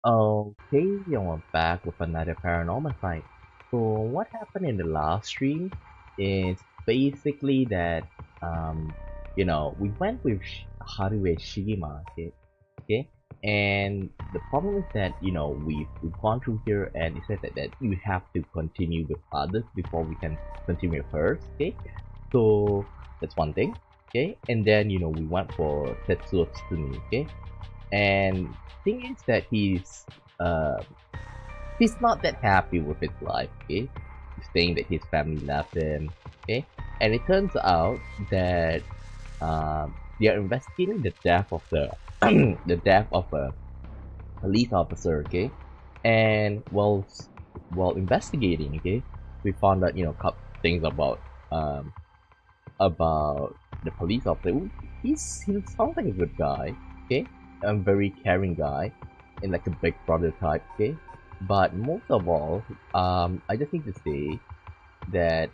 Okay, and we're back with another paranormal fight. So what happened in the last stream is basically that we went with Haruo Shigima, okay? And the problem is that we've gone through here and it said that you have to continue with others before we can continue with hers, okay? So that's one thing, okay? And then we went for Tetsuo Tsumi, okay? And thing is that uh he's not that happy with his life, okay? He's saying that his family left him, okay? And it turns out that they are investigating the death of the the death of a police officer, okay? And while investigating, okay, we found out couple things about the police officer. He sounds like a good guy, okay? A very caring guy, and like a big brother type, okay? But most of all, I just need to say that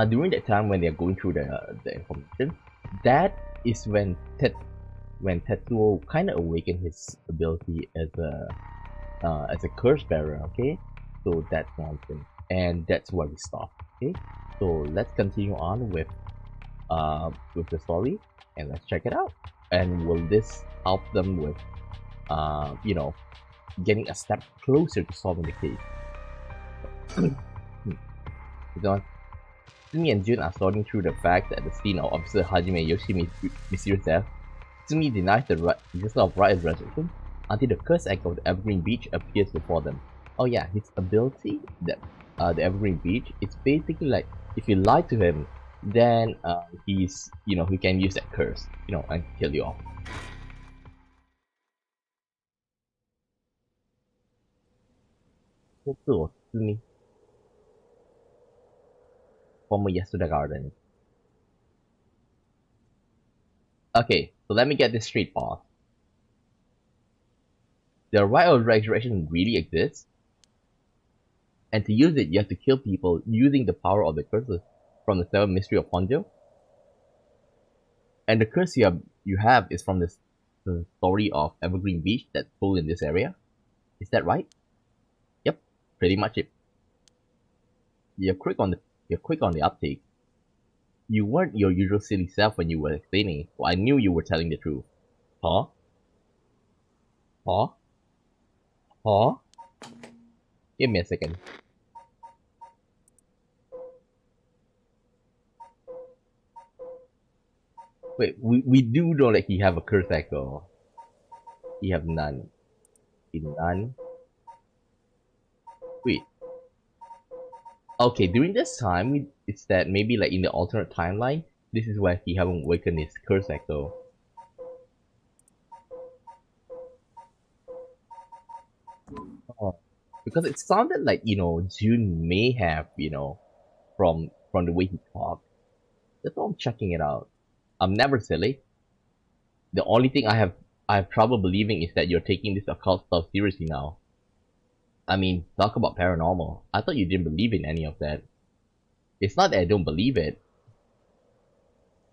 during that time when they're going through the information, that is when Tetsuo kind of awakened his ability as a curse bearer, okay? So that's one thing, and that's where we stop, okay? So let's continue on with the story, and let's check it out. And will this help them with, you know, getting a step closer to solving the case? Because Tsumi and Jun are sorting through the facts at the scene of Officer Hajime Yoshi's mysterious death. Tsumi denies the existence of Rite of Resurrection until the cursed echo of the Evergreen Beach appears before them. Oh yeah, his ability, the Evergreen Beach, it's basically like if you lie to him, then he can use that curse, and kill you off. Tetsuo Tsumi, former Yasuda Garden. Okay, so let me get this straight, boss. The Rite of Resurrection really exists, and to use it, you have to kill people using the power of the curses from the Seven Mysteries of Honjo. And the curse you have is from the story of Evergreen Beach that's told in this area. Is that right? Yep, pretty much it. You're quick on the uptake. You weren't your usual silly self when you were explaining it, so I knew you were telling the truth. Huh? Huh? Huh? Give me a second. Wait, we do know that he have a curse echo. He have none. He none. Wait. Okay, during this time, it's that maybe like in the alternate timeline, this is where he haven't awakened his curse echo. Oh. Because it sounded like, June may have, from the way he talked. That's why I'm checking it out. I'm never silly. The only thing I have trouble believing is that you're taking this occult stuff seriously now. I mean, talk about paranormal. I thought you didn't believe in any of that. It's not that I don't believe it.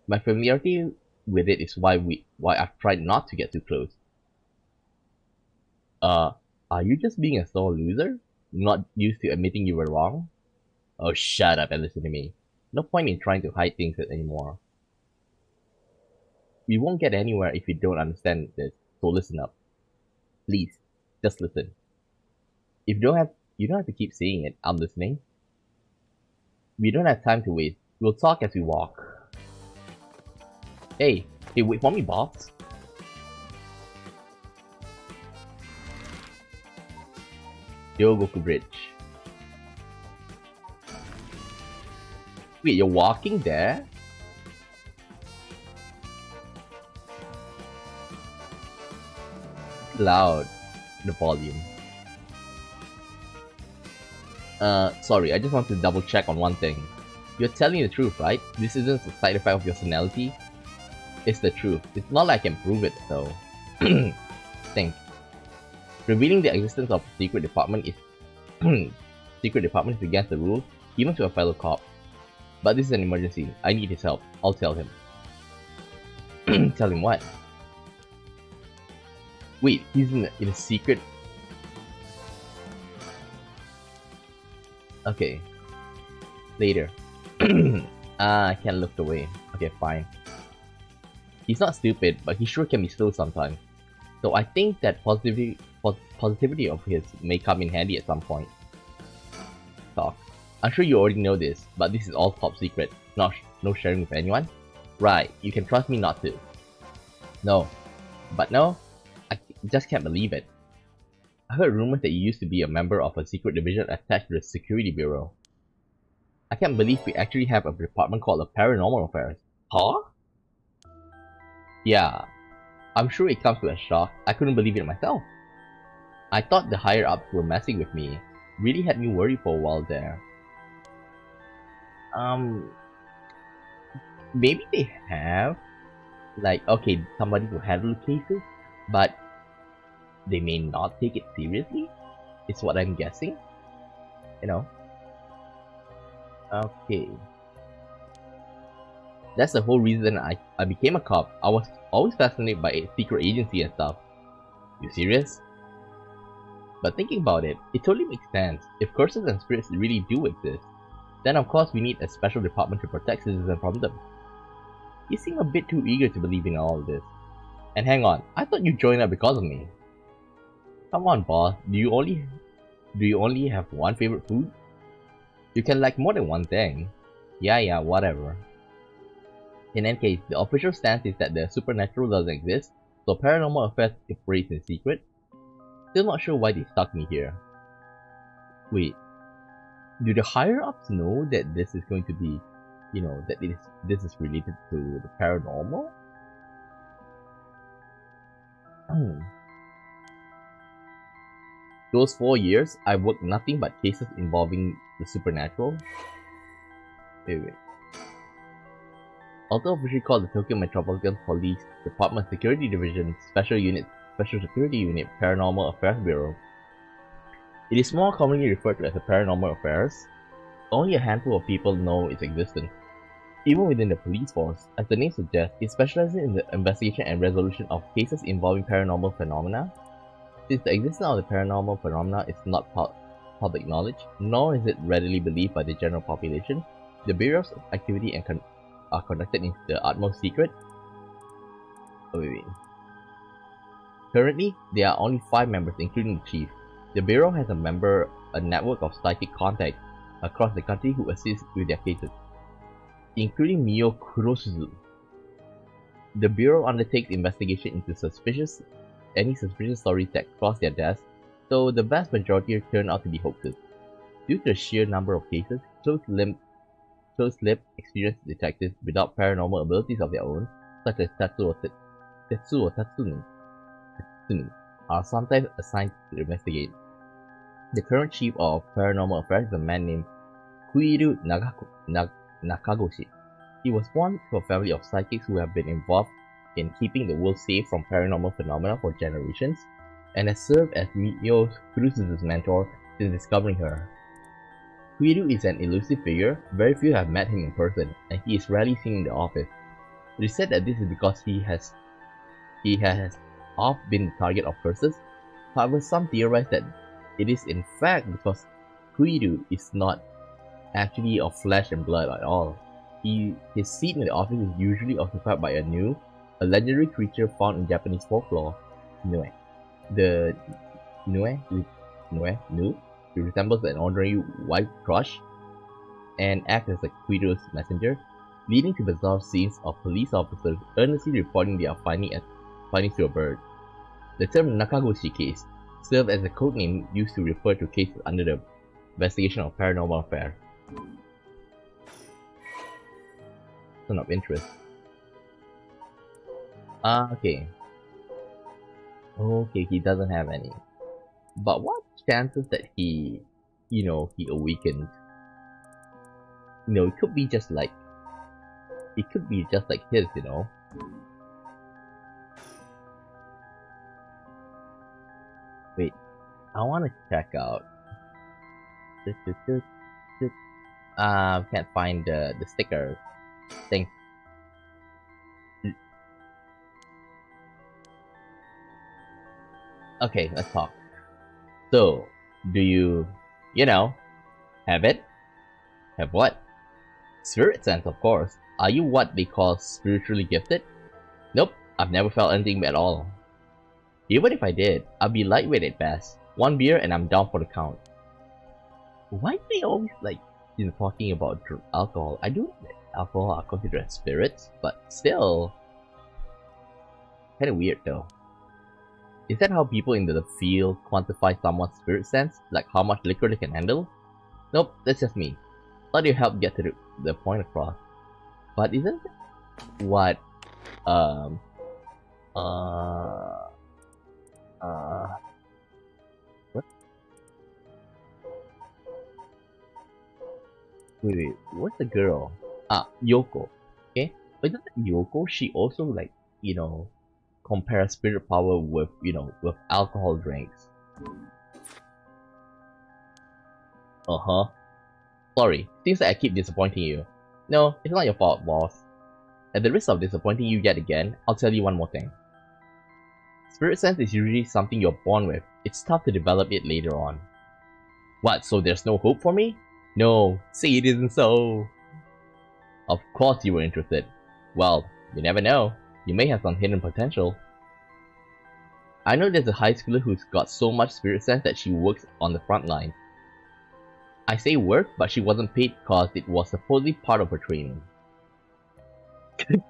My familiarity with it is why I've tried not to get too close. Uh, are you just being a sore loser? Not used to admitting you were wrong? Oh, shut up and listen to me. No point in trying to hide things anymore. We won't get anywhere if you don't understand this, so listen up. Please, just listen. If you don't have to keep saying it, I'm listening. We don't have time to waste. We'll talk as we walk. Hey, wait for me, boss. Yogoku Bridge. Wait, you're walking there? Loud. The volume. Sorry, I just want to double check on one thing. You're telling the truth, right? This isn't a side effect of your personality? It's the truth. It's not like I can prove it, though. Think. Revealing the existence of a secret department is against the rules, even to a fellow cop. But this is an emergency. I need his help. I'll tell him. Tell him what? Wait, he's in a secret. Okay, later. I can't look away. Okay, fine. He's not stupid, but he sure can be slow sometimes. So I think that positivity of his may come in handy at some point. Talk. I'm sure you already know this, but this is all top secret. No sharing with anyone? Right, you can trust me not to. No. But no, I just can't believe it. I heard rumors that you used to be a member of a secret division attached to the Security Bureau. I can't believe we actually have a department called the Paranormal Affairs. Huh? Yeah, I'm sure it comes to a shock. I couldn't believe it myself. I thought the higher-ups were messing with me. Really had me worried for a while there. Maybe they have. Like, okay, somebody who handle cases, but they may not take it seriously, is what I'm guessing. You know? Okay. That's the whole reason I became a cop. I was always fascinated by a secret agency and stuff. You serious? But thinking about it, it totally makes sense. If curses and spirits really do exist, then of course we need a special department to protect citizens from them. You seem a bit too eager to believe in all of this. And hang on, I thought you joined up because of me. Come on, boss. Do you only have one favorite food? You can like more than one thing. Yeah, whatever. In any case, the official stance is that the supernatural doesn't exist, so paranormal affairs operates in secret. Still not sure why they stuck me here. Wait, do the higher-ups know that this is going to be, that this is related to the paranormal? Those 4 years, I worked nothing but cases involving the supernatural. Wait. Although officially called the Tokyo Metropolitan Police Department Security Division Special Security Unit Paranormal Affairs Bureau, it is more commonly referred to as the Paranormal Affairs. Only a handful of people know its existence. Even within the police force, as the name suggests, it specializes in the investigation and resolution of cases involving paranormal phenomena. Since the existence of the paranormal phenomena is not public knowledge, nor is it readily believed by the general population, the Bureau's activity are conducted in the utmost secret. Currently, there are only 5 members, including the chief. The Bureau has a network of psychic contacts across the country who assist with their cases, including Mio Kurosuzu. The Bureau undertakes investigation into any suspicious stories that cross their desk, though the vast majority turn out to be hoaxes. Due to the sheer number of cases, close-lipped, experienced detectives without paranormal abilities of their own, such as Tetsuo Tatsumi, are sometimes assigned to investigate. The current chief of paranormal affairs is a man named Kuiru Nakagoshi. He was born to a family of psychics who have been involved in keeping the world safe from paranormal phenomena for generations, and has served as Mio Kurosuzu's mentor since discovering her. Kuiru is an elusive figure. Very few have met him in person, and he is rarely seen in the office. It is said that this is because he has often been the target of curses. However, some theorize that it is in fact because Kuiru is not actually of flesh and blood at all. His seat in the office is usually occupied by a legendary creature found in Japanese folklore, Nue. The Nue who resembles an ordinary white thrush and acts as a Kuiru's messenger, leading to bizarre scenes of police officers earnestly reporting their findings to a bird. The term Nakagoshi case served as a codename used to refer to cases under the investigation of paranormal affairs. Son of interest. Okay. Okay, he doesn't have any. But what chances that he awakened? It could be just like his, Wait, I want to check out. Can't find the sticker thing. Okay, let's talk. So, do you, you know, have it? Have what? Spirit sense, of course. Are you what they call spiritually gifted? Nope, I've never felt anything at all. Even if I did, I'd be lightweight at best. One beer and I'm down for the count. Why do they always like, talking about alcohol? I do know that alcohol are considered as spirits, but still, kind of weird though. Is that how people in the field quantify someone's spirit sense? Like how much liquor they can handle? Nope, that's just me. Let you help get to the point across. But isn't it what um uh what? Wait, what's the girl? Yoko. Okay, but isn't Yoko? She also like compare spirit power with with alcohol drinks. Uh-huh. Sorry, seems like I keep disappointing you. No, it's not your fault, boss. At the risk of disappointing you yet again, I'll tell you one more thing. Spirit sense is usually something you're born with. It's tough to develop it later on. What, so there's no hope for me? No, see it isn't so. Of course you were interested. Well, you never know. You may have some hidden potential. I know there's a high schooler who's got so much spirit sense that she works on the front line. I say work, but she wasn't paid because it was supposedly part of her training.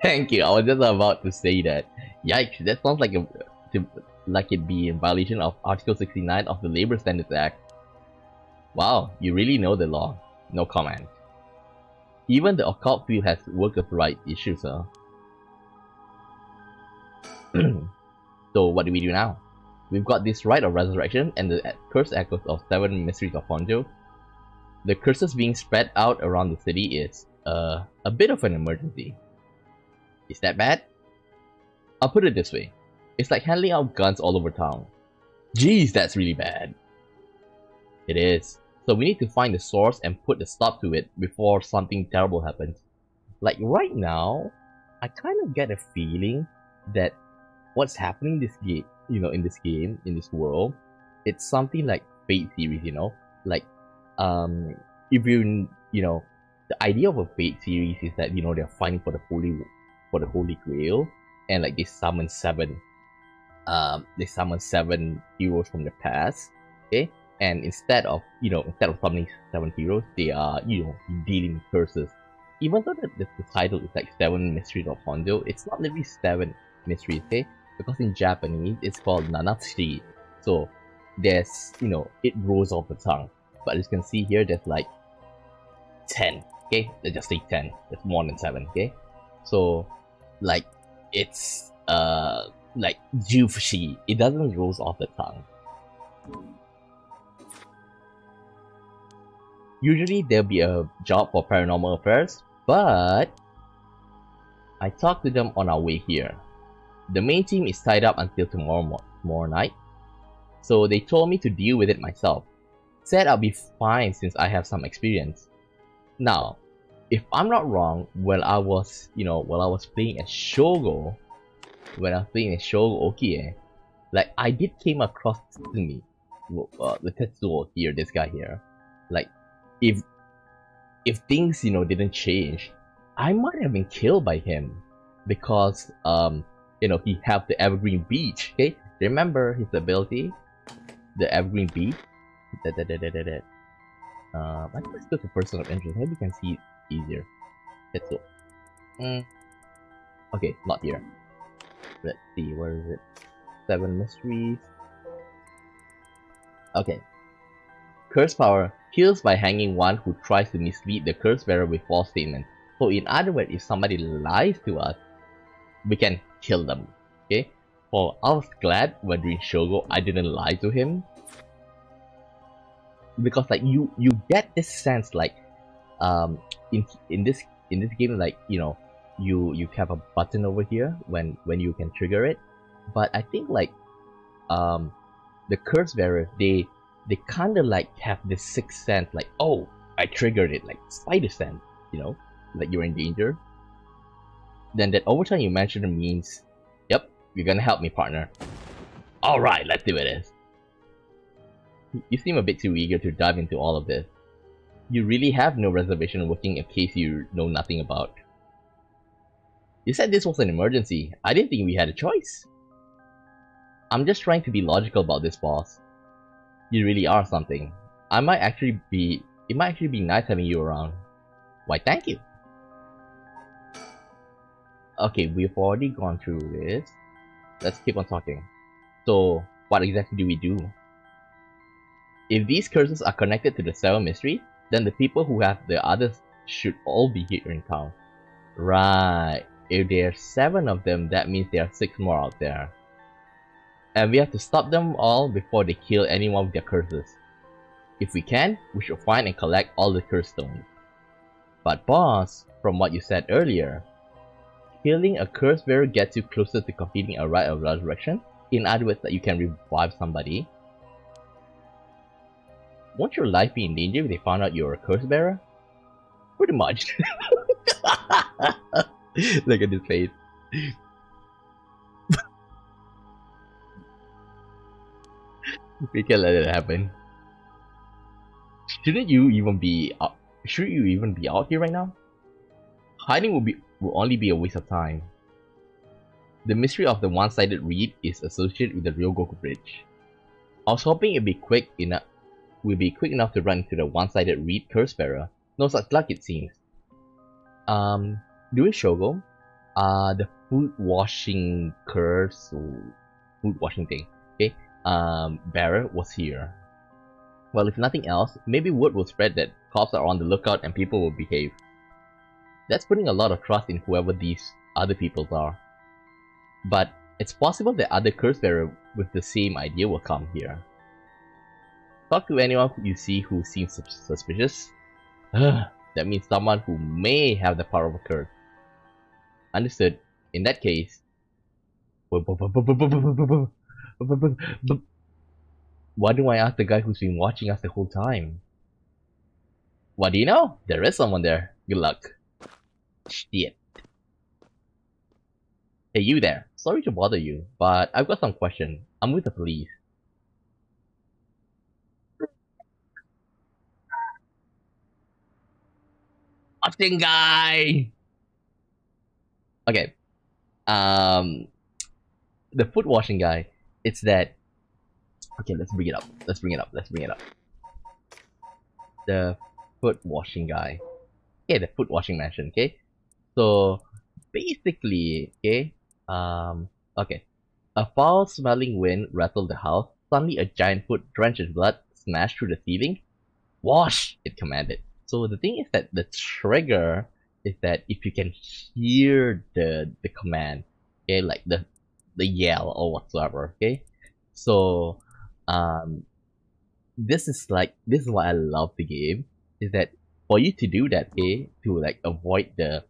Thank you, I was just about to say that. Yikes, that sounds like it'd be in violation of Article 69 of the Labor Standards Act. Wow, you really know the law. No comment. Even the occult field has workers' rights issues, huh? So what do we do now? We've got this Rite of Resurrection and the curse echoes of Seven Mysteries of Honjo. The curses being spread out around the city is a bit of an emergency. Is that bad? I'll put it this way. It's like handing out guns all over town. Jeez, that's really bad. It is. So we need to find the source and put a stop to it before something terrible happens. Like right now, I kind of get a feeling that what's happening this game, in this game, in this world, it's something like Fate series, like if the idea of a Fate series is that they're fighting for the holy grail, and like they summon seven heroes from the past, okay, and instead of summoning seven heroes, they are dealing with curses. Even though the title is like Seven Mysteries of Honjo, it's not literally seven mysteries, okay, because in Japanese it's called Nanatsushi. So there's it rolls off the tongue, but as you can see here there's like 10, okay, let's just say 10. It's more than 7, okay. So like it's like Jufushi, it doesn't roll off the tongue. Usually there'll be a job for paranormal affairs, but I talked to them on our way here. The main team is tied up until tomorrow night, so they told me to deal with it myself. Said I'll be fine since I have some experience. Now, if I'm not wrong, while I was playing as Shogo, Okie, like I did came across Tsumi, the Tetsuo here, this guy here. Like, if things didn't change, I might have been killed by him because he have the Evergreen Beach. Okay, remember his ability, the Evergreen Beach. I think let's go to person of interest. Maybe you can see it easier. That's so. Okay, not here. Let's see, where is it? Seven Mysteries. Okay. Curse power kills by hanging one who tries to mislead the curse bearer with false statements. So in other words, if somebody lies to us, we can kill them. Okay? Well, I was glad when doing Shogo I didn't lie to him. Because like you get this sense like in this game, like you have a button over here when you can trigger it. But I think like the curse bearer, they kinda like have this sixth sense, like, oh, I triggered it, like spider sense, like you're in danger. Then that overtime you mentioned means, yep, you're gonna help me, partner. Alright, let's do this. You seem a bit too eager to dive into all of this. You really have no reservation working a case you know nothing about. You said this was an emergency. I didn't think we had a choice. I'm just trying to be logical about this, boss. You really are something. It might actually be nice having you around. Why, thank you. Okay, we've already gone through this. Let's keep on talking. So, what exactly do we do? If these curses are connected to the Seven Mysteries, then the people who have the others should all be here in town. Right. If there are 7 of them, that means there are 6 more out there. And we have to stop them all before they kill anyone with their curses. If we can, we should find and collect all the curse stones. But boss, from what you said earlier, killing a curse bearer gets you closer to completing a Rite of Resurrection. In other words, that you can revive somebody. Won't your life be in danger if they found out you're a curse bearer? Pretty much. Look at his face. We can let it happen. Shouldn't you even be out? Should you even be out here right now? Hiding will only be a waste of time. The mystery of the one-sided reed is associated with the Ryogoku Bridge. I was hoping it'd be quick enough to run into the one-sided reed curse bearer. No such luck, it seems. During Shogo, the food washing thing, okay, bearer was here. Well, if nothing else, maybe word will spread that cops are on the lookout and people will behave. That's putting a lot of trust in whoever these other people are. But it's possible that other curse bearer with the same idea will come here. Talk to anyone you see who seems suspicious. That means someone who may have the power of a curse. Understood. In that case... Why do I ask the guy who's been watching us the whole time? What do you know? There is someone there. Good luck. Shit. Hey, you there. Sorry to bother you, but I've got some questions. I'm with the police. Watching guy! Okay. The foot washing guy, it's that... Okay, let's bring it up. The foot washing guy. Okay, the foot washing mansion, okay? So, basically, okay, okay. A foul-smelling wind rattled the house. Suddenly, a giant foot drenched in blood smashed through the ceiling. Wash! It commanded. So the thing is that the trigger is that if you can hear the command, okay, like the yell or whatsoever, okay? So, this is why I love the game, is that for you to do that, okay, to like avoid the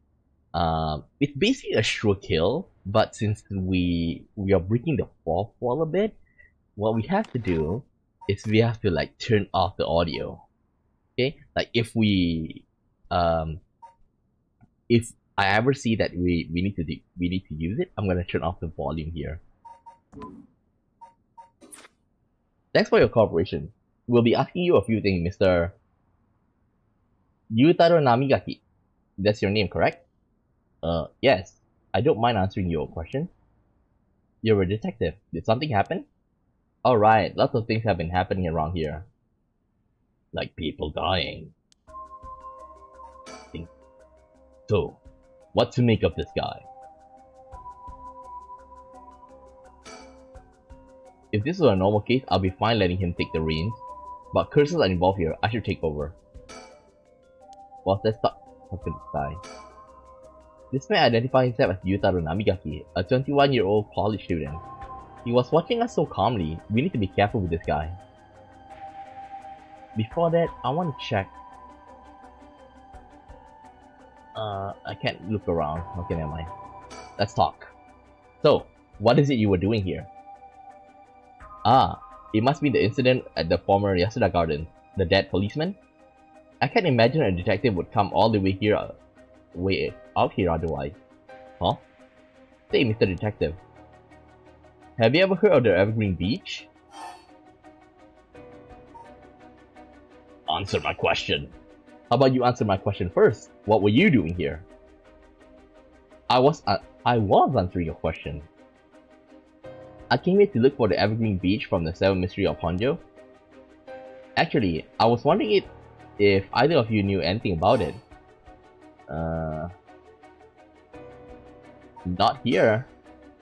it's basically a sure kill, but since we are breaking the fourth wall a bit, what we have to do is we have to like turn off the audio. Okay, like if I ever see that we need to use it, I'm gonna turn off the volume here. Thanks for your cooperation. We'll be asking you a few things, Mr. Yutaro Namigaki. That's your name, correct? Yes. I don't mind answering your question. You're a detective. Did something happen? Alright, lots of things have been happening around here. Like people dying. So, what to make of this guy? If this was a normal case, I'll be fine letting him take the reins. But curses are involved here, I should take over. Well, let's talk to this guy. This man identified himself as Yutaro Namigaki, a 21-year-old college student. He was watching us so calmly, we need to be careful with this guy. Before that, I want to check. I can't look around. Okay, never mind. Let's talk. So, what is it you were doing here? Ah, it must be the incident at the former Yasuda Garden. The dead policeman? I can't imagine a detective would come all the way out here otherwise. Huh? Say, Mr. Detective. Have you ever heard of the Evergreen Beach? Answer my question. How about you answer my question first? What were you doing here? I was answering your question. I came here to look for the Evergreen Beach from the Seven Mysteries of Honjo. Actually, I was wondering if either of you knew anything about it. Not here.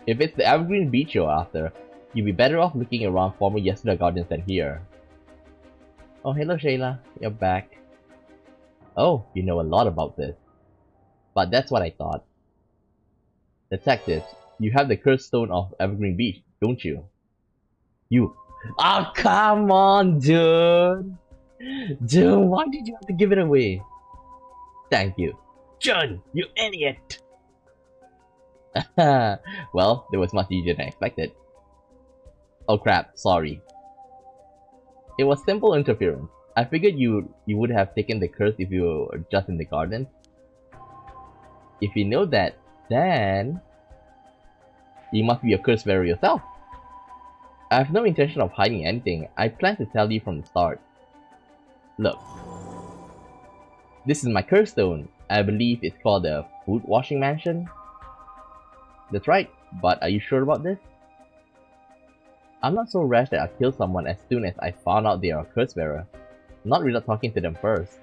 If it's the Evergreen Beach you're after, you'd be better off looking around former Yesterday Gardens than here. Oh, hello Shayla, you're back. Oh, you know a lot about this. But that's what I thought. Detective, you have the cursed stone of Evergreen Beach, don't you? You. Oh, come on, dude! Dude, why did you have to give it away? Thank you. Jun, you idiot! Well, it was much easier than I expected. Oh crap, sorry. It was simple interference. I figured you would have taken the curse if you were just in the garden. If you know that, then you must be a curse bearer yourself. I have no intention of hiding anything. I plan to tell you from the start. Look. This is my curse stone. I believe it's called the Food Washing Mansion. That's right, but are you sure about this? I'm not so rash that I'll kill someone as soon as I found out they are a curse bearer. Not without talking to them first.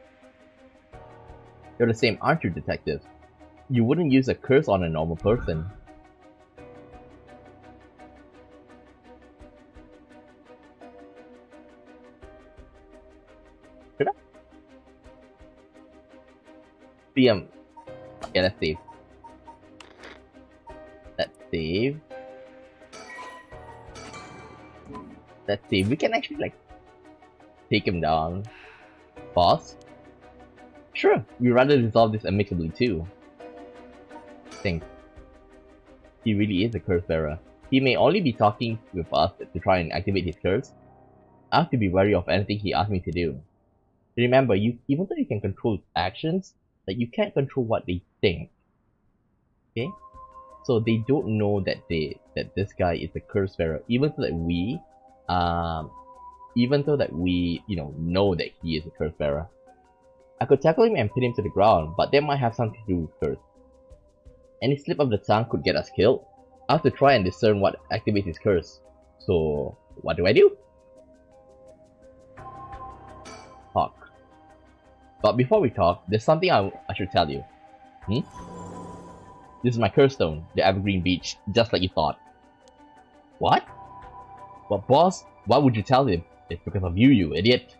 You're the same, aren't you, detective? You wouldn't use a curse on a normal person. Should I? PM. Okay, let's save. Let's save. Let's see, we can actually like take him down. Boss? Sure, we'd rather resolve this amicably too. Think. He really is a curse bearer. He may only be talking with us to try and activate his curse. I have to be wary of anything he asks me to do. Remember, even though you can control his actions, like you can't control what they think. Okay? So they don't know that this guy is a curse bearer, even though that we know that he is a curse bearer. I could tackle him and pin him to the ground, but that might have something to do with curse. Any slip of the tongue could get us killed. I have to try and discern what activates his curse. So, what do I do? Talk. But before we talk, there's something I should tell you. This is my curse stone, the Evergreen Beach, just like you thought. What? But boss, why would you tell him? It's because of you, you idiot.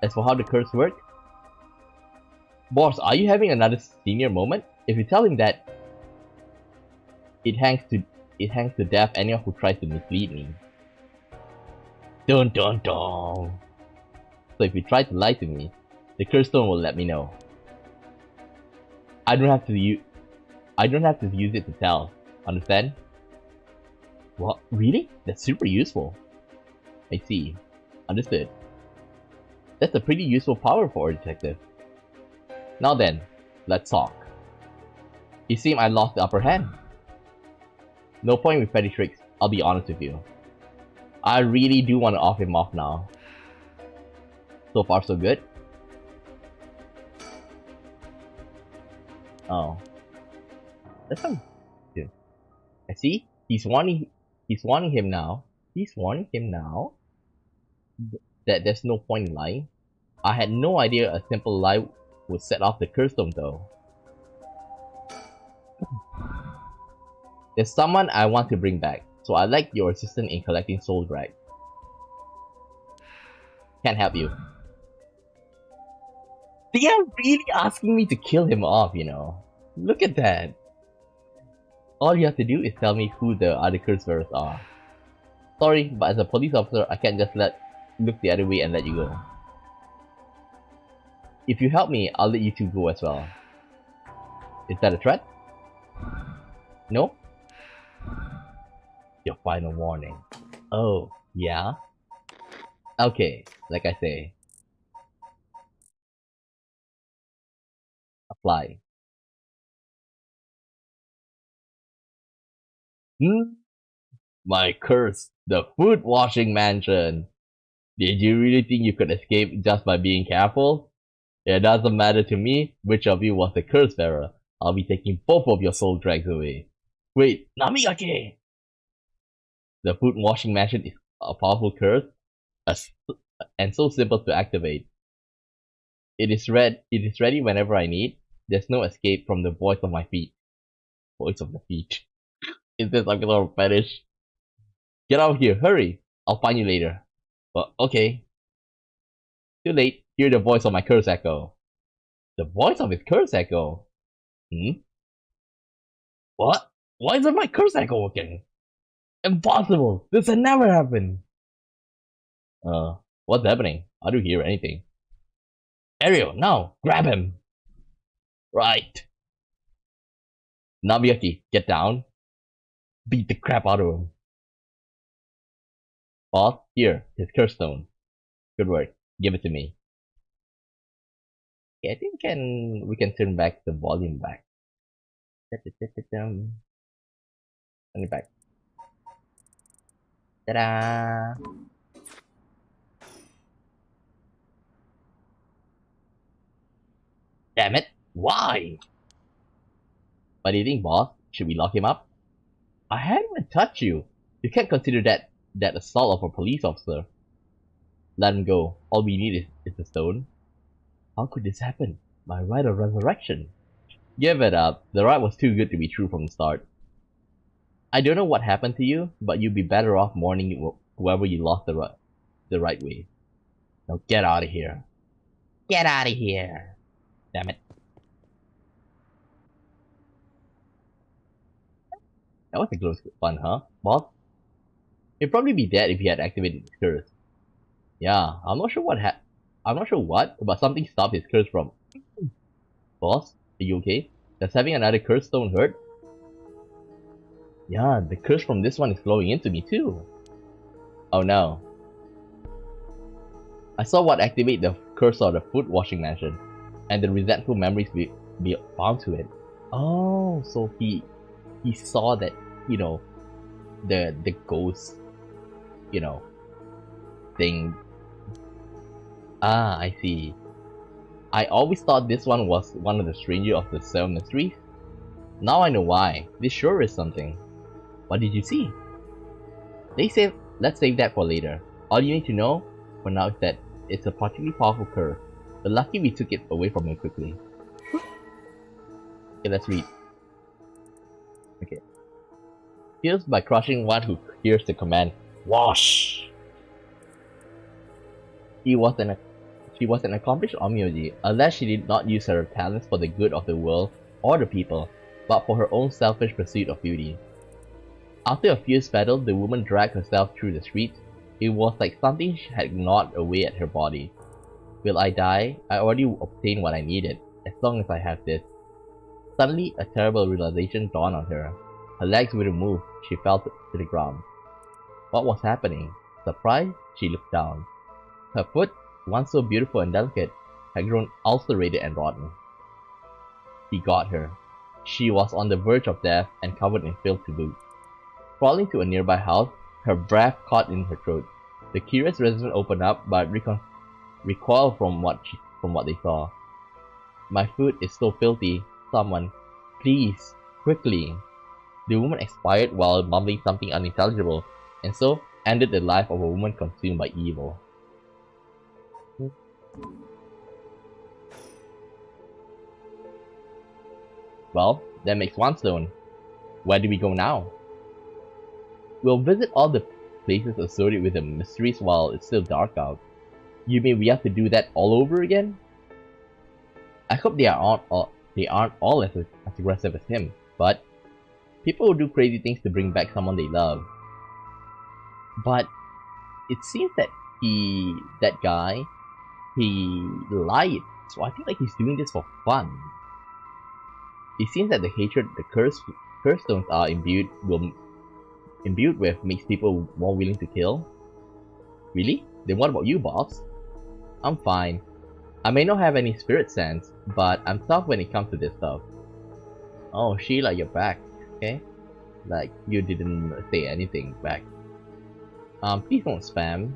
As for how the curse works, boss, are you having another senior moment? If you tell him that, it hangs to death anyone who tries to mislead me. Dun dun dun. So if you try to lie to me, the curse stone will let me know. I don't have to use it to tell. Understand? What? Really? That's super useful. I see. Understood. That's a pretty useful power for a detective. Now then, let's talk. It seems I lost the upper hand. No point with petty tricks, I'll be honest with you. I really do want to off him off now. So far so good. Oh. That's fine. I see. He's warning him now. He's warning him now that there's no point in lying. I had no idea a simple lie would set off the curse stone though. There's someone I want to bring back, so I'd like your assistance in collecting soul drag. Can't help you. They are really asking me to kill him off, you know. Look at that. All you have to do is tell me who the other curse bearers are. Sorry, but as a police officer, I can't just look the other way and let you go. If you help me, I'll let you two go as well. Is that a threat? No? Your final warning. Oh, yeah? Okay, like I say. Apply. My curse, the food washing mansion. Did you really think you could escape just by being careful? It doesn't matter to me which of you was the curse bearer. I'll be taking both of your soul drags away. Wait, Namigake! The food washing mansion is a powerful curse, as- and so simple to activate. It is ready whenever I need. There's no escape from the voice of my feet. Voice of the feet. Is this some sort of fetish? Get out of here, hurry! I'll find you later. But okay. Too late. Hear the voice of my curse echo. The voice of his curse echo? Hmm? What? Why isn't my curse echo working? Impossible! This had never happened! What's happening? I don't hear anything. Ariel, now! Grab him! Right. Nabiyaki, get down. Beat the crap out of him. Boss, here, his curse stone. Good work. Give it to me. Okay, I think we can turn back the volume back. Turn it back. Ta-da! Damn it! Why? What do you think, boss? Should we lock him up? I haven't even touched you. You can't consider that assault of a police officer. Let him go. All we need is a stone. How could this happen? My Rite of Resurrection. Give it up. The ride was too good to be true from the start. I don't know what happened to you, but you'd be better off mourning whoever you lost the right way. Now get out of here. Get out of here. Damn it. That was a close one, huh, boss? He'd probably be dead if he had activated his curse. Yeah, I'm not sure what, but something stopped his curse from. Boss, are you okay? Does having another curse stone hurt? Yeah, the curse from this one is flowing into me too. Oh no. I saw what activated the curse of the food washing mansion, and the resentful memories be bound to it. Oh, so he saw that, you know, the ghost, you know, thing. Ah, I see. I always thought this one was one of the stranger of the Seven Mysteries. Now I know why. This sure is something. What did you see? Let's save that for later. All you need to know for now is that it's a particularly powerful curse. But lucky we took it away from him quickly. Okay, let's read. Okay. Kills by crushing one who hears the command, wash! She was an accomplished onmyoji, unless she did not use her talents for the good of the world or the people, but for her own selfish pursuit of beauty. After a fierce battle, the woman dragged herself through the streets. It was like something had gnawed away at her body. Will I die? I already obtained what I needed, as long as I have this. Suddenly, a terrible realization dawned on her. Her legs wouldn't move, she fell to the ground. What was happening? Surprised, she looked down. Her foot, once so beautiful and delicate, had grown ulcerated and rotten. He got her. She was on the verge of death and covered in filth to boot. Crawling to a nearby house, her breath caught in her throat. The curious resident opened up, but recoiled from what they saw. My food is so filthy. Someone, please, quickly. The woman expired while mumbling something unintelligible, and so ended the life of a woman consumed by evil. Well, that makes one stone. Where do we go now? We'll visit all the places associated with the mysteries while it's still dark out. You mean we have to do that all over again? I hope they aren't all as aggressive as him, but people will do crazy things to bring back someone they love. But it seems that that guy, he lied, so I think like he's doing this for fun. It seems that the hatred the curse stones are imbued with makes people more willing to kill. Really? Then what about you, boss? I'm fine. I may not have any spirit sense, but I'm tough when it comes to this stuff. Oh, Sheila, you're back. Okay. Like, you didn't say anything back. Please don't spam.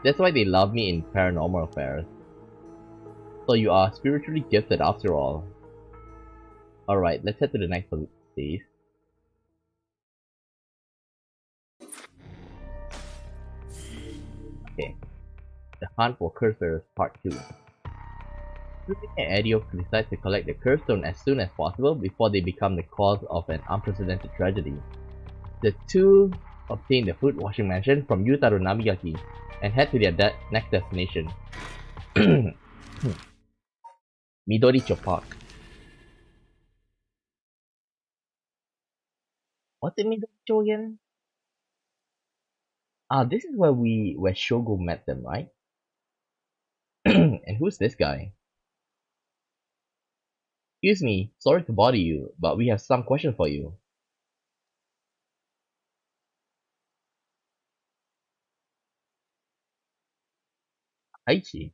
That's why they love me in paranormal affairs. So you are spiritually gifted after all. Alright, let's head to the next one, please. Okay. The Hunt for Cursors Part 2. Suzuki and Edio decide to collect the curse stone as soon as possible before they become the cause of an unprecedented tragedy. The two obtain the food washing mansion from Yutaro Namigaki and head to their next destination, Midoricho Park. What's in Midoricho again? This is where Shogo met them, right? And who's this guy? Excuse me, sorry to bother you, but we have some questions for you. Aichi.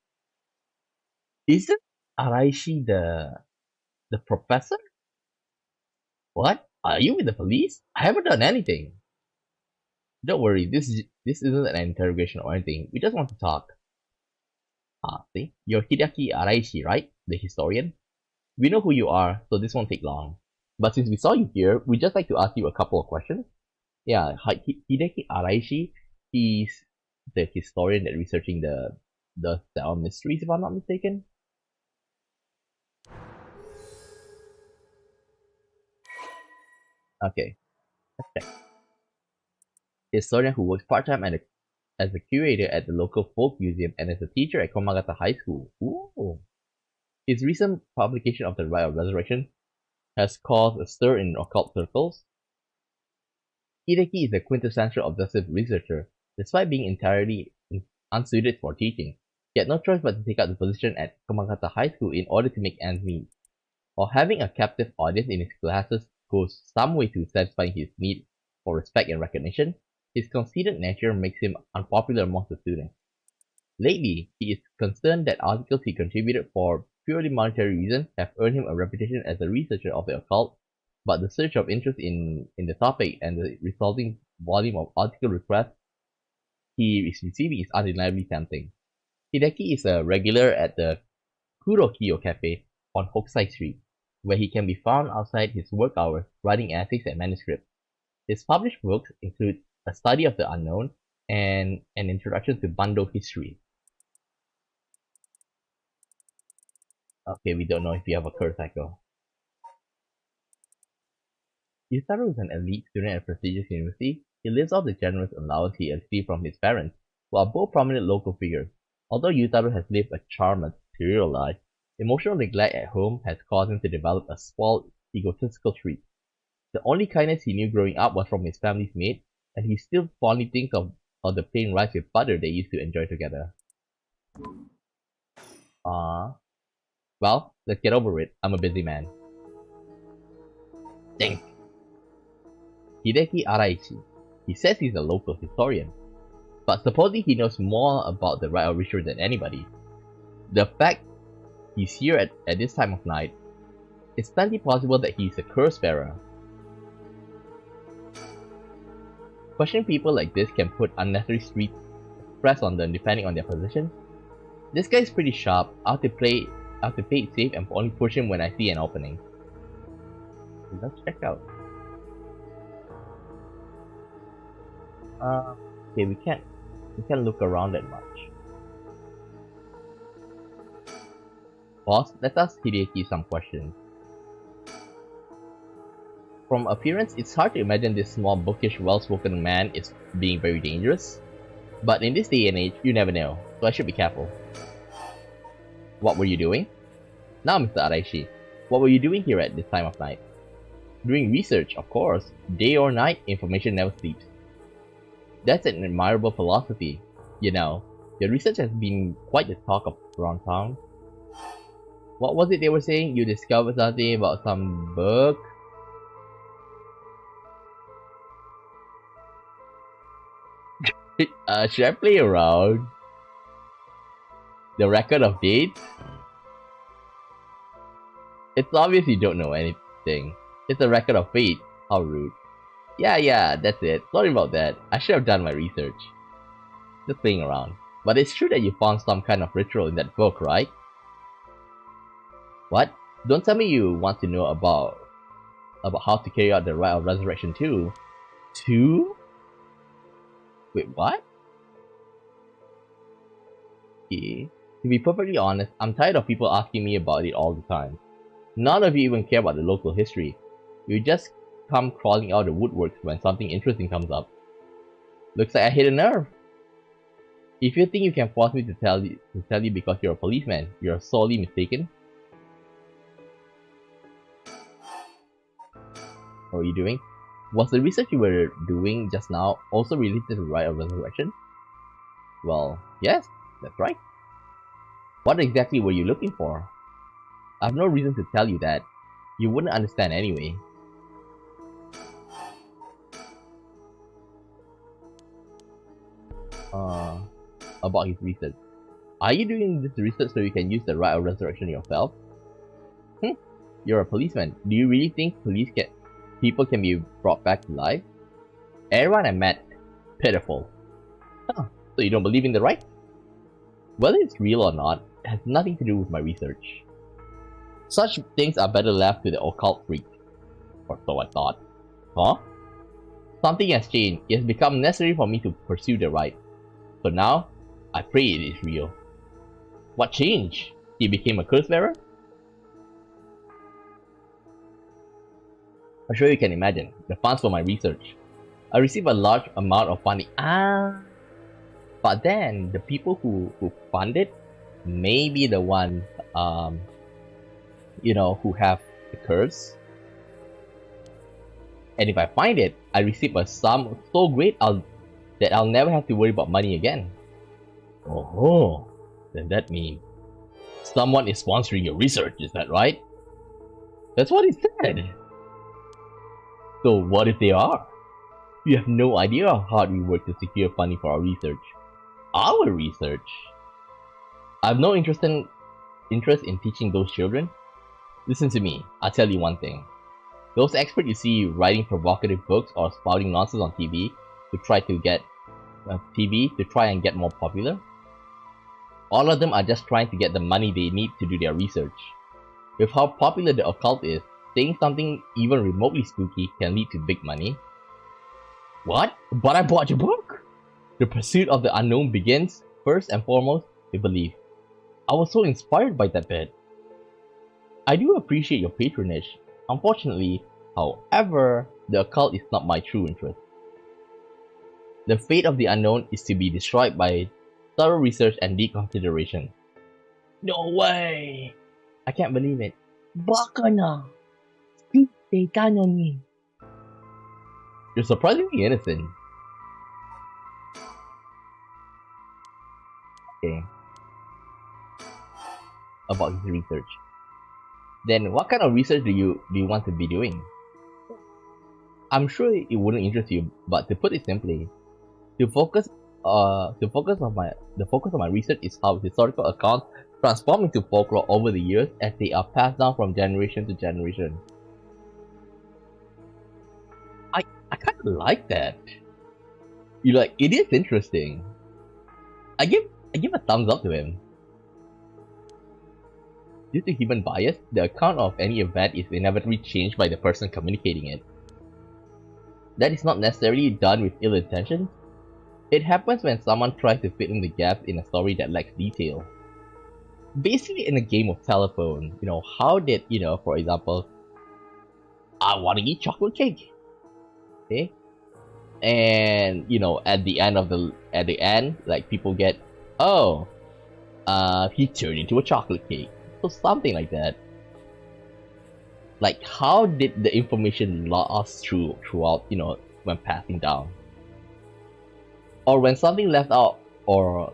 Isn't Araishi the professor? What? Are you with the police? I haven't done anything. Don't worry, this isn't an interrogation or anything. We just want to talk. See? You're Hideaki Araishi, right? The historian? We know who you are, so this won't take long. But since we saw you here, we'd just like to ask you a couple of questions. Yeah, Hideki Araishi, he's the historian that researching the Seven Mysteries, if I'm not mistaken. Okay, let's check. Historian who works part-time as a curator at the local folk museum and as a teacher at Komagata High School. Ooh. His recent publication of the Rite of Resurrection has caused a stir in occult circles. Hideki is a quintessential obsessive researcher, despite being entirely unsuited for teaching. He had no choice but to take up the position at Komagata High School in order to make ends meet. While having a captive audience in his classes goes some way to satisfying his need for respect and recognition, his conceited nature makes him unpopular amongst the students. Lately, he is concerned that articles he contributed for purely monetary reasons have earned him a reputation as a researcher of the occult, but the surge of interest in the topic and the resulting volume of article requests he is receiving is undeniably tempting. Hideki is a regular at the Kurokiyo Cafe on Hokusai Street, where he can be found outside his work hours writing essays and manuscripts. His published books include A Study of the Unknown and An Introduction to Bando History. Okay, we don't know if you have a curse cycle. Yutaro is an elite student at a prestigious university. He lives off the generous allowance he received from his parents, who are both prominent local figures. Although Yutaro has lived a charmed, material life, emotional neglect at home has caused him to develop a spoiled, egotistical streak. The only kindness he knew growing up was from his family's maid, and he still fondly thinks of the plain rice with butter they used to enjoy together. Well, let's get over it. I'm a busy man. Dang. Hideki Araichi. He says he's a local historian, but supposedly he knows more about the Rite of Resurrection than anybody. The fact he's here at this time of night, it's plenty possible that he's a curse bearer. Questioning people like this can put unnecessary street press on them depending on their position. This guy's pretty sharp. I'll have to play it safe and only push him when I see an opening. Let's check out. Okay, we can't look around that much. Boss, let's ask Hideki some questions. From appearance, it's hard to imagine this small, bookish, well-spoken man is being very dangerous. But in this day and age, you never know, so I should be careful. What were you doing? Now, Mr. Araishi, what were you doing here at this time of night? Doing research, of course. Day or night, information never sleeps. That's an admirable philosophy. You know, your research has been quite the talk of around town. What was it they were saying? You discovered something about some book? Should I play around? The record of dates? It's obvious you don't know anything. It's a record of fate. How rude. Yeah, that's it. Sorry about that. I should have done my research. Just playing around. But it's true that you found some kind of ritual in that book, right? What? Don't tell me you want to know about how to carry out the Rite of Resurrection too. Two? Wait, what? Okay. To be perfectly honest, I'm tired of people asking me about it all the time. None of you even care about the local history. You just come crawling out of the woodworks when something interesting comes up. Looks like I hit a nerve. If you think you can force me to tell you because you're a policeman, you're sorely mistaken. What are you doing? Was the research you were doing just now also related to the Rite of Resurrection? Well, yes, that's right. What exactly were you looking for? I have no reason to tell you that. You wouldn't understand anyway. About his research. Are you doing this research so you can use the Rite of Resurrection yourself? You're a policeman. Do you really think people can be brought back to life? Everyone I met, pitiful. Huh, so you don't believe in the right? Whether it's real or not, it has nothing to do with my research. Such things are better left to the occult freak. Or so I thought. Huh? Something has changed. It has become necessary for me to pursue the right. So now, I pray it is real. What changed? He became a curse bearer? I'm sure you can imagine the funds for my research. I received a large amount of funding. But then the people who fund it may be the ones, who have the curse. And if I find it, I receive a sum so great that I'll never have to worry about money again. Oh, then that means someone is sponsoring your research, is that right? That's what he said. So what if they are? You have no idea how hard we work to secure funding for our research. Our research? I have no interest in teaching those children. Listen to me, I'll tell you one thing. Those experts you see writing provocative books or spouting nonsense on TV to try and get more popular, all of them are just trying to get the money they need to do their research. With how popular the occult is, saying something even remotely spooky can lead to big money. What? But I bought your book! The pursuit of the unknown begins, first and foremost, with belief. I was so inspired by that bit. I do appreciate your patronage. Unfortunately, however, the occult is not my true interest. The fate of the unknown is to be destroyed by thorough research and deep consideration. No way! I can't believe it. Baka na! You're surprisingly innocent. Okay. About his research. Then what kind of research do you want to be doing? I'm sure it wouldn't interest you, but to put it simply, the focus of my research is how historical accounts transform into folklore over the years as they are passed down from generation to generation. I kind of like that. It is interesting. I give a thumbs up to him. Due to human bias, the account of any event is inevitably changed by the person communicating it. That is not necessarily done with ill intention. It happens when someone tries to fill in the gaps in a story that lacks detail. Basically, in a game of telephone, how did, for example, I want to eat chocolate cake. Okay? And, at the end, like, people get, oh, he turned into a chocolate cake. So something like that. Like, how did the information lost throughout, when passing down? Or when something left out or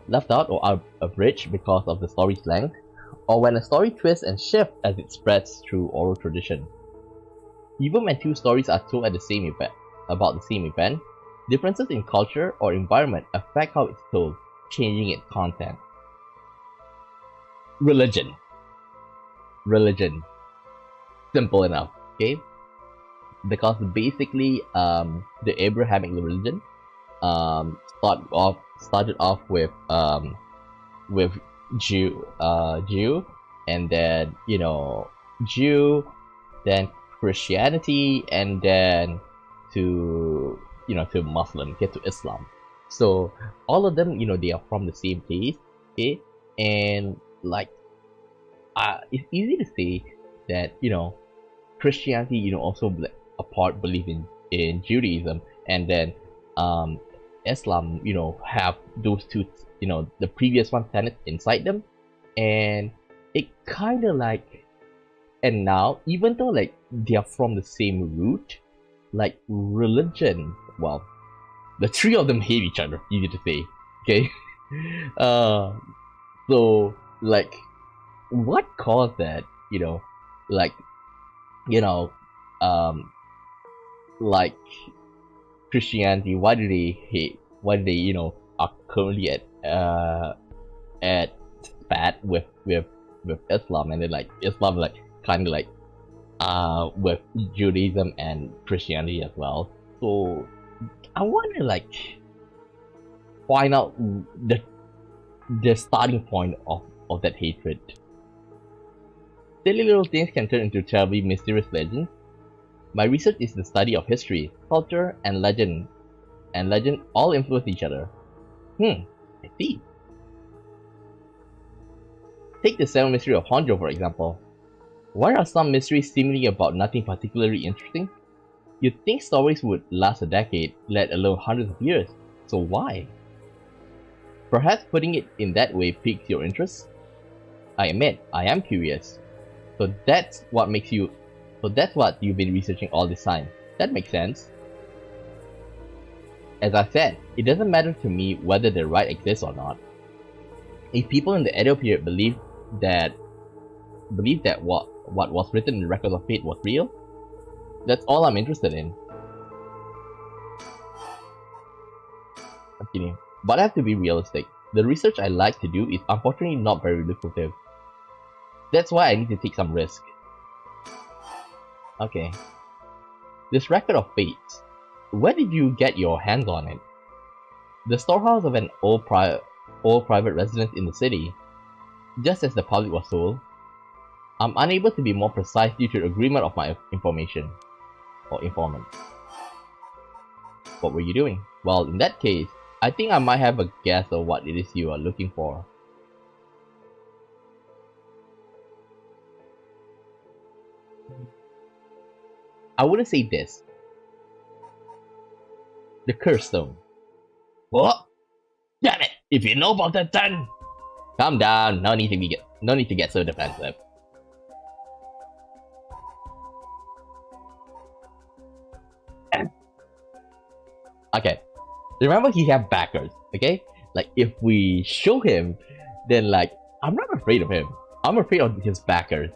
abridged because of the story's length, or when a story twists and shifts as it spreads through oral tradition. Even when two stories are told about the same event, differences in culture or environment affect how it's told, changing its content. Religion. Simple enough, okay? because basically the Abrahamic religion started off with Jew, and then Jew, then Christianity, and then to Muslim, get to Islam. So all of them, they are from the same place, okay? And like, it's easy to say that Christianity, also a part believe in Judaism, and then Islam, have those two, the previous one tenets inside them, and it kind of like, and now even though like they are from the same root, like religion, well, the three of them hate each other. Easy to say, okay? So like, what caused that? Like, you know, um, like Christianity. Why do they hate? Why do they, are currently at spat with Islam, and then like Islam like kind of like with Judaism and Christianity as well. So I want to like find out the starting point of that hatred. Silly little things can turn into terribly mysterious legends. My research is the study of history, culture, and legend all influence each other. I see. Take the Seven Mysteries of Honjo, for example. Why are some mysteries seemingly about nothing particularly interesting? You'd think stories would last a decade, let alone hundreds of years. So why? Perhaps putting it in that way piques your interest? I admit, I am curious. So that's what you've been researching all this time. That makes sense. As I said, it doesn't matter to me whether the rite exists or not. If people in the Edo period believed that what was written in the records of fate was real, that's all I'm interested in. Continue. But I have to be realistic. The research I like to do is unfortunately not very lucrative. That's why I need to take some risk. Okay. This record of fates. Where did you get your hands on it? The storehouse of an old private residence in the city. Just as the public was told. I'm unable to be more precise due to the agreement of my information. Or informant. What were you doing? Well, in that case, I think I might have a guess of what it is you are looking for. I wouldn't say this. The curse stone. What? Damn it! If you know about that, then calm down. No need to get so defensive. Okay. Remember, he have backers. Okay, like if we show him, then like I'm not afraid of him. I'm afraid of his backers.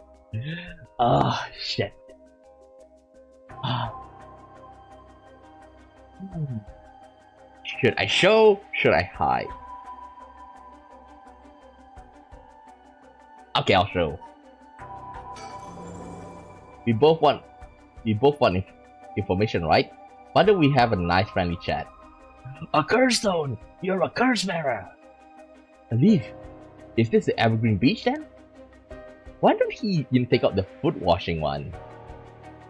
Ah, shit. Should I show? Should I hide? Okay, I'll show. We both want information, right? Why don't we have a nice friendly chat? A curse stone! You're a curse bearer! A leaf? Is this the Evergreen Beach then? Why don't he take out the foot washing one?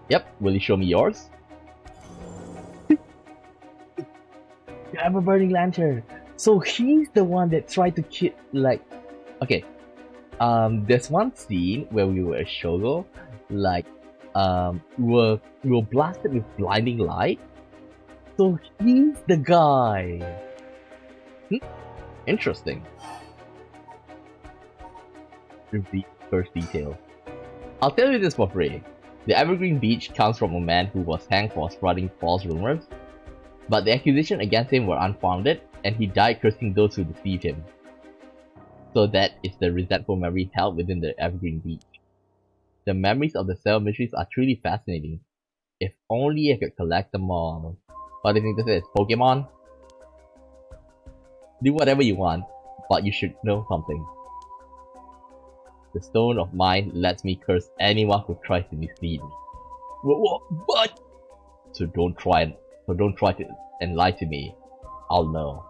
Yep, will you show me yours? You have a burning lantern. So he's the one that tried to kill, like... Okay. There's one scene where we were at Shogo, like, we were blasted with blinding light. So he's the guy. Interesting. Repeat first detail. I'll tell you this for free. The Evergreen Beach comes from a man who was hanged for spreading false rumors, but the accusations against him were unfounded, and he died cursing those who deceived him. So that is the resentful memory held within the Evergreen Beach. The memories of the Seven Mysteries are truly fascinating. If only I could collect them all. What do you think this is? Pokemon? Do whatever you want, but you should know something. The stone of mine lets me curse anyone who tries to mislead me. What? So don't try to and lie to me. I'll know.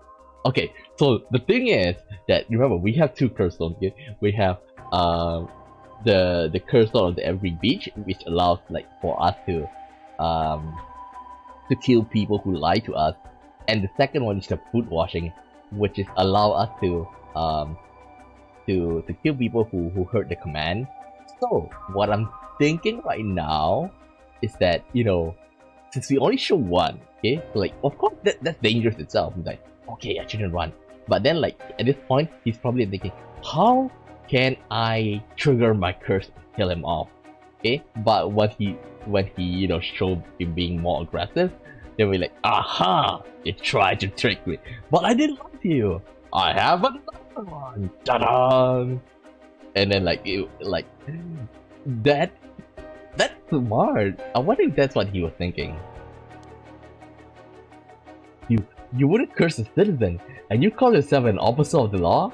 Okay, so the thing is that remember we have two curse stones here. We have the curse stone of the every beach, which allows like for us um to kill people who lie to us, and the second one is the food washing, which is allow us to kill people who hurt the command. So what I'm thinking right now is that since we only show one, okay, like of course that's dangerous itself. He's like, okay, I shouldn't run. But then like at this point, he's probably thinking, how can I trigger my curse to kill him off? Okay, but when he showed him being more aggressive, then we're like, aha, you tried to trick me, but I didn't lie to you. I have another one. Ta-da! And then like that that's smart. I wonder if that's what he was thinking. You wouldn't curse a citizen, and you call yourself an officer of the law?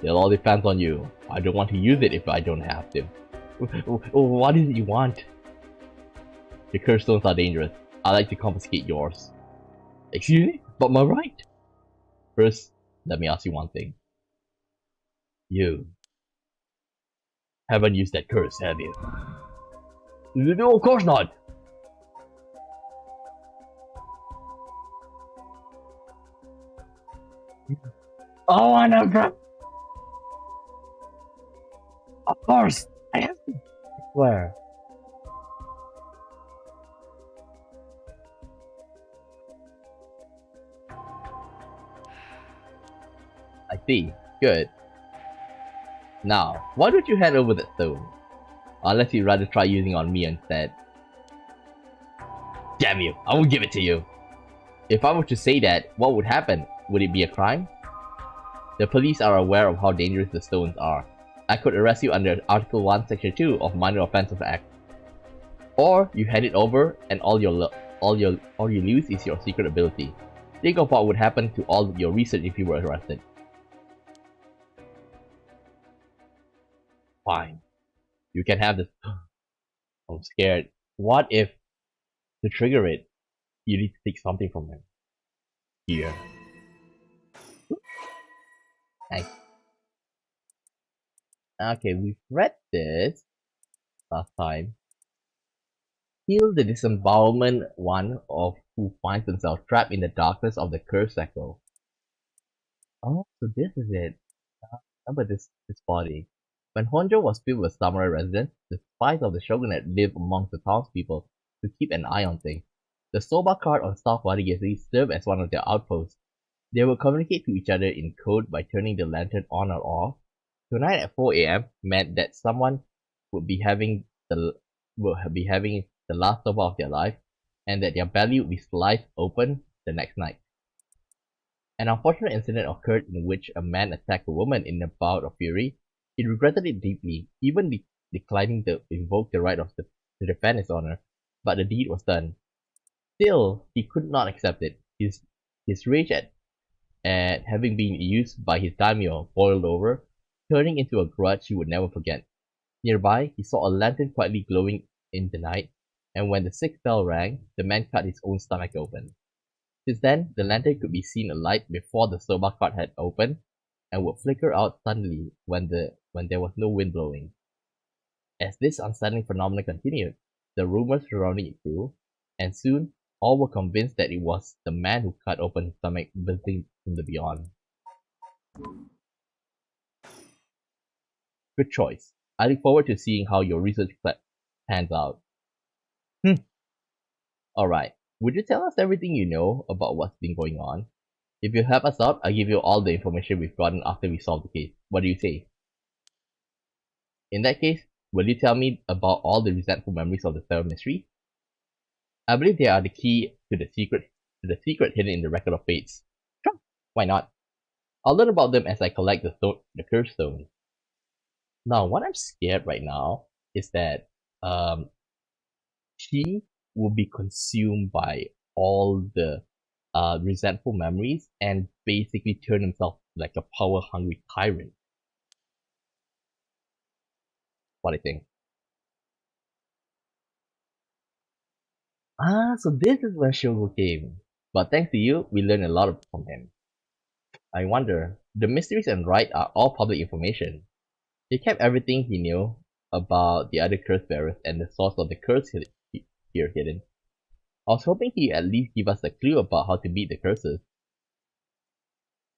It all depends on you. I don't want to use it if I don't have to. What is it you want? Your curse stones are dangerous. I'd like to confiscate yours. Excuse me? But my right? First, let me ask you one thing. You haven't used that curse, have you? No, of course not! Oh, I know, of course! I have to swear. I see. Good. Now, why don't you hand over that stone? Unless you'd rather try using on me instead. Damn you, I won't give it to you. If I were to say that, what would happen? Would it be a crime? The police are aware of how dangerous the stones are. I could arrest you under Article 1, Section 2 of Minor Offensive Act. Or you hand it over and all you lose is your secret ability. Think of what would happen to all your research if you were arrested. Fine. You can have this. I'm scared. What if, to trigger it, you need to take something from him? Here. Nice. Okay, we've read this last time. Heal the disembowelment one of who finds himself trapped in the darkness of the cursed echo. Oh, so this is it. Remember this body. When Honjo was filled with samurai residents, the spies of the shogunate lived amongst the townspeople to keep an eye on things. The soba cart on South Wadagesi served as one of their outposts. They would communicate to each other in code by turning the lantern on or off. Tonight at 4 a.m. meant that someone would be having the last soba of their life, and that their belly would be sliced open the next night. An unfortunate incident occurred in which a man attacked a woman in a bout of fury. He regretted it deeply, even declining to invoke the right to defend his honor, but the deed was done. Still, he could not accept it. His rage at having been used by his daimyo boiled over, turning into a grudge he would never forget. Nearby, he saw a lantern quietly glowing in the night, and when the sixth bell rang, the man cut his own stomach open. Since then, the lantern could be seen alight before the soba cart had opened, and would flicker out suddenly when there was no wind blowing. As this unsettling phenomenon continued, the rumors surrounding it grew, and soon all were convinced that it was the man who cut open his stomach visiting from the beyond. Good choice. I look forward to seeing how your research pans out. Alright, would you tell us everything you know about what's been going on? If you help us out, I'll give you all the information we've gotten after we solve the case. What do you say? In that case, will you tell me about all the resentful memories of the Seven Mysteries? I believe they are the key to the secret hidden in the Record of Fates. Sure, why not? I'll learn about them as I collect the curse stone. Now, what I'm scared right now is that she will be consumed by all the resentful memories and basically turn himself like a power-hungry tyrant. What I think. Ah, so this is where Shogo came. But thanks to you, we learned a lot from him. I wonder, the mysteries and Rite are all public information. He kept everything he knew about the other curse bearers and the source of the curse here hidden. I was hoping he'd at least give us a clue about how to beat the curses.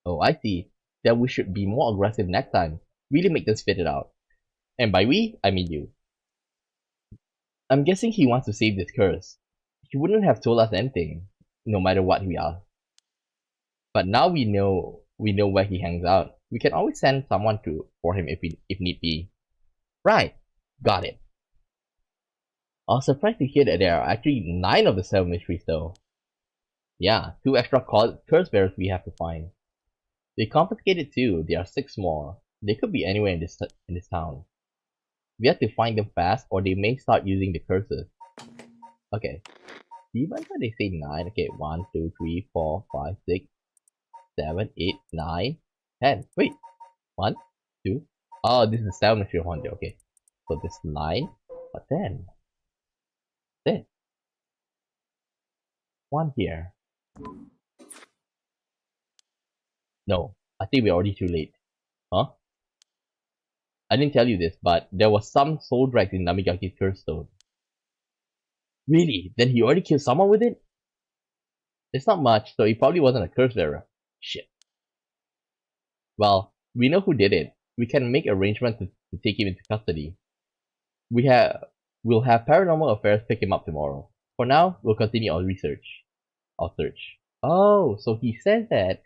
Oh, I see. Then we should be more aggressive next time. Really make them spit it out. And by we, I mean you. I'm guessing he wants to save this curse. He wouldn't have told us anything, no matter what we asked. But now we know where he hangs out. We can always send someone for him if need be. Right. Got it. I was surprised to hear that there are actually 9 of the 7 mysteries though. Yeah, 2 extra curse bearers we have to find. They confiscated 2, there are 6 more. They could be anywhere in this town. We have to find them fast or they may start using the curses. Okay. Even when they say 9, okay, 1, 2, 3, 4, 5, 6, 7, 8, 9, 10. Wait, 1, 2. Oh, this is the 7 mystery of Honjo, okay. So this 9, but then this 1 here. No, I think we're already too late. Huh? I didn't tell you this, but there was some soul drags in Namigaki's curse stone. Really? Then he already killed someone with it? It's not much, so he probably wasn't a curse bearer. Shit. Well, we know who did it. We can make arrangements to take him into custody. We'll have Paranormal Affairs pick him up tomorrow. For now, we'll continue our research. Our search. Oh, so he says that.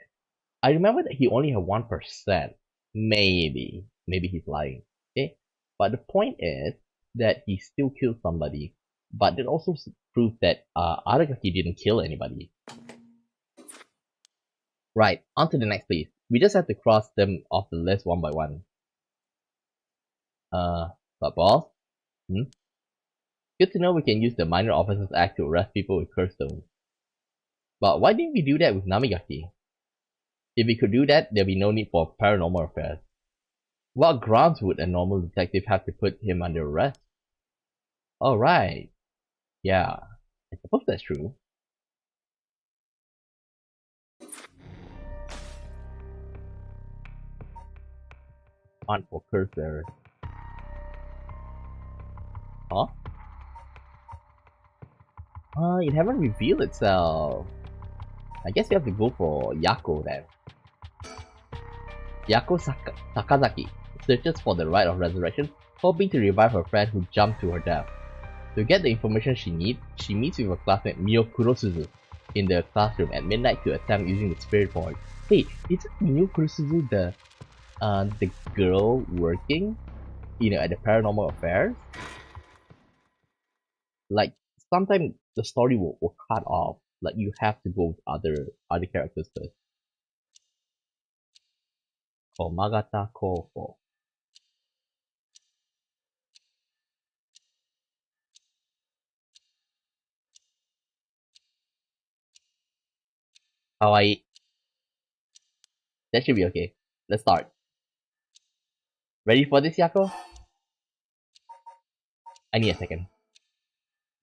I remember that he only had 1%. Maybe. Maybe he's lying. Okay? But the point is that he still killed somebody. But that also proves that Aragaki didn't kill anybody. Right, on to the next place. We just have to cross them off the list one by one. But boss? Good to know we can use the Minor Officers Act to arrest people with curse stones. But why didn't we do that with Namigaki? If we could do that, there'd be no need for paranormal affairs. What grounds would a normal detective have to put him under arrest? Alright. Yeah, I suppose that's true. Hunt for curse bearers. Huh? It haven't revealed itself. I guess we have to go for Yako then. Yako Sakazaki searches for the Rite of Resurrection, hoping to revive her friend who jumped to her death. To get the information she needs, she meets with her classmate Mio Kurosuzu in the classroom at midnight to attempt using the spirit board. Hey, isn't Mio Kurosuzu the girl working, at the paranormal affairs? Like, sometimes the story will cut off. Like, you have to go with other characters first. Komagata Kofo. Hawaii. That should be okay. Let's start. Ready for this, Yako? I need a second.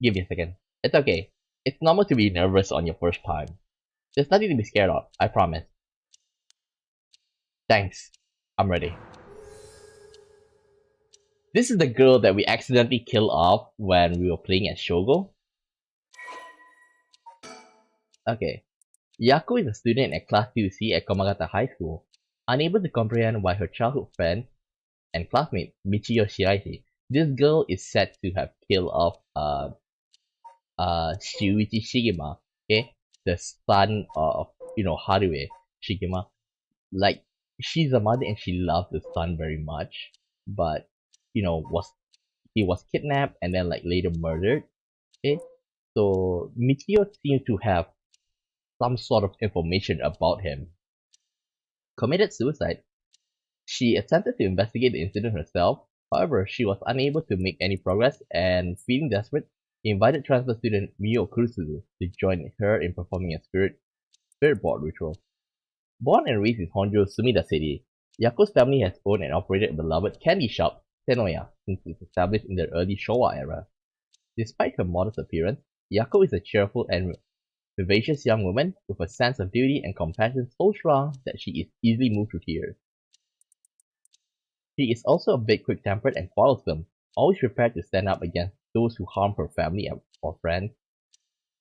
Give me a second. It's okay. It's normal to be nervous on your first time. There's nothing to be scared of, I promise. Thanks. I'm ready. This is the girl that we accidentally killed off when we were playing as Shogo. Okay. Yako is a student at Class 2C at Komagata High School, unable to comprehend why her childhood friend and classmate Michiyo Shiraishi, this girl is said to have killed off Shuichi Shigema, okay, the son of Haruo Shigema. Like, she's a mother and she loves the son very much, but he was kidnapped and then later murdered. Okay, so Michiyo seems to have some sort of information about him. Committed suicide. She attempted to investigate the incident herself, however, she was unable to make any progress and, feeling desperate, invited transfer student Mio Kurusuzu to join her in performing a spirit board ritual. Born and raised in Honjo's Sumida City, Yako's family has owned and operated a beloved candy shop, Senoya, since its established in the early Showa era. Despite her modest appearance, Yako is a cheerful and vivacious young woman with a sense of duty and compassion so strong that she is easily moved to tears. She is also a bit quick-tempered and quarrelsome, always prepared to stand up against those who harm her family or friends.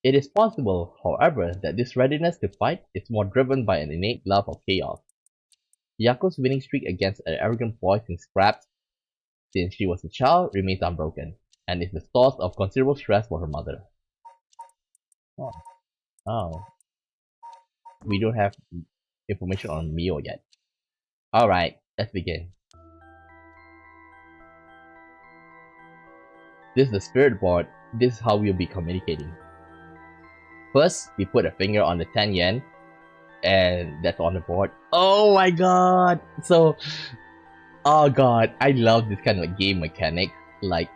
It is possible, however, that this readiness to fight is more driven by an innate love of chaos. Yako's winning streak against an arrogant boy in scraps since she was a child remains unbroken, and is the source of considerable stress for her mother. Oh, oh. We don't have information on Mio yet. Alright, let's begin. This is the spirit board. This is how we'll be communicating. First, we put a finger on the 10 yen, and that's on the board. Oh my god! So, oh god, I love this kind of game mechanic. Like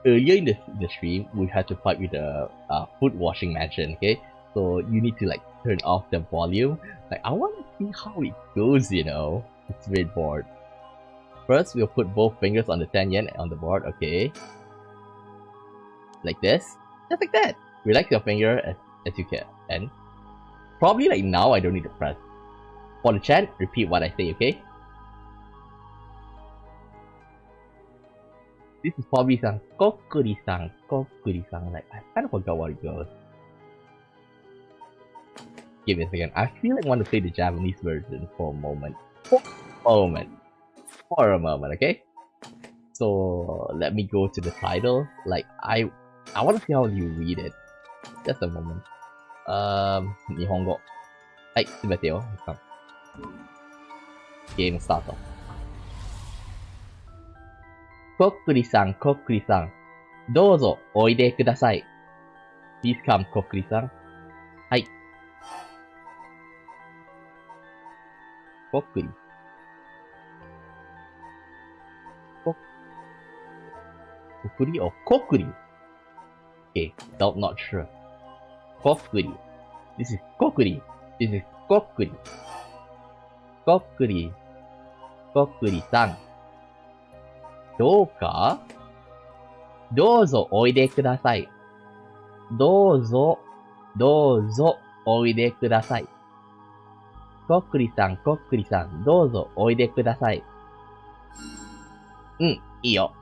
earlier in the stream, we had to fight with the food washing mansion, okay? So you need to like turn off the volume. Like, I want to see how it goes, you know? It's spirit board. First, we'll put both fingers on the 10 yen on the board, okay? Like this. Just like that. Relax your finger as you can. And probably like now, I don't need to press. For the chant, repeat what I say, okay? This is probably some kokuri-san, kokuri-san. Like, I kind of forgot what it goes. Give me a second. I feel like I want to play the Japanese version for a moment. For a moment, okay? So let me go to the title. Like, I want to see how you read it. Just a moment. 日本語。はい、すべてよ。ゲームスタート。こっくりさん、こっくりさん。どうぞおいでください。Please come, こっくりさん。はい。こっくり。こっくり or こっくり Okay, not sure. こっくり This is こっくり This is こっくりこっくりこっくりさん。どうかどうぞおいでください。どうぞおいでください。こっくりさん、こっくりさん、どうぞおいでください。うん、いいよ。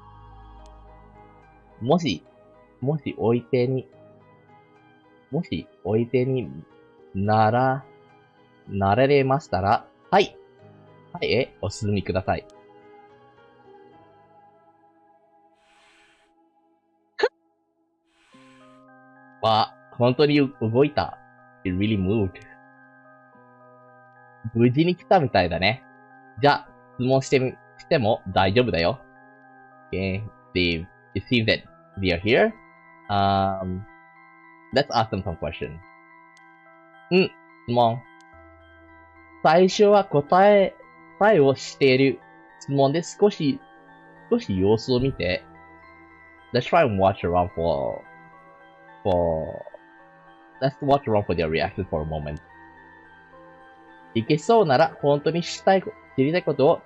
もしおいでになられましたら、はい。はいへお進みください。わ、本当に動いた。It really moved. 無事に来たみたいだね。じゃあ、質問しても大丈夫だよ。Okay, it seems that they are here. Let's ask them some questions. 質問。最初は答えをしている質問で少し様子を見て。Let's try and watch around let's watch around for their reaction for a moment. いけそうなら本当に知りたいことを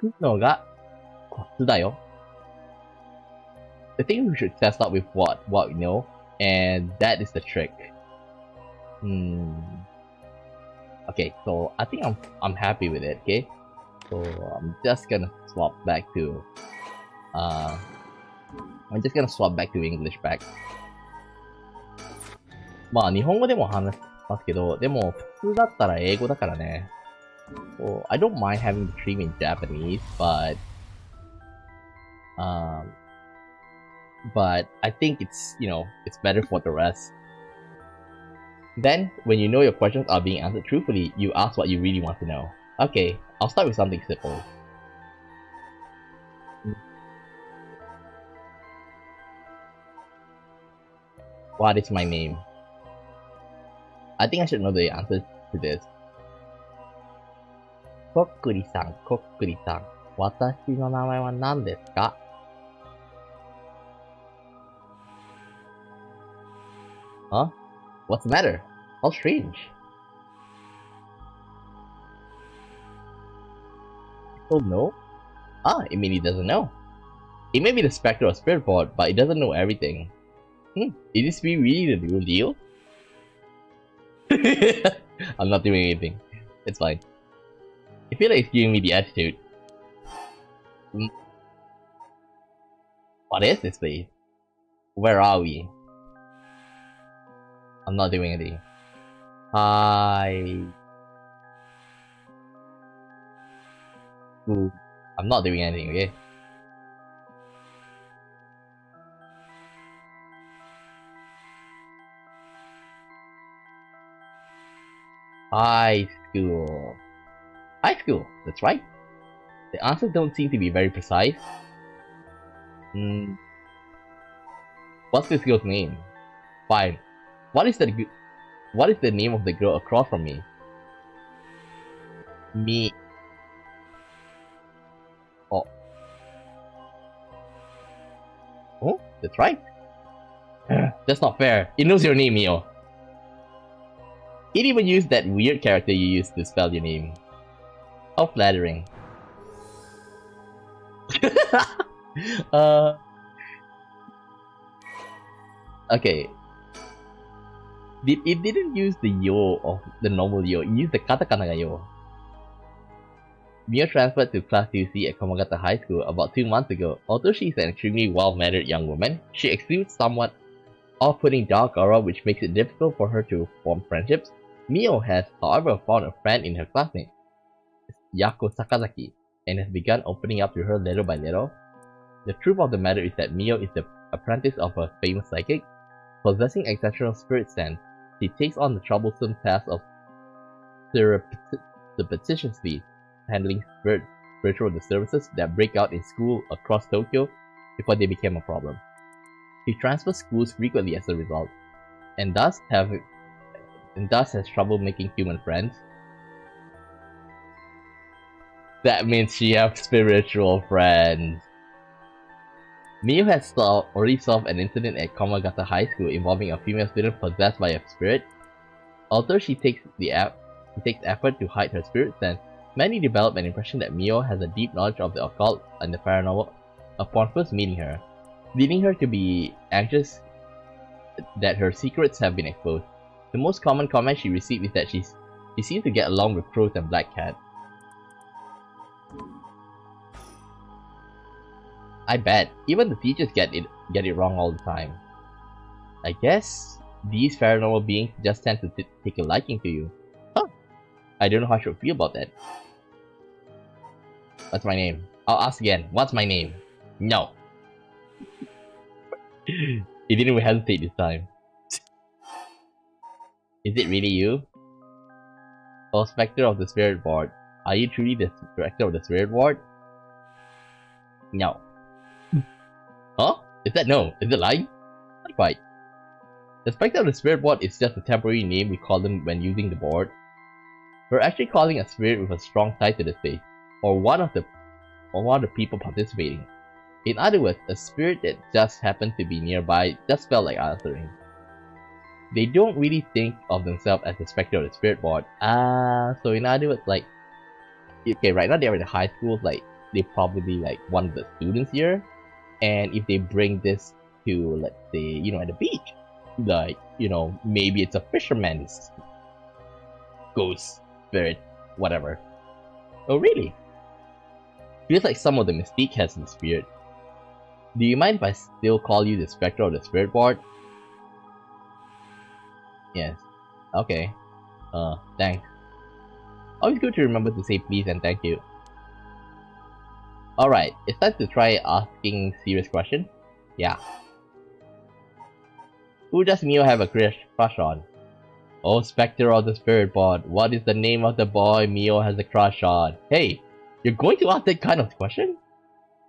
聞くのがコツだよ。I think we should test out with what we know, and that is the trick. Okay, so I think I'm happy with it, okay? So I'm just gonna swap back to English back. まあ日本語でも話しますけど、でも普通だったら英語だからね。So I don't mind having the stream in Japanese, but I think it's better for the rest. Then, when you know your questions are being answered truthfully, you ask what you really want to know. Okay, I'll start with something simple. What is my name? I think I should know the answer to this. こっくりさん、こっくりさん。私の名前は何ですか? Huh? What's the matter? How strange. Oh no? It means he doesn't know. It may be the Spectre or Spirit Board, but it doesn't know everything. Is this really the real deal? I'm not doing anything. It's fine. I feel like it's giving me the attitude. What is this place? Where are we? I'm not doing anything. Hi. Ooh. I'm not doing anything, okay? High school. High school, that's right. The answers don't seem to be very precise. What's this girl's name? Fine. What is the name of the girl across from me? Me. Oh. Oh, that's right. That's not fair. It knows your name, Mio. It even used that weird character you used to spell your name. How flattering. Okay. It didn't use the yo of the normal yo, it used the katakana yo. Mio transferred to Class 2C at Komagata High School about 2 months ago. Although she is an extremely well-mannered young woman, she exudes somewhat off-putting dark aura which makes it difficult for her to form friendships. Mio has, however, found a friend in her classmate, Yako Sakazaki, and has begun opening up to her little by little. The truth of the matter is that Mio is the apprentice of a famous psychic. Possessing exceptional spirit sense, she takes on the troublesome task of surreptitiously handling spiritual disturbances that break out in school across Tokyo before they became a problem. She transfers schools frequently as a result, and thus has trouble making human friends. That means she has spiritual friends. Mio has already solved an incident at Komagata High School involving a female student possessed by a spirit. Although she takes effort to hide her spirit sense, many develop an impression that Mio has a deep knowledge of the occult and the paranormal upon first meeting her, leading her to be anxious that her secrets have been exposed. The most common comment she received is that she seems to get along with crows and black cats. I bet. Even the teachers get it wrong all the time. I guess these paranormal beings just tend to take a liking to you. Huh. I don't know how I should feel about that. What's my name? I'll ask again. What's my name? No. He didn't even hesitate this time. Is it really you? Oh, Spectre of the Spirit Board. Are you truly the Spectre of the Spirit Board? No. Huh? Is that no? Is it lying? Not quite. The Spectre of the Spirit Board is just a temporary name we call them when using the board. We're actually calling a spirit with a strong tie to the space, or one of the people participating. In other words, a spirit that just happened to be nearby just felt like answering. They don't really think of themselves as the Spectre of the Spirit Board. So in other words, like, okay, right now they're in the high school, like, they probably like one of the students here. And if they bring this to, let's say, at the beach, like, maybe it's a fisherman's ghost, spirit, whatever. Oh, really? Feels like some of the mystique has in the spirit. Do you mind if I still call you the Spectre of the Spirit Board? Yes. Okay. Thanks. Always good to remember to say please and thank you. Alright, it's time to try asking serious questions. Yeah. Who does Mio have a crush on? Oh, Spectre of the Spirit Board, what is the name of the boy Mio has a crush on? Hey, you're going to ask that kind of question?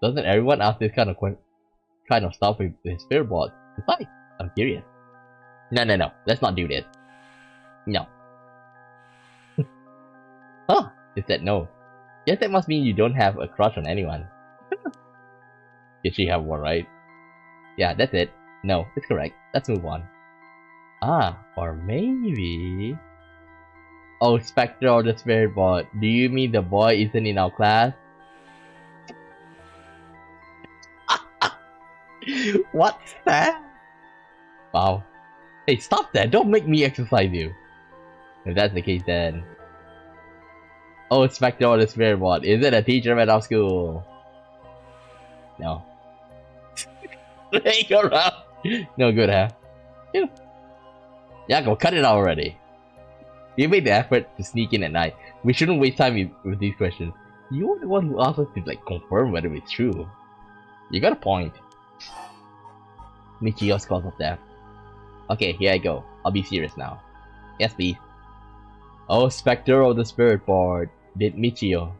Doesn't everyone ask this kind of stuff with the Spirit Board? Besides, I'm curious. No, let's not do this. No. Huh, it said no. Guess that must mean you don't have a crush on anyone. Did she have one, right? Yeah, that's it. No, it's correct. Let's move on. Or maybe... Oh, Spectre of the Spirit Board, do you mean the boy isn't in our class? What's that? Wow. Hey, stop that! Don't make me exercise you! If that's the case then... Oh, Spectre or the Spirit Bot. Is it a teacher at our school? No. Hey, go around! No good, huh? Yeah, go cut it out already. You made the effort to sneak in at night. We shouldn't waste time with these questions. You're the one who asked us to like confirm whether it's true. You got a point. Michio's cause of death. Okay, here I go. I'll be serious now. Yes, please. Oh, Spectre of the Spirit Board. Did Michio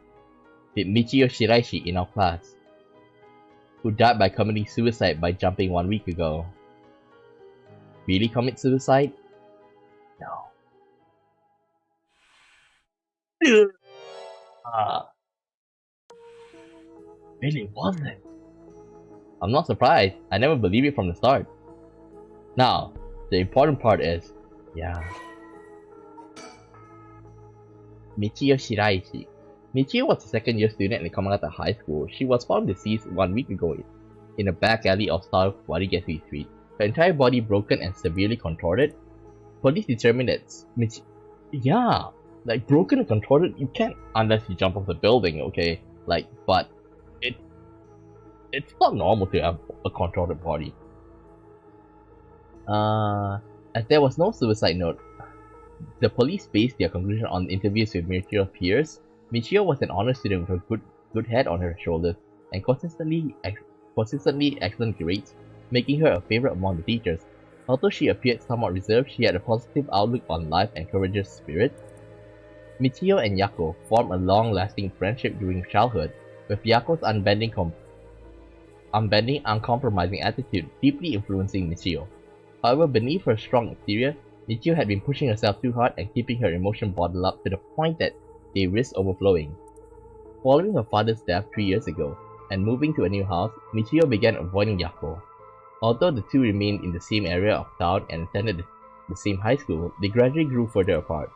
Shiraishi in our class, who died by committing suicide by jumping 1 week ago, really commit suicide? No. Really wasn't. I'm not surprised. I never believed it from the start. Now, the important part is, yeah. Michio Shiraishi. Michio was a second-year student at Kamagata High School. She was found deceased 1 week ago in a back alley of South Warigatsu Street. Her entire body broken and severely contorted. Police determined that yeah, like broken and contorted, you can't unless you jump off the building, okay? Like, but it's not normal to have a contorted body. As there was no suicide note, the police based their conclusion on interviews with Michio's peers. Michio was an honor student with a good head on her shoulders and consistently excellent grades, making her a favorite among the teachers. Although she appeared somewhat reserved, she had a positive outlook on life and courageous spirit. Michio and Yako formed a long-lasting friendship during childhood, with Yako's unbending, uncompromising attitude deeply influencing Michio. However, beneath her strong exterior, Michio had been pushing herself too hard and keeping her emotion bottled up to the point that they risked overflowing. Following her father's death 3 years ago, and moving to a new house, Michio began avoiding Yako. Although the two remained in the same area of town and attended the same high school, they gradually grew further apart.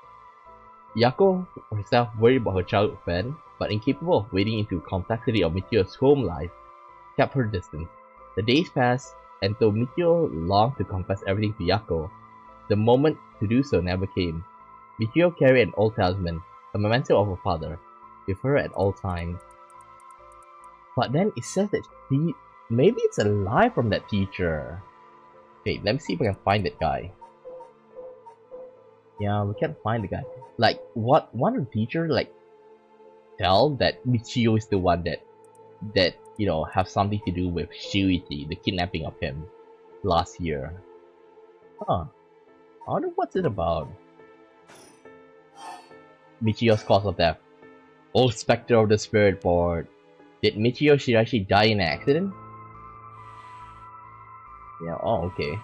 Yako herself worried about her childhood friend, but incapable of wading into the complexity of Michio's home life, kept her distance. The days passed, and though Michio longed to confess everything to Yako, the moment to do so never came. Michio carried an old talisman, a memento of her father, with her at all times. But then it says that maybe it's a lie from that teacher. Okay, let me see if I can find that guy. Yeah, we can't find the guy. Like, what one of the teacher like tell that Michio is the one that you know have something to do with Shuichi, the kidnapping of him last year. Huh. I wonder what's it about. Michio's cause of death. Old Spectre of the Spirit Board. Did Michio Shiraishi die in an accident? Yeah, oh okay.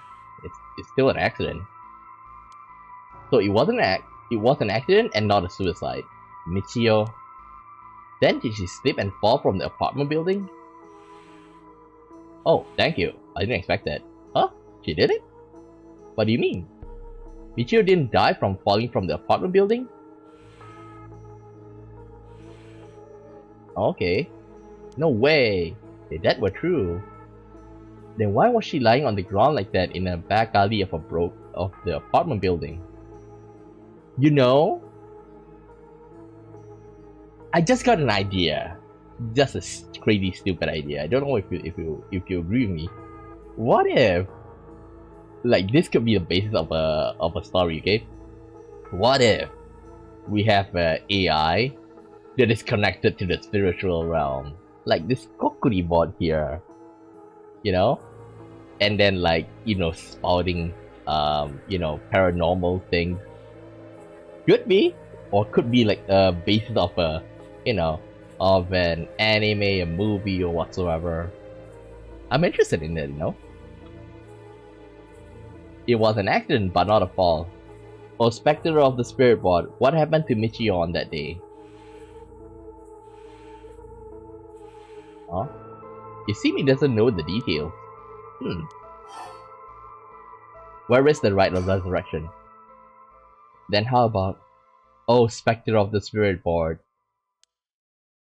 It's still an accident. So it was an accident and not a suicide. Michio. Then did she slip and fall from the apartment building? Oh, thank you. I didn't expect that. Huh? She did it? What do you mean? Michio didn't die from falling from the apartment building? Okay. No way. If that were true, then why was she lying on the ground like that in a back alley of the apartment building? You know? I just got an idea. Just a crazy stupid idea. I don't know if you agree with me. What if like this could be the basis of a story, okay? What if we have an AI that is connected to the spiritual realm? Like this Kokuri bot here, you know? And then like, you know, spouting you know, paranormal things. Could be, or could be like a basis of a, you know, of an anime, a movie, or whatsoever. I'm interested in it, you know? It was an accident, but not a fall. Oh, Spectre of the Spirit Board, what happened to Michio on that day? Huh? You see, he doesn't know the details. Where is the Rite of Resurrection? Then how about... Oh, Spectre of the Spirit Board.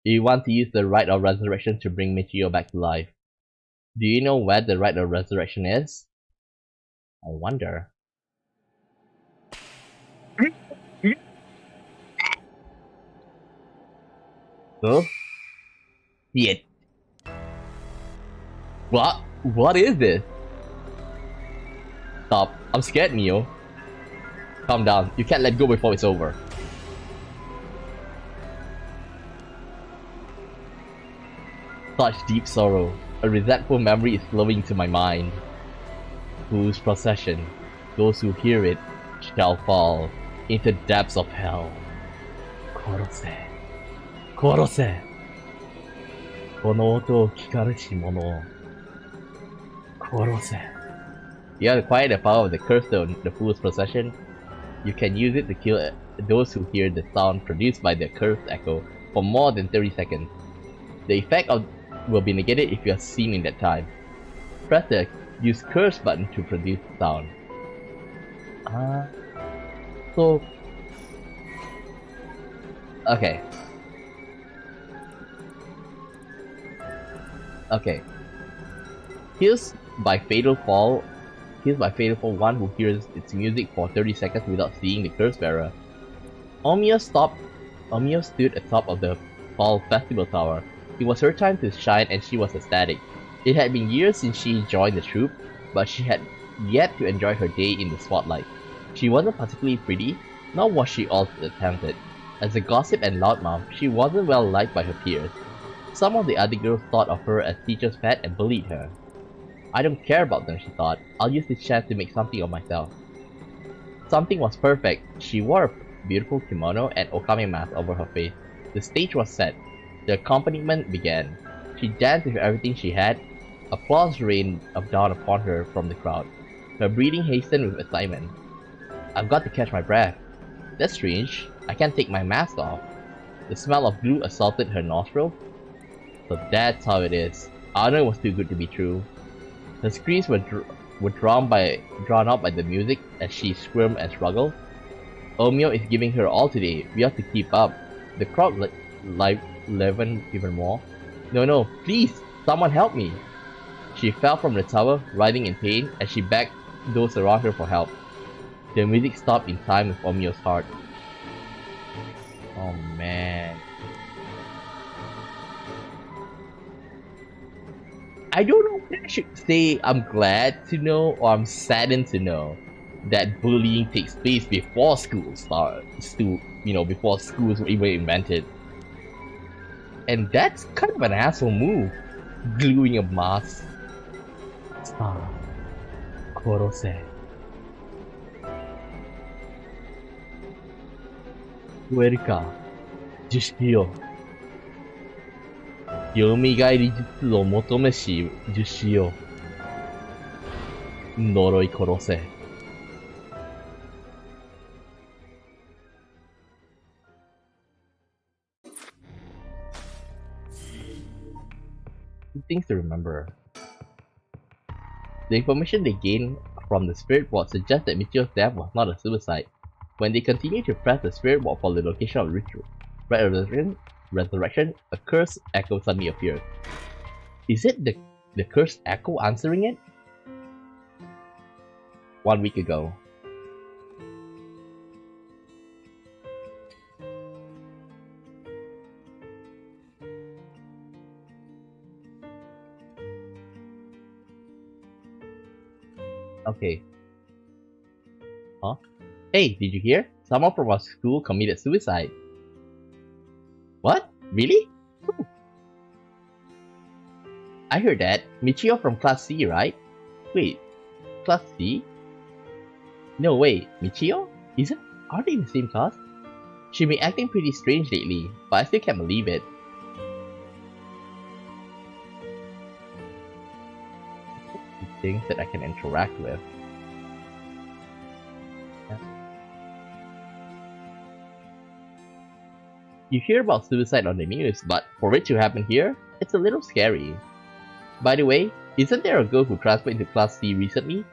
Do you want to use the Rite of Resurrection to bring Michio back to life? Do you know where the Rite of Resurrection is? I wonder. Huh? Shit. What? What is this? Stop. I'm scared, Neo. Calm down. You can't let go before it's over. Such deep sorrow. A resentful memory is flowing to my mind. Whose procession, those who hear it, shall fall into depths of hell. Korose. Korose. この音を聞かれし者を殺せ. You have acquired the power of the curse stone, the fool's procession. You can use it to kill those who hear the sound produced by the cursed echo for more than 30 seconds. The effect will be negated if you are seen in that time. Press the use curse button to produce the sound. So... Okay. Okay. Here's by Fatal Fall one who hears its music for 30 seconds without seeing the curse bearer. Omio stood atop of the Fall Festival Tower. It was her time to shine and she was ecstatic. It had been years since she joined the troupe, but she had yet to enjoy her day in the spotlight. She wasn't particularly pretty, nor was she all that talented. As a gossip and loudmouth, she wasn't well liked by her peers. Some of the other girls thought of her as teacher's pet and bullied her. I don't care about them, she thought. I'll use this chance to make something of myself. Something was perfect. She wore a beautiful kimono and okame mask over her face. The stage was set. The accompaniment began. She danced with everything she had. Applause rained down upon her from the crowd. Her breathing hastened with excitement. I've got to catch my breath. That's strange. I can't take my mask off. The smell of glue assaulted her nostril. So that's how it is. I know it was too good to be true. Her screams were drawn out by the music as she squirmed and struggled. Omio is giving her all today. We have to keep up. The crowd leavened even more. No, please! Someone help me! She fell from the tower, writhing in pain, as she begged those around her for help. The music stopped in time with Omio's heart. Oh man. I don't know if I should say I'm glad to know or I'm saddened to know that bullying takes place before schools start, before schools were even invented. And that's kind of an asshole move, gluing a mask. Sa, korose. 聞えるか、樹式よ。蘇り術を求めし樹式よ。呪い殺せ。Things to remember. The information they gained from the spirit ward suggests that Michio's death was not a suicide. When they continued to press the spirit ward for the location of ritual resurrection, a cursed echo suddenly appeared. Is it the cursed echo answering it? 1 week ago. Okay. Huh? Hey, did you hear? Someone from our school committed suicide. What? Really? Who? I heard that. Michio from Class C, right? Wait, Class C? No way, Michio? Are they in the same class? She's been acting pretty strange lately, but I still can't believe it. Things that I can interact with. You hear about suicide on the news, but for it to happen here, it's a little scary. By the way, isn't there a girl who transferred into Class C recently?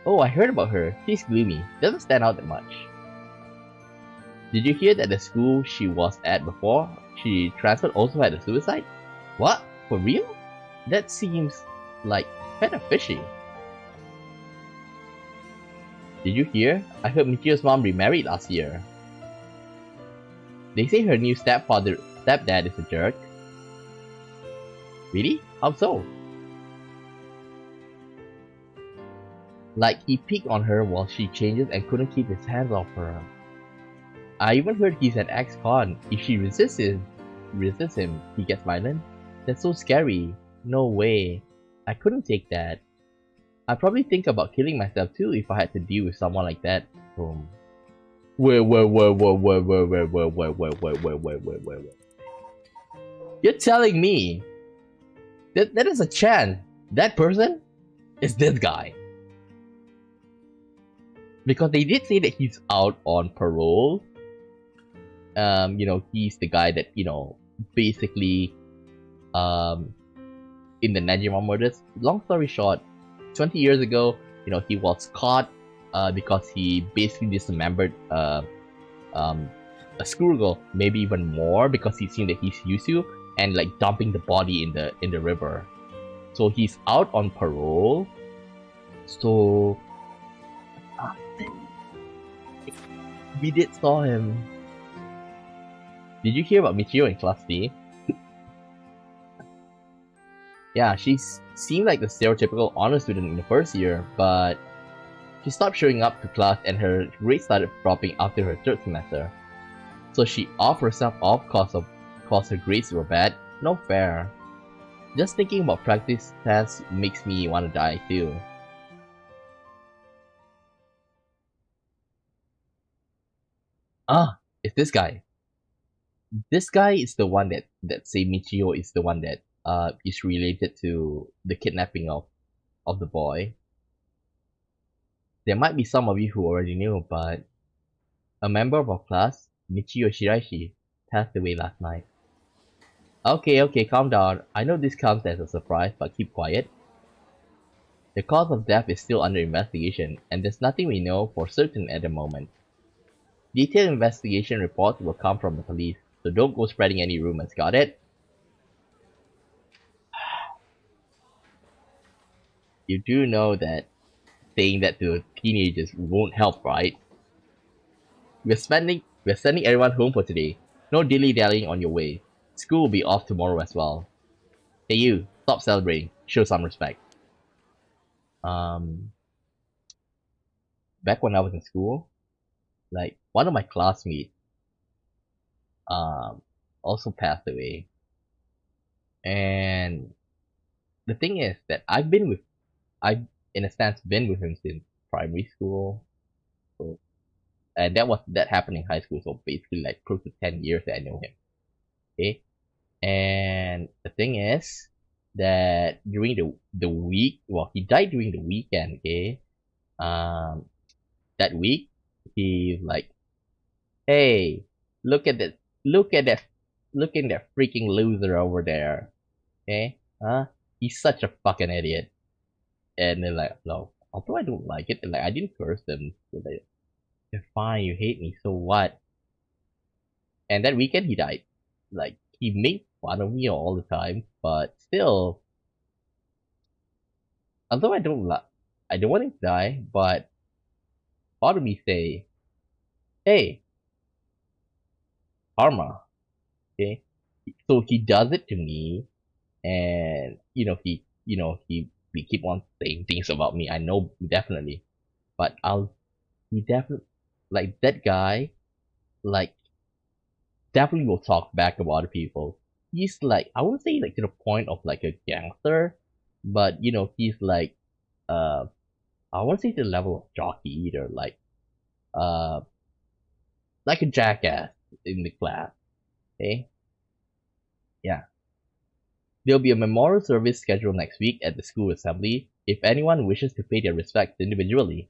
Oh, I heard about her. She's gloomy. Doesn't stand out that much. Did you hear that the school she was at before she transferred also had a suicide? What? For real? That seems like, kinda fishy. Did you hear? I heard Michio's mom remarried last year. They say her new stepdad is a jerk. Really? How so? Like, he peeked on her while she changes and couldn't keep his hands off her. I even heard he's an ex-con. If she resists him, he gets violent. That's so scary. No way. I couldn't take that. I'd probably think about killing myself too if I had to deal with someone like that. Wait. You're telling me that is a chance that person is this guy? Because they did say that he's out on parole. He's the guy that, basically, in the Najima murders. Long story short, 20 years ago, he was caught, because he basically dismembered, a schoolgirl, maybe even more, because he seen that he's used to, and like dumping the body in the river. So he's out on parole. So we did saw him. Did you hear about Michio in Class D? Yeah, she seemed like the stereotypical honor student in the first year, but she stopped showing up to class and her grades started dropping after her third semester. So she off herself off cause her grades were bad. No fair. Just thinking about practice tests makes me want to die too. Ah, it's this guy. This guy is the one that say Michio is the one that is related to the kidnapping of the boy. There might be some of you who already knew, but a member of our class, Michio Shiraishi, passed away last night. Okay, calm down. I know this comes as a surprise, but keep quiet. The cause of death is still under investigation, and there's nothing we know for certain at the moment. Detailed investigation reports will come from the police, so don't go spreading any rumors, got it? You do know that saying that to teenagers won't help, right? We're sending everyone home for today. No dilly-dallying on your way. School will be off tomorrow as well. Hey you, stop celebrating. Show some respect. Back when I was in school, like, one of my classmates, also passed away. And the thing is that I've, in a sense, been with him since primary school. So, and that happened in high school, so basically like close to 10 years that I know him. Okay? And the thing is that during the week, well, he died during the weekend, okay? That week, he's like, hey, look at that, look at that freaking loser over there, okay? He's such a fucking idiot. And they're like, no, although I don't like it, like, I didn't curse them. So like, you're fine, you hate me, so what? And that weekend he died. Like, he made fun of me all the time, but still, although I don't want him to die, but part of me say, hey, karma, okay? So he does it to me, and he keep on saying things about me. I know definitely, but he definitely, like, that guy, like, definitely will talk back about other people. He's like, I wouldn't say like to the point of like a gangster, but he's like, I wouldn't say to the level of jockey either, uh like a jackass in the class. Okay? Yeah. There'll be a memorial service scheduled next week at the school assembly if anyone wishes to pay their respects individually.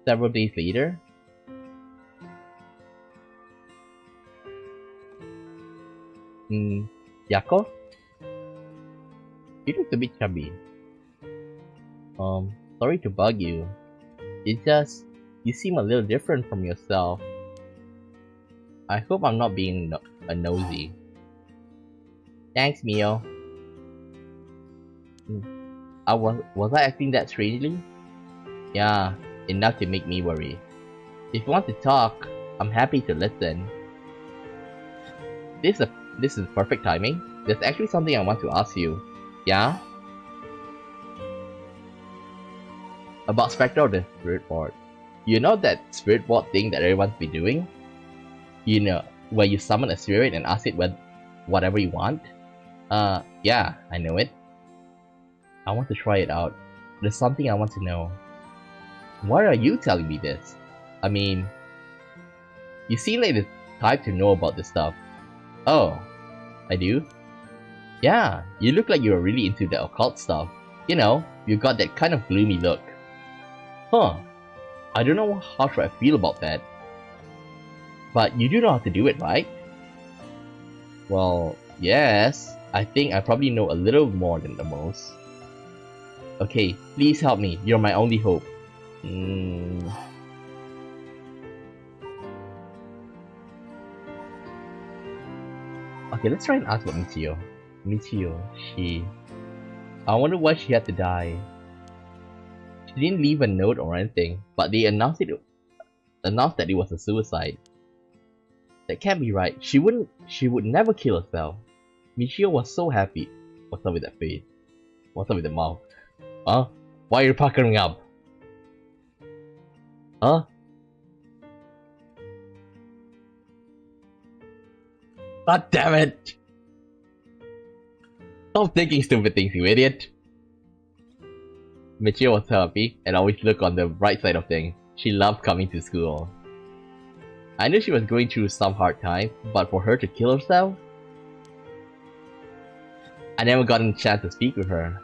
Several days later, Yako? You look a bit chubby. Sorry to bug you. It's just, you seem a little different from yourself. I hope I'm not being a nosy. Thanks, Mio. Was I acting that strangely? Yeah, enough to make me worry. If you want to talk, I'm happy to listen. This is perfect timing. There's actually something I want to ask you. Yeah? About Spectre of the Spirit Board. You know that Spirit Board thing that everyone's been doing? You know, where you summon a spirit and ask it whatever you want? Yeah, I know it. I want to try it out. There's something I want to know. Why are you telling me this? I mean, you seem like the type to know about this stuff. Oh, I do? Yeah, you look like you're really into the occult stuff. You know, you got that kind of gloomy look. Huh, I don't know how should I feel about that. But you do know how to do it, right? Well, yes. I think I probably know a little more than the most. Okay, please help me. You're my only hope. Okay, let's try and ask about Michio. I wonder why she had to die. She didn't leave a note or anything, but they announced that it was a suicide. That can't be right. She would never kill herself. Michio was so happy. What's up with that face? What's up with the mouth? Huh? Why are you puckering up? Huh? God damn it! Stop thinking stupid things, you idiot! Michio was happy and always looked on the bright side of things. She loved coming to school. I knew she was going through some hard time, but for her to kill herself? I never got a chance to speak with her.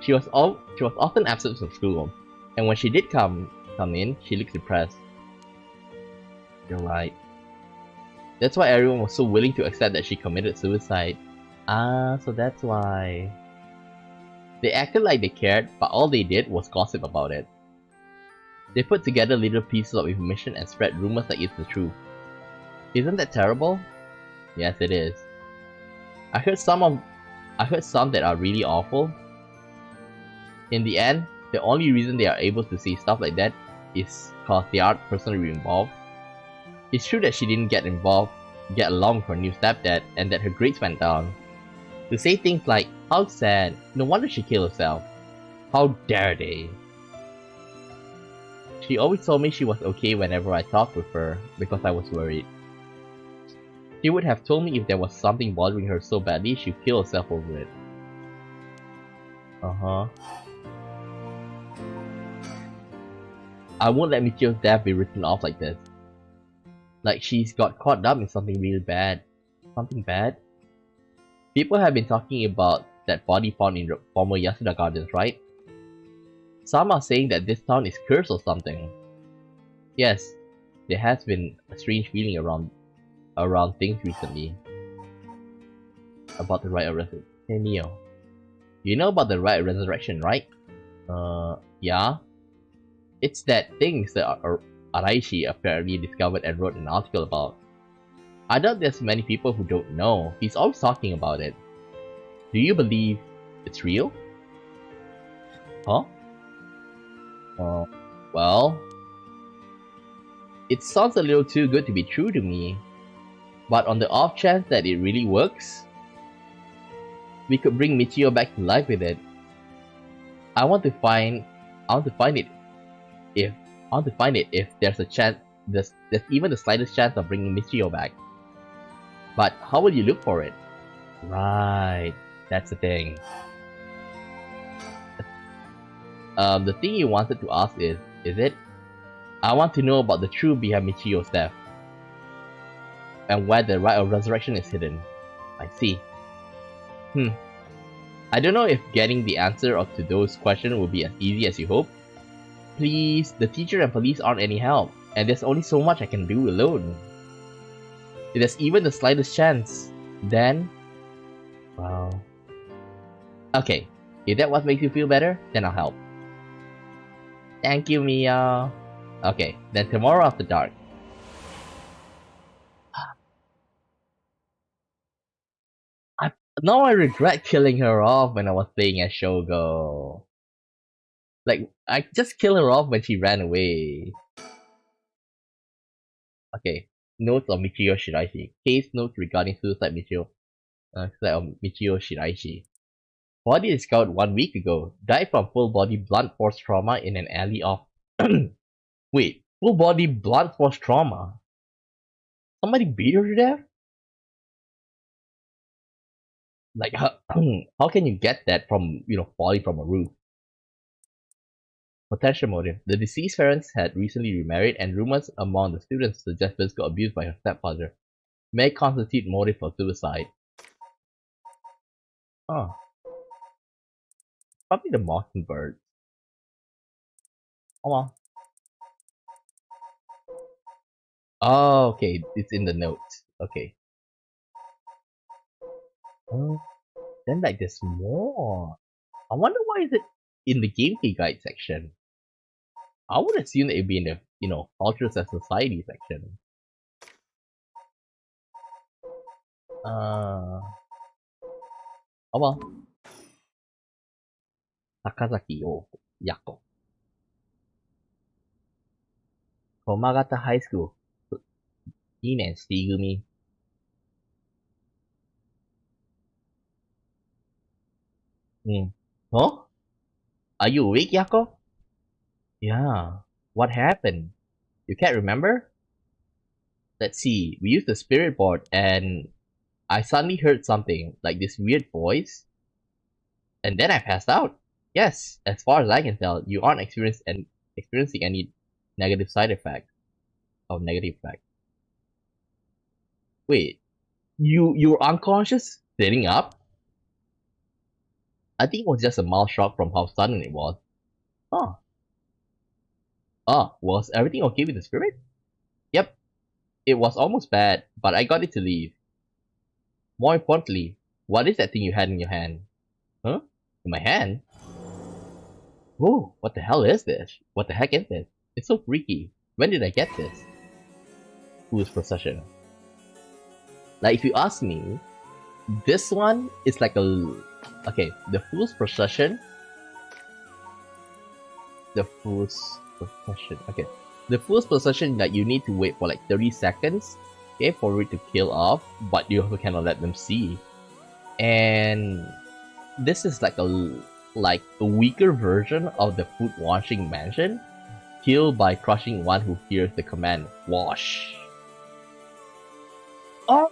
She was often absent from school, and when she did come in, she looked depressed. You're right. That's why everyone was so willing to accept that she committed suicide. Ah, so that's why. They acted like they cared, but all they did was gossip about it. They put together little pieces of information and spread rumors like it's the truth. Isn't that terrible? Yes, it is. I heard some that are really awful. In the end, the only reason they are able to say stuff like that is cause they aren't personally involved. It's true that she didn't get along with her new stepdad, and that her grades went down. To say things like, how sad, no wonder she killed herself. How dare they? She always told me she was okay whenever I talked with her, because I was worried. She would have told me if there was something bothering her so badly she'd kill herself over it. Uh-huh. I won't let Michio's death be written off like this. Like she's got caught up in something really bad. Something bad? People have been talking about that body found in the former Yasuda Gardens, right? Some are saying that this town is cursed or something. Yes, there has been a strange feeling around things recently. About the Rite of Resurrection. Hey Neo. You know about the Rite of Resurrection, right? Yeah? It's that thing Mr. Araishi apparently discovered and wrote an article about. I doubt there's many people who don't know. He's always talking about it. Do you believe it's real? Huh? Well... It sounds a little too good to be true to me. But on the off chance that it really works, we could bring Michio back to life with it. I want to find it if there's a chance, there's even the slightest chance of bringing Michio back. But how will you look for it? Right, that's the thing. The thing you wanted to ask is it? I want to know about the truth behind Michio's death. And where the Rite of Resurrection is hidden. I see. I don't know if getting the answer to those questions will be as easy as you hope. Please, the teacher and police aren't any help, and there's only so much I can do alone. If there's even the slightest chance, then... well... Okay, if that's what makes you feel better, then I'll help. Thank you, Mia. Okay, then tomorrow after dark. Now I regret killing her off when I was playing as Shogo. Like, I just killed her off when she ran away. Okay. Notes of Michio Shiraishi. Case notes regarding suicide of Michio Shiraishi. Body discovered 1 week ago. Died from full body blunt force trauma in an alley off. Wait, full body blunt force trauma? Somebody beat her to death? Like, how can you get that from, falling from a roof? Potential motive. The deceased parents had recently remarried, and rumors among the students suggest physical abuse by her stepfather may constitute motive for suicide. Oh, probably the mockingbird. Oh well. Oh, okay, it's in the notes. Okay. Oh, then like there's more. I wonder why is it in the gameplay guide section? I would assume that it'd be in the, cultures and society section. Oh well. Sakazaki Yako. Komagata High School. 2年 C 組. Huh? Are you awake, Yako? Yeah. What happened? You can't remember? Let's see. We used the spirit board and I suddenly heard something, like this weird voice. And then I passed out. Yes, as far as I can tell, you aren't experiencing any negative side effect of negative effect. Wait, you're unconscious sitting up? I think it was just a mild shock from how sudden it was. Huh. Was everything okay with the spirit? Yep. It was almost bad, but I got it to leave. More importantly, what is that thing you had in your hand? Huh? In my hand? Whoa, what the hell is this? What the heck is this? It's so freaky. When did I get this? Fool's Procession. Like, if you ask me, this one is like okay, the Fool's Procession. Okay. The Fool's Procession, like, you need to wait for like 30 seconds, okay, for it to kill off, but you also cannot let them see. And this is like a weaker version of the food washing mansion. Kill by crushing one who hears the command wash. Oh,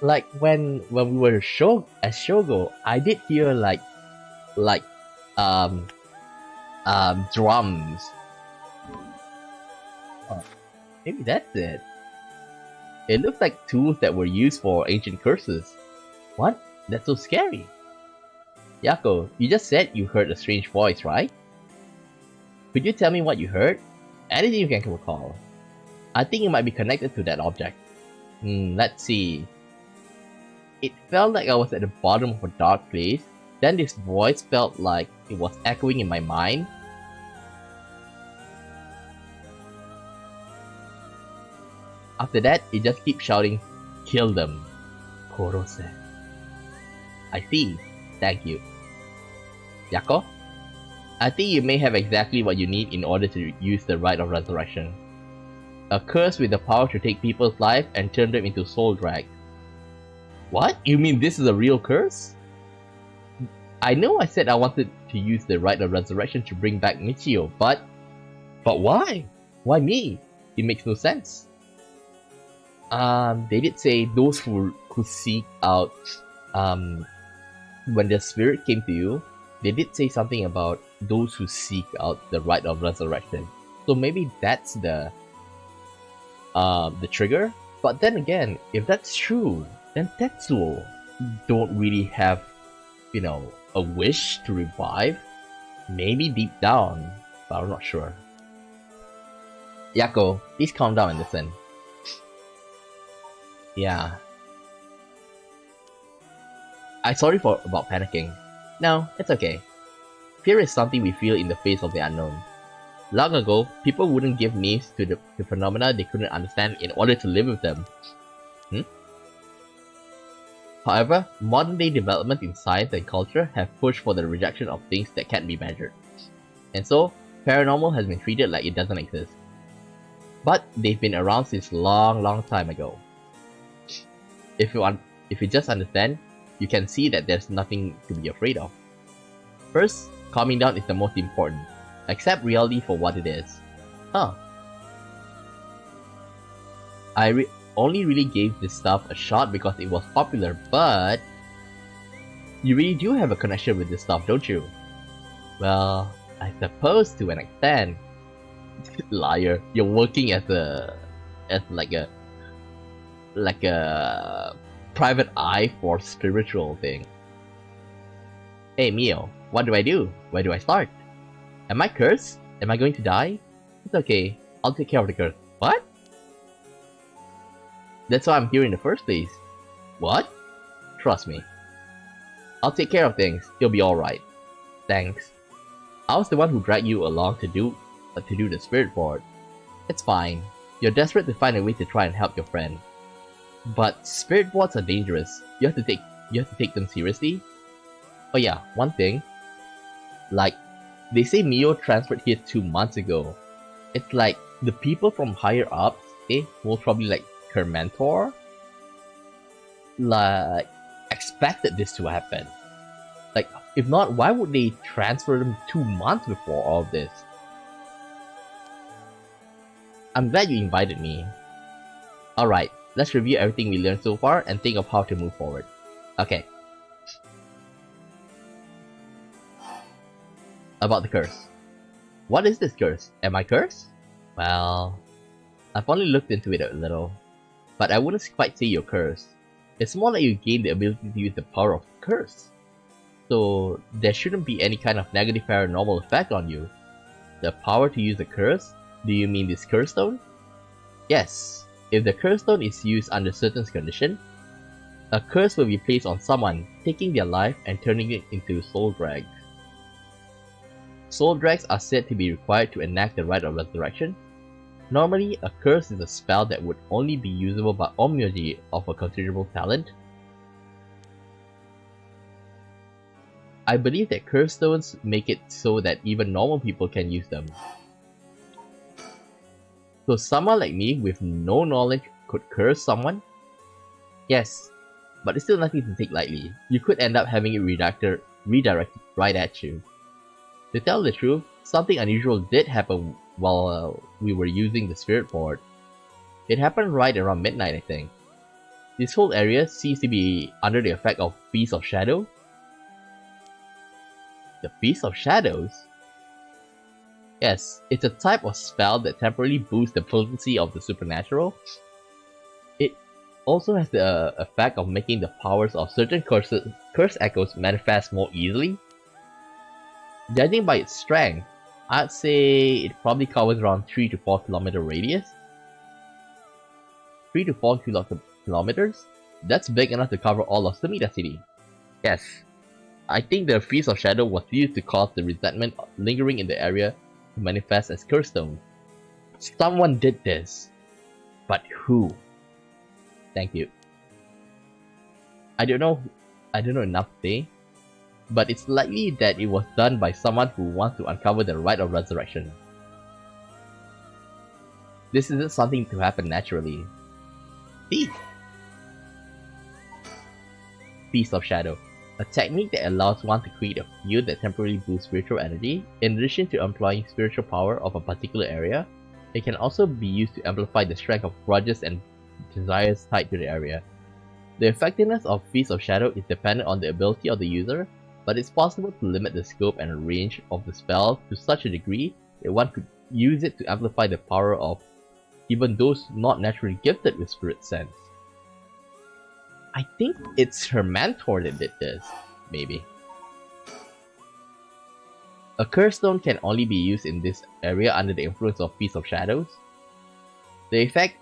like when we were as Shogo, I did hear like drums. Oh, maybe that's it. It looks like tools that were used for ancient curses. What? That's so scary. Yako, you just said you heard a strange voice, right? Could you tell me what you heard? Anything you can recall. I think it might be connected to that object. Let's see. It felt like I was at the bottom of a dark place. Then this voice felt like it was echoing in my mind. After that, it just keeps shouting, "Kill them. Korose." I see. Thank you. Yako? I think you may have exactly what you need in order to use the Rite of Resurrection. A curse with the power to take people's life and turn them into soul drag. What? You mean this is a real curse? I know I said I wanted to use the Rite of Resurrection to bring back Michio, but why? Why me? It makes no sense. They did say those who seek out, when the spirit came to you, they did say something about those who seek out the Rite of Resurrection. So maybe that's the trigger. But then again, if that's true, then Tetsuo don't really have, a wish to revive. Maybe deep down, but I'm not sure. Yako, please calm down and listen. Yeah. I'm sorry about panicking. No, it's okay. Fear is something we feel in the face of the unknown. Long ago, people wouldn't give names to phenomena they couldn't understand in order to live with them. However, modern-day development in science and culture have pushed for the rejection of things that can't be measured. And so, paranormal has been treated like it doesn't exist. But they've been around since long time ago. If you just understand, you can see that there's nothing to be afraid of. First, calming down is the most important. Accept reality for what it is. I only really gave this stuff a shot because it was popular, but you really do have a connection with this stuff, don't you? Well, I suppose to an extent. Liar, you're working as like a private eye for spiritual thing. Hey Mio, what do I do? Where do I start? Am I cursed? Am I going to die? It's okay, I'll take care of the curse. What? That's why I'm here in the first place. What? Trust me. I'll take care of things, you'll be alright. Thanks. I was the one who dragged you along to do the spirit board. It's fine. You're desperate to find a way to try and help your friend. But spirit boards are dangerous. You have to take them seriously. Oh yeah, one thing. Like, they say Mio transferred here 2 months ago. It's like the people from higher ups, most probably like her mentor, like expected this to happen. Like, if not, why would they transfer them 2 months before all of this? I'm glad you invited me. Alright, let's review everything we learned so far and think of how to move forward. Okay. About the curse. What is this curse? Am I cursed? Well, I've only looked into it a little, but I wouldn't quite say you're cursed. It's more like you gain the ability to use the power of curse. So there shouldn't be any kind of negative paranormal effect on you. The power to use a curse? Do you mean this curse stone? Yes. If the curse stone is used under certain conditions, a curse will be placed on someone, taking their life and turning it into soul drags. Soul drags are said to be required to enact the Rite of Resurrection. Normally, a curse is a spell that would only be usable by Onmyoji of a considerable talent. I believe that curse stones make it so that even normal people can use them. So someone like me with no knowledge could curse someone? Yes, but it's still nothing to take lightly. You could end up having it redirected right at you. To tell the truth, something unusual did happen while we were using the spirit board. It happened right around midnight, I think. This whole area seems to be under the effect of Feast of Shadow. The Feast of Shadows? Yes, it's a type of spell that temporarily boosts the potency of the supernatural. It also has the effect of making the powers of certain curse echoes manifest more easily. Judging by its strength, I'd say it probably covers around 3 to 4 kilometer radius. 3 to 4 kilometers? That's big enough to cover all of Sumida City. Yes, I think the Feast of Shadow was used to cause the resentment lingering in the area to manifest as curse stones. Someone did this. But who? Thank you. I don't know enough to say, but it's likely that it was done by someone who wants to uncover the Rite of Resurrection. This isn't something to happen naturally. See? Feast of Shadow. A technique that allows one to create a field that temporarily boosts spiritual energy. In addition to employing spiritual power of a particular area, it can also be used to amplify the strength of grudges and desires tied to the area. The effectiveness of Feast of Shadow is dependent on the ability of the user, but it's possible to limit the scope and range of the spell to such a degree that one could use it to amplify the power of even those not naturally gifted with spirit sense. I think it's her mentor that did this, maybe. A curse stone can only be used in this area under the influence of Feast of Shadows. The effect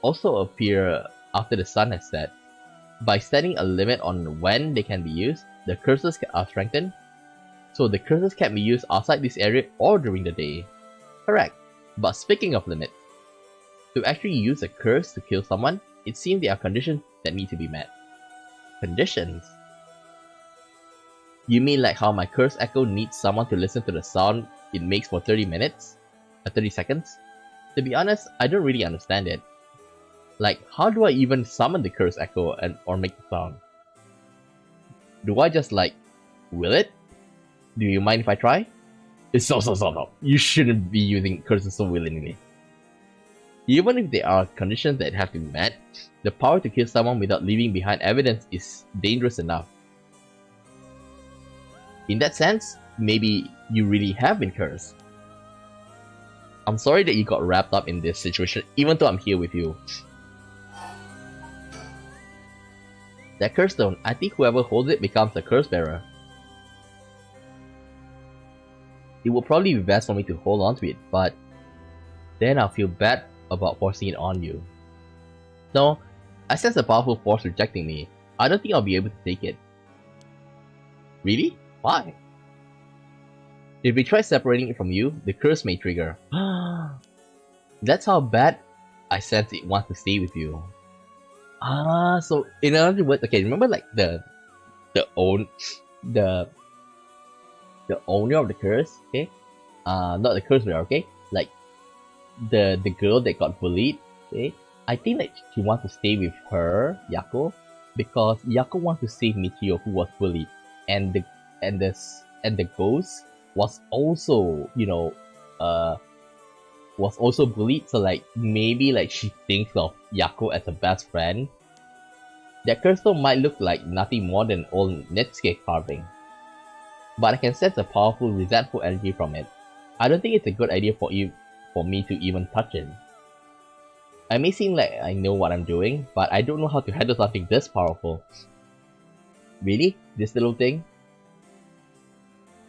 also appears after the sun has set. By setting a limit on when they can be used, the curses are strengthened. So the curses can be used outside this area or during the day. Correct. But speaking of limits, to actually use a curse to kill someone, it seems there are conditions that need to be met. Conditions? You mean like how my curse echo needs someone to listen to the sound it makes for 30 minutes? 30 seconds? To be honest, I don't really understand it. Like, how do I even summon the curse echo or make the sound? Do I just like, will it? Do you mind if I try? Stop. You shouldn't be using curses so willingly. Even if there are conditions that have to be met, the power to kill someone without leaving behind evidence is dangerous enough. In that sense, maybe you really have been cursed. I'm sorry that you got wrapped up in this situation, even though I'm here with you. That curse stone, I think whoever holds it becomes a curse bearer. It would probably be best for me to hold on to it, but then I'll feel bad about forcing it on you. No, I sense a powerful force rejecting me. I don't think I'll be able to take it. Really? Why? If we try separating it from you, the curse may trigger. That's how bad I sense it wants to stay with you. So in other words, okay, remember like the owner of the curse, okay? Not the curse bearer, okay? Like the girl that got bullied, okay? I think that she wants to stay with her, Yako, because Yako wants to save Michio who was bullied, and the ghost was also, was also bullied, so like maybe like she thinks of Yako as a best friend. That curse stone might look like nothing more than old Netsuke carving, but I can sense a powerful resentful energy from it. I don't think it's a good idea for me to even touch it. I may seem like I know what I'm doing, but I don't know how to handle something this powerful. Really? This little thing?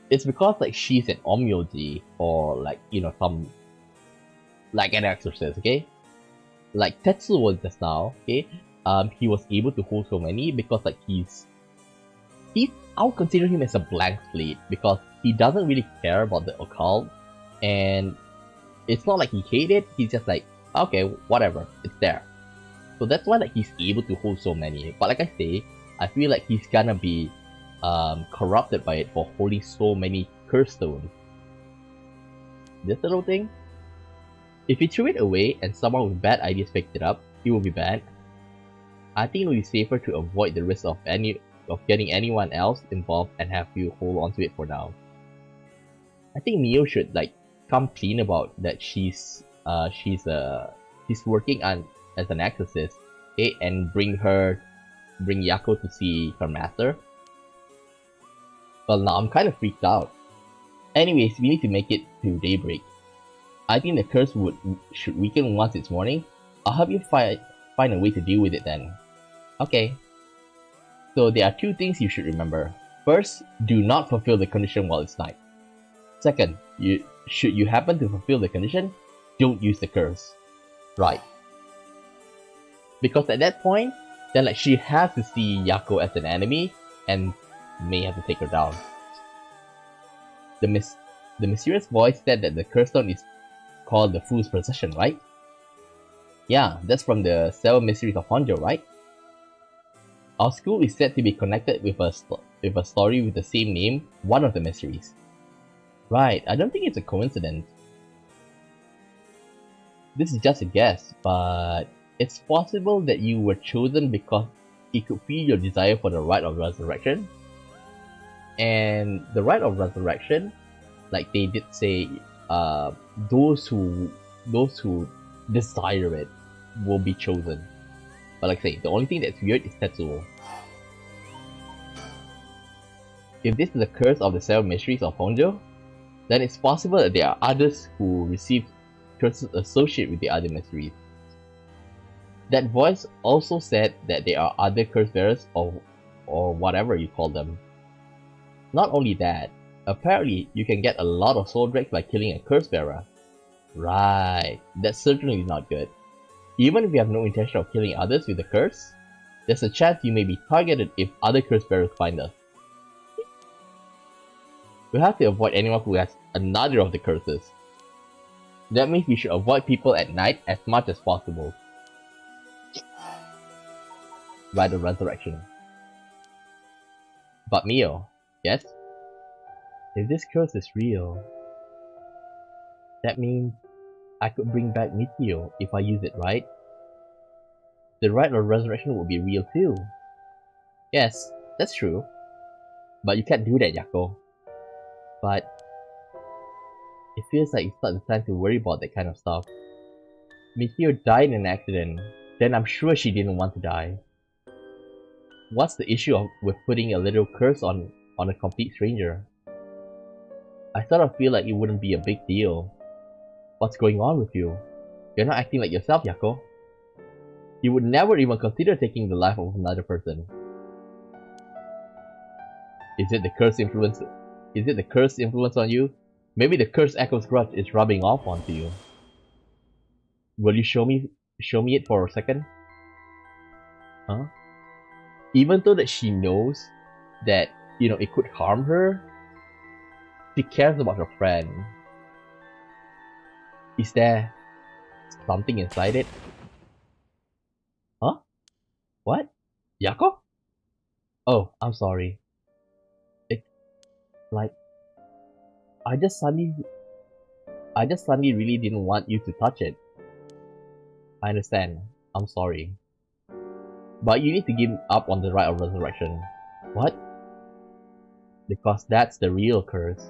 It's because like she's an omyoji, or like, some, like an exorcist, okay? Like Tetsuo just now, okay? He was able to hold so many because like he's I'll consider him as a blank slate because he doesn't really care about the occult, and it's not like he hated it, he's just like, okay, whatever, it's there. So that's why like he's able to hold so many. But like I say, I feel like he's gonna be corrupted by it for holding so many curse stones. This little thing? If you threw it away and someone with bad ideas picked it up, it will be bad. I think it would be safer to avoid the risk of getting anyone else involved and have you hold on to it for now. I think Mio should like come clean about that she's working as an exorcist, okay, and bring Yako to see her master. Well, now I'm kind of freaked out. Anyways, we need to make it to daybreak. I think the curse should weaken once it's morning. I'll help you find a way to deal with it then. Okay. So there are two things you should remember. First, do not fulfill the condition while it's night. Second, should you happen to fulfill the condition, don't use the curse. Right. Because at that point, then like she has to see Yako as an enemy and may have to take her down. The mysterious voice said that the curse stone is called the Fool's Procession, right? Yeah, that's from the Seven Mysteries of Honjo, right? Our school is said to be connected with a story with the same name, one of the mysteries. Right, I don't think it's a coincidence. This is just a guess, but it's possible that you were chosen because it could feel your desire for the Rite of Resurrection. And the Rite of Resurrection, like they did say, those who desire it will be chosen. But like I say, the only thing that's weird is Tetsuo. If this is the curse of the Seven Mysteries of Honjo, then it's possible that there are others who receive curses associated with the other mysteries. That voice also said that there are other curse bearers or whatever you call them. Not only that, apparently you can get a lot of soul drakes by killing a curse bearer. Right, that's certainly not good. Even if you have no intention of killing others with the curse, there's a chance you may be targeted if other curse bearers find us. We have to avoid anyone who has another of the curses. That means we should avoid people at night as much as possible. Rite of Resurrection. But Mio, yes? If this curse is real, that means I could bring back Michio if I use it, right? The Rite of Resurrection would be real too. Yes, that's true. But you can't do that, Yako. But it feels like it's not the time to worry about that kind of stuff. Michio died in an accident, then I'm sure she didn't want to die. What's the issue with putting a little curse on a complete stranger? I sort of feel like it wouldn't be a big deal. What's going on with you? You're not acting like yourself, Yako. You would never even consider taking the life of another person. Is it the curse influence? Is it the curse influence on you? Maybe the curse echo's grudge is rubbing off onto you. Will you show me it for a second? Huh? Even though that she knows that, it could harm her, she cares about her friend. Is there something inside it? Huh? What? Yako? Oh, I'm sorry. It's like I just suddenly really didn't want you to touch it. I understand. I'm sorry. But you need to give up on the Rite of Resurrection. What? Because that's the real curse.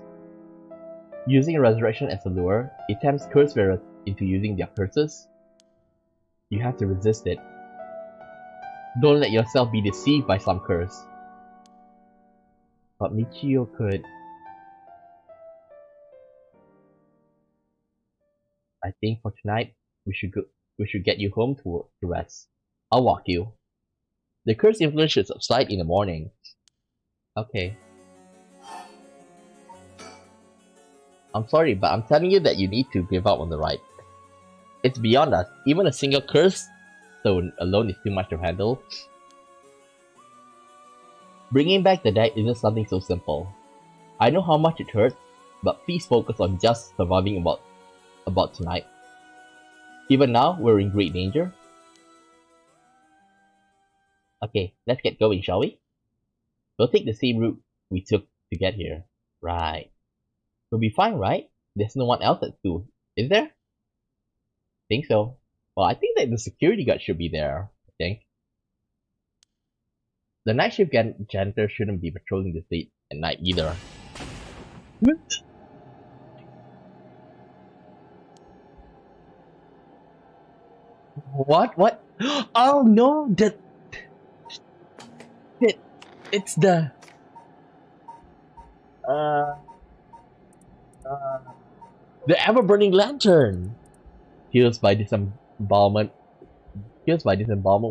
Using resurrection as a lure, it tempts curse bearers into using their curses. You have to resist it. Don't let yourself be deceived by some curse. But Michio could... I think for tonight, we should get you home to rest. I'll walk you. The curse influence should subside in the morning. Okay. I'm sorry, but I'm telling you that you need to give up on the ride. It's beyond us. Even a single curse stone alone is too much to handle. Bringing back the dead isn't something so simple. I know how much it hurts, but please focus on just surviving about tonight. Even now, we're in great danger. Okay, let's get going, shall we? We'll take the same route we took to get here. Right. We'll be fine, right? There's no one else at school, is there? Think so. Well, I think that the security guard should be there, I think. The night shift janitor shouldn't be patrolling the street at night either. What? What? Oh no! It's the... the ever-burning lantern! Healed by disembowelment,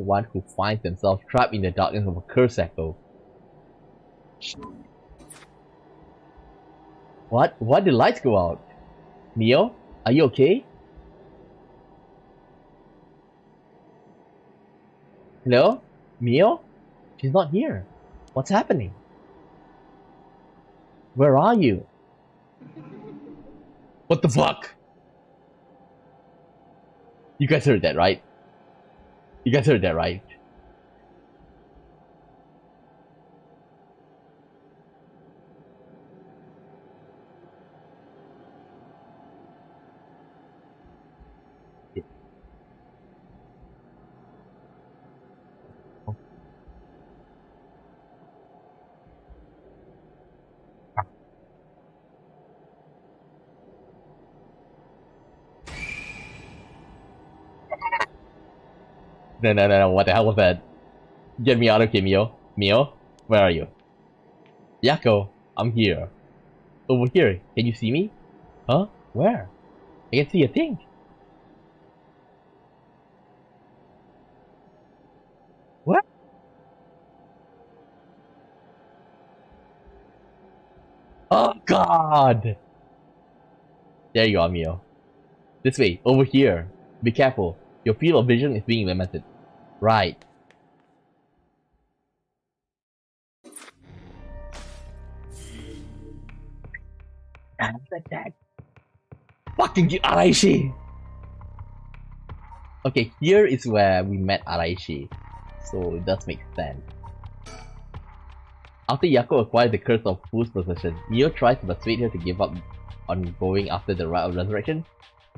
one who finds themselves trapped in the darkness of a curse echo. What? Why did the lights go out? Mio? Are you okay? Hello? Mio? She's not here. What's happening? Where are you? What the fuck? You guys heard that, right? You guys heard that, right? No, what the hell was that? Get me out of here, Mio. Mio? Where are you? Yako, I'm here. Over here, can you see me? Huh? Where? I can see a thing. What? Oh god! There you are, Mio. This way, over here. Be careful. Your field of vision is being limited. Right. Like that. Fucking Araishi! Okay, here is where we met Araishi. So it does make sense. After Yako acquired the curse of Fool's possession, Mio tries to persuade her to give up on going after the Rite of Resurrection.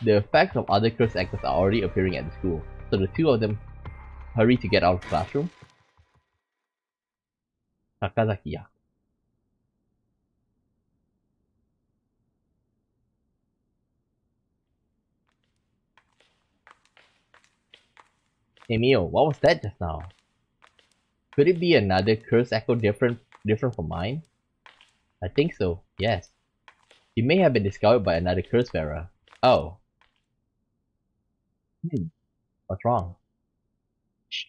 The effects of other cursed actors are already appearing at the school, so the two of them hurry to get out of the classroom. Takazaki Yako. Hey Mio, what was that just now? Could it be another curse echo different from mine? I think so, yes. It may have been discovered by another curse bearer. Oh. What's wrong? Shh.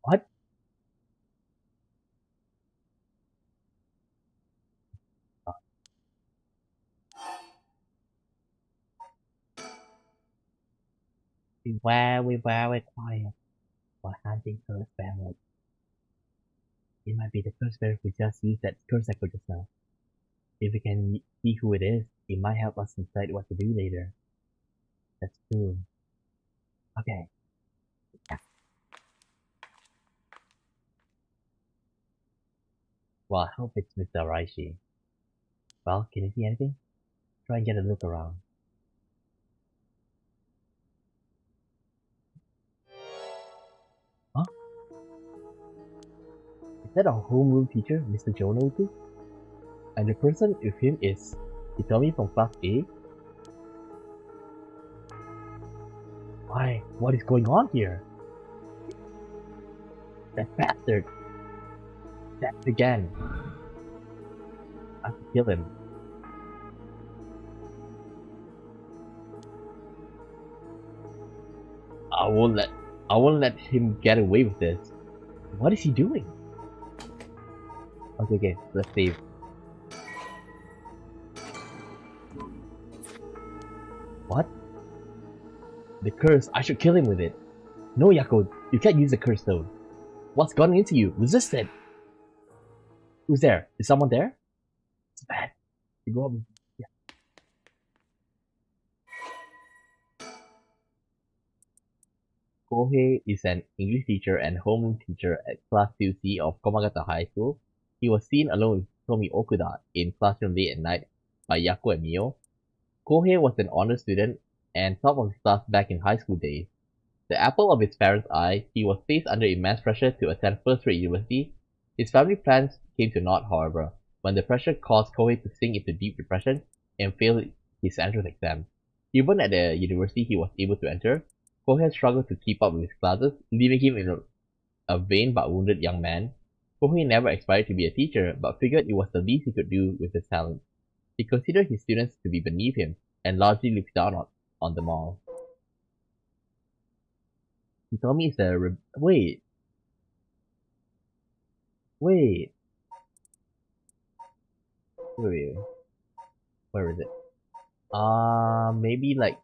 What? Be very, very quiet. We're hunting curse bearers. It might be the curse bearer who just used that curse echo just now. If we can see who it is, it might help us decide what to do later. That's true. Okay. Yeah. Well, I hope it's Mr. Araishi. Well, can you see anything? Try and get a look around. Huh? Is that our homeroom teacher, Mr. Jonoku? And the person with him is Hitomi from class A? Why? What is going on here? That bastard! That's again! I have to kill him. I won't let him get away with this. What is he doing? Okay, let's save. What? The curse, I should kill him with it. No, Yako, you can't use the curse stone. What's gotten into you? Resist it! Who's there? Is someone there? It's bad. You go up. Yeah. Kohei is an English teacher and homeroom teacher at Class 2C of Komagata High School. He was seen alone with Tomi Okuda in classroom late at night by Yako and Mio. Kohei was an honor student and top of his class back in high school days. The apple of his parents' eye, he was placed under immense pressure to attend first-rate university. His family plans came to naught, however, when the pressure caused Kohei to sink into deep depression and fail his entrance exam. Even at the university he was able to enter, Kohei struggled to keep up with his classes, leaving him in a vain but wounded young man. Kohei never aspired to be a teacher, but figured it was the least he could do with his talent. He considered his students to be beneath him, and largely looked down on them all. He told me it's the wait. Wait. Where is it? Maybe like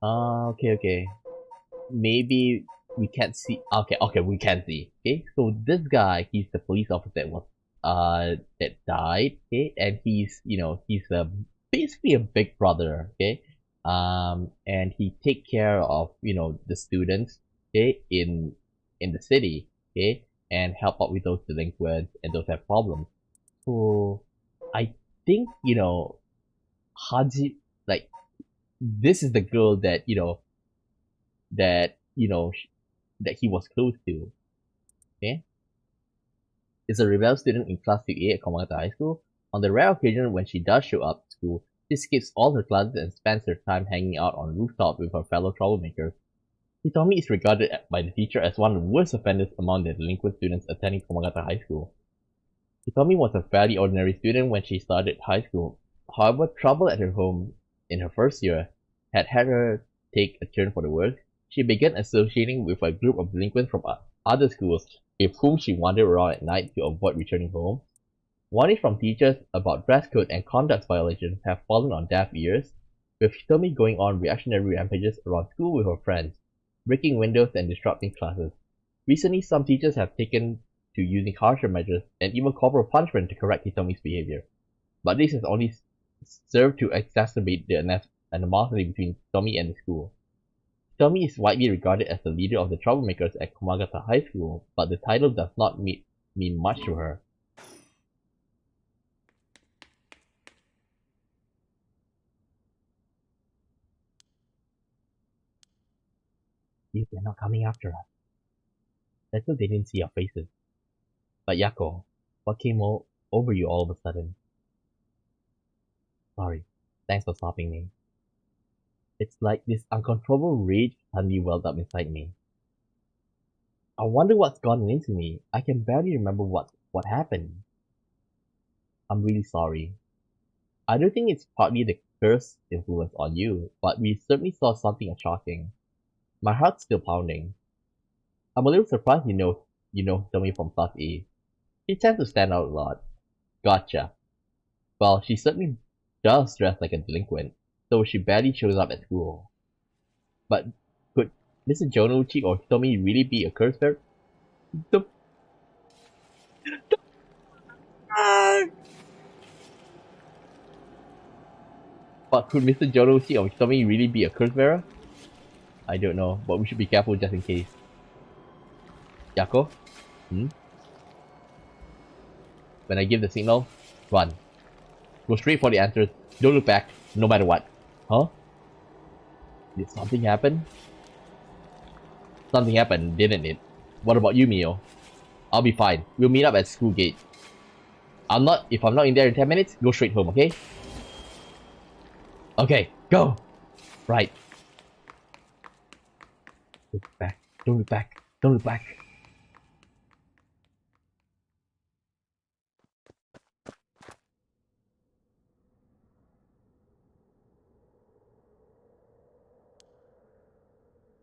okay. Maybe we can't see. Okay, we can see. Okay, so this guy, he's the police officer that was that died. Okay, and he's he's basically a big brother. Okay, and he take care of the students. Okay, in the city. Okay, and help out with those delinquents and those have problems. So I think Haji, like, this is the girl that that that he was close to. Okay, is a rebel student in class 2A at Komagata High School. On the rare occasion when she does show up to school, she skips all her classes and spends her time hanging out on rooftop with her fellow troublemakers. Hitomi is regarded by the teacher as one of the worst offenders among the delinquent students attending Komagata High School. Hitomi was a fairly ordinary student when she started high school. However, trouble at her home in her first year had her take a turn for the worse. She began associating with a group of delinquents from other schools with whom she wandered around at night to avoid returning home. Warnings from teachers about dress code and conduct violations have fallen on deaf ears, with Hitomi going on reactionary rampages around school with her friends, breaking windows and disrupting classes. Recently, some teachers have taken to using harsher measures and even corporal punishment to correct Hitomi's behavior. But this has only served to exacerbate the animosity between Hitomi and the school. Hitomi is widely regarded as the leader of the troublemakers at Komagata High School, but the title does not mean much to her. If they're not coming after us. That's so they didn't see our faces. But Yako, what came over you all of a sudden? Sorry. Thanks for stopping me. It's like this uncontrollable rage suddenly welled up inside me. I wonder what's gotten into me. I can barely remember what happened. I'm really sorry. I don't think it's partly the curse influence on you, but we certainly saw something shocking. My heart's still pounding. I'm a little surprised you know Tommy from Class A. She tends to stand out a lot. Gotcha. Well, she certainly does dress like a delinquent, though she barely shows up at school. But could Mr. Jonouchi or Tommy really be a curse bearer? The But could Mr. Jonouchi or Tommy really be a curse bearer? I don't know, but we should be careful just in case. Yako? Hmm? When I give the signal, run. Go straight for the answers. Don't look back, no matter what. Huh? Did something happen? Something happened, didn't it? What about you, Mio? I'll be fine. We'll meet up at school gate. If I'm not in there in 10 minutes, go straight home, okay? Okay, go! Right. Look back. Don't look back. Don't look back.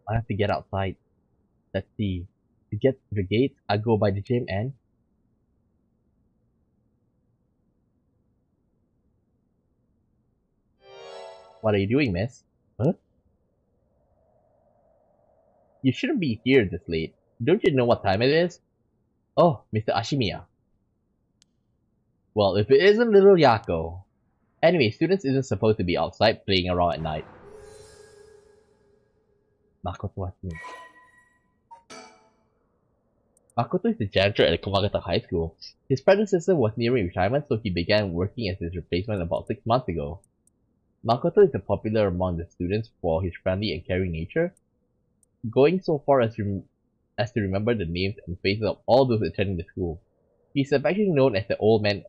I have to get outside. Let's see. To get to the gate, I go by the gym and... What are you doing, miss? Huh? You shouldn't be here this late. Don't you know what time it is? Oh, Mr. Ashimiya. Well, if it isn't little Yako. Anyway, students isn't supposed to be outside playing around at night. Makoto Ashimiya. Makoto is the janitor at Komagata High School. His predecessor was nearing retirement, so he began working as his replacement about 6 months ago. Makoto is popular among the students for his friendly and caring nature, going so far as to remember the names and faces of all those attending the school. He is affectionately known as the Old Man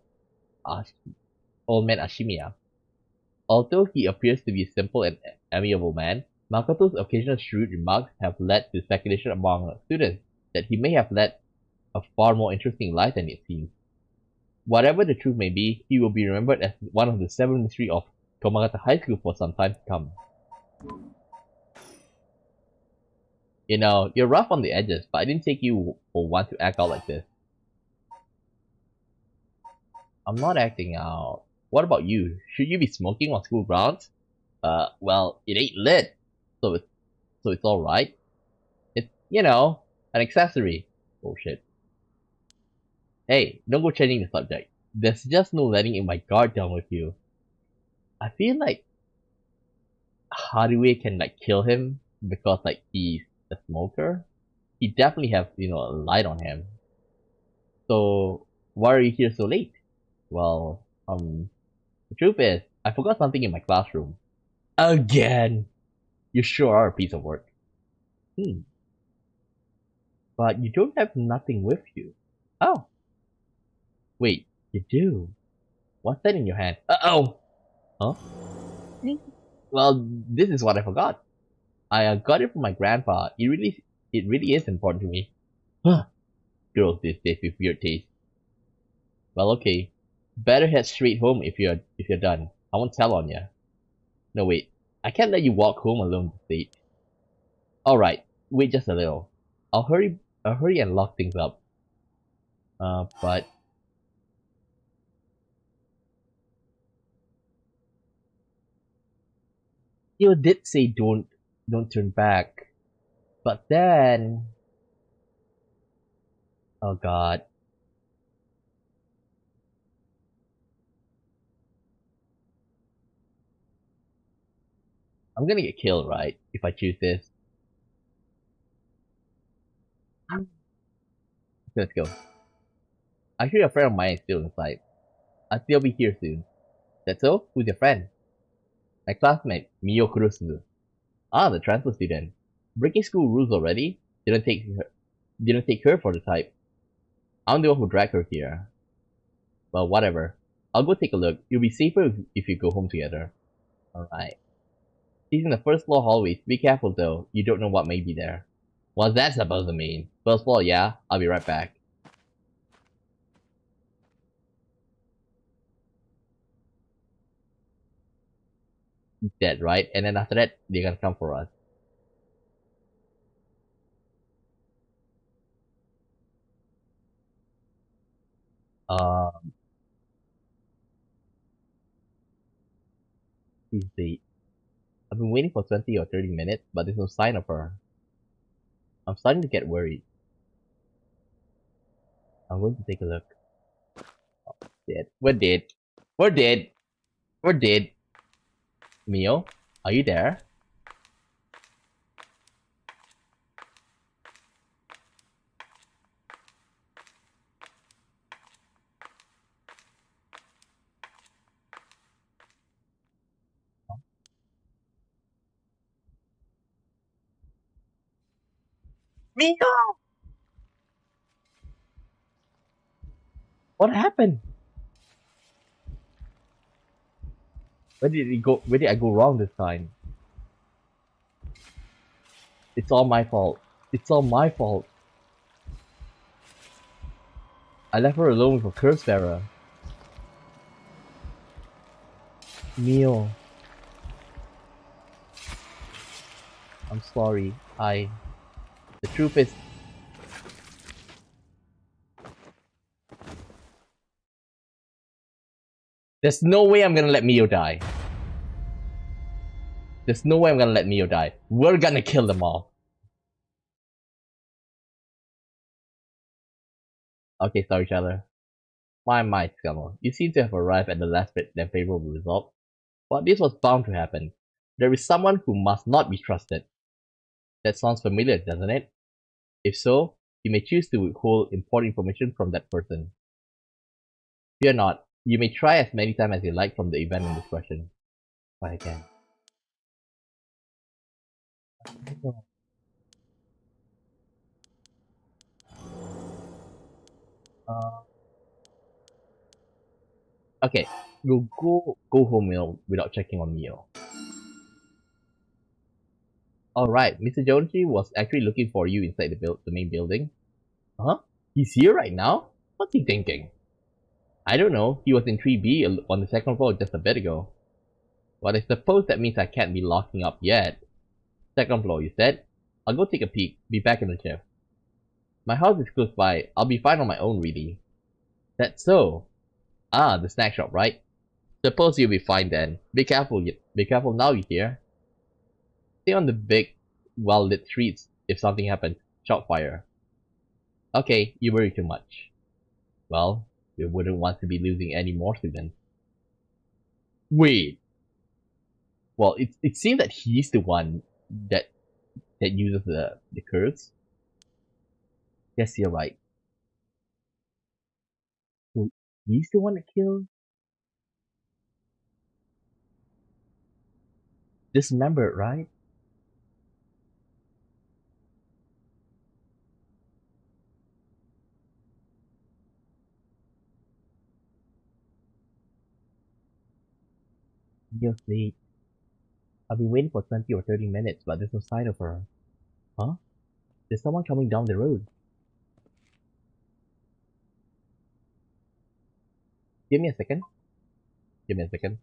Ashimiya. Although he appears to be a simple and amiable man, Makoto's occasional shrewd remarks have led to speculation among students that he may have led a far more interesting life than it seems. Whatever the truth may be, he will be remembered as one of the Seven Mysteries of Komagata High School for some time to come. You know, you're rough on the edges, but I didn't take you for one to act out like this. I'm not acting out. What about you? Should you be smoking on school grounds? Well, it ain't lit, so it's alright. It's, an accessory. Bullshit. Hey, don't go changing the subject. There's just no letting in my guard down with you. I feel like Haruhi can kill him because he's a smoker. He definitely has a light on him. So why are you here so late? Well, the truth is, I forgot something in my classroom. Again! You sure are a piece of work. But you don't have nothing with you. Oh. Wait, you do. What's that in your hand? Uh-oh! Huh? Well, this is what I forgot. I got it from my grandpa. It really is important to me. Huh. Girls these days with weird taste. Well, okay. Better head straight home if you're done. I won't tell on ya. No, wait. I can't let you walk home alone this late. Alright, wait just a little. I'll hurry and lock things up. But... You did say don't turn back. But then... Oh god. I'm gonna get killed, right? If I choose this. Let's go. Actually, a friend of mine is still inside. I think they'll be here soon. That's so? Who's your friend? My classmate, Mio Kurusu. Ah, the transfer student. Breaking school rules already? Didn't take her for the type. I'm the one who dragged her here. Well, whatever. I'll go take a look. It'll be safer if you go home together. Alright. She's in the first floor hallways. Be careful though. You don't know what may be there. What's that supposed to mean? First floor, yeah? I'll be right back. Dead, right? And then after that, they're gonna come for us. Uh, please wait. I've been waiting for 20 or 30 minutes, but there's no sign of her. I'm starting to get worried. I'm going to take a look. Dead. We're dead. We're dead. We're dead. Mio, are you there? Mio! What happened? Where did it go? Where did I go wrong this time? It's all my fault. It's all my fault. I left her alone with a curse bearer. Mio, I'm sorry. The truth is, there's no way I'm gonna let Mio die. There's no way I'm gonna let Mio die. We're gonna kill them all. Okay, storyteller. My scammer. You seem to have arrived at the last bit than favorable result. But this was bound to happen. There is someone who must not be trusted. That sounds familiar, doesn't it? If so, you may choose to withhold important information from that person. Fear not. You may try as many times as you like from the event in this question. Try again. Uh, okay, we'll go home without checking on Mio. Alright, Mr. Jonesy was actually looking for you inside the main building. Huh? He's here right now? What's he thinking? I don't know. He was in 3B on the second floor just a bit ago. But I suppose that means I can't be locking up yet. Second floor, you said? I'll go take a peek. Be back in a jiff. My house is close by. I'll be fine on my own, really. That's so. Ah, the snack shop, right? Suppose you'll be fine then. Be careful now, you hear? Stay on the big, well-lit streets. If something happens, shout fire. Okay, you worry too much. Well, we wouldn't want to be losing any more students. Wait. Well, it seems that he's the one that uses the curse. Yes, you're right. So he's the one that killed dismembered, right? Just wait. I've been waiting for 20 or 30 minutes, but there's no sign of her. Huh? There's someone coming down the road. Give me a second. Give me a second.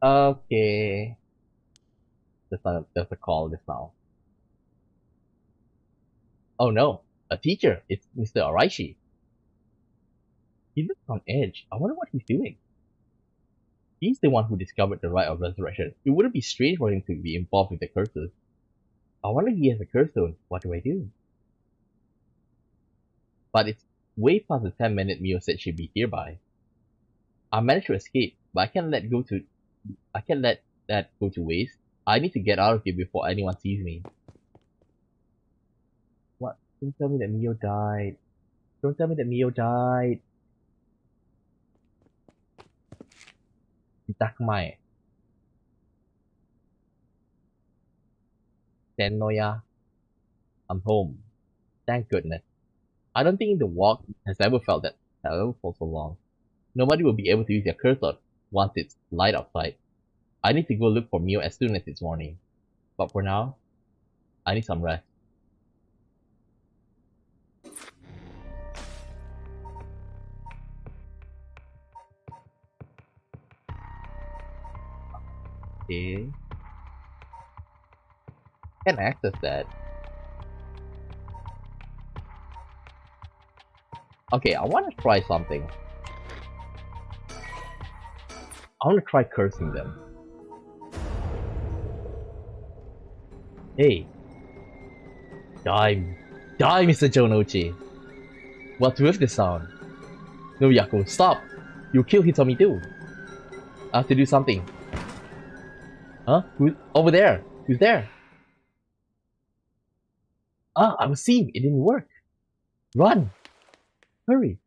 Okay. There's a call this now. Oh no, a teacher. It's Mr. Araishi. He looks on edge. I wonder what he's doing. He's the one who discovered the Rite of Resurrection. It wouldn't be strange for him to be involved with the curses. I wonder if he has a curse zone. What do I do? But it's way past the 10-minute Mio said she'd be here by. I managed to escape, but I can't let that go to waste. I need to get out of here before anyone sees me. What? Don't tell me that Mio died. Don't tell me that Mio died. Itakmae. Tennoya. I'm home. Thank goodness. I don't think the walk has ever felt that ever for so long. Nobody will be able to use their cursor once it's light outside. I need to go look for Mio as soon as it's morning. But for now, I need some rest. Okay. Can access that. Okay, I want to try something. I want to try cursing them. Hey, die, die, Mr. Jonochi. What's with this sound? No, Yaku, stop! You kill Hitomi too. I have to do something. Huh? Who's over there? Who's there? Ah, I was seeing. It didn't work. Run! Hurry!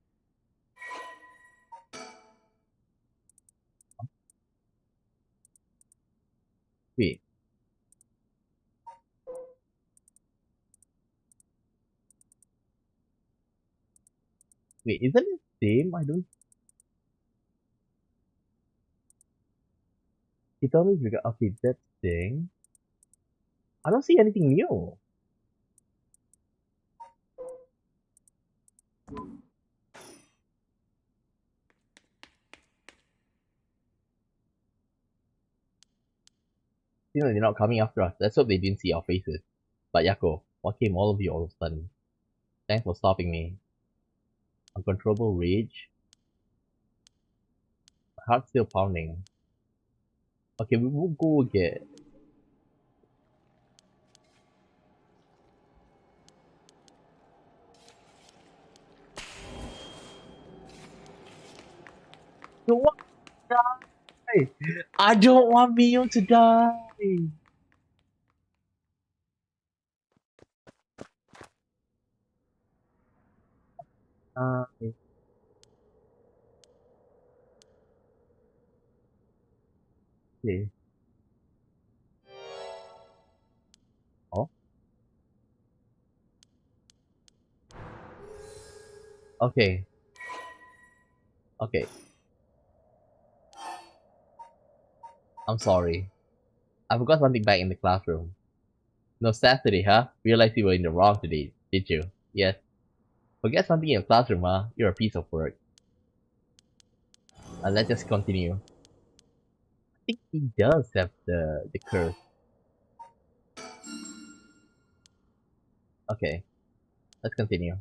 Wait, wait, isn't it the same? I don't. Hitomi's bigger. Okay, that thing. I don't see anything new. They're not coming after us. Let's hope they didn't see our faces. But Yako, what came all of you all of a sudden? Thanks for stopping me. Uncontrollable rage. My heart's still pounding. Okay, we will go again. Don't want to die. I don't want Mio to die. Okay. Oh, okay. Okay. I'm sorry. I forgot something back in the classroom. No Saturday, huh? Realized you were in the wrong today, did you? Yes. Forget something in your classroom, huh? You're a piece of work. Let's just continue. I think he does have the curse. Okay, let's continue.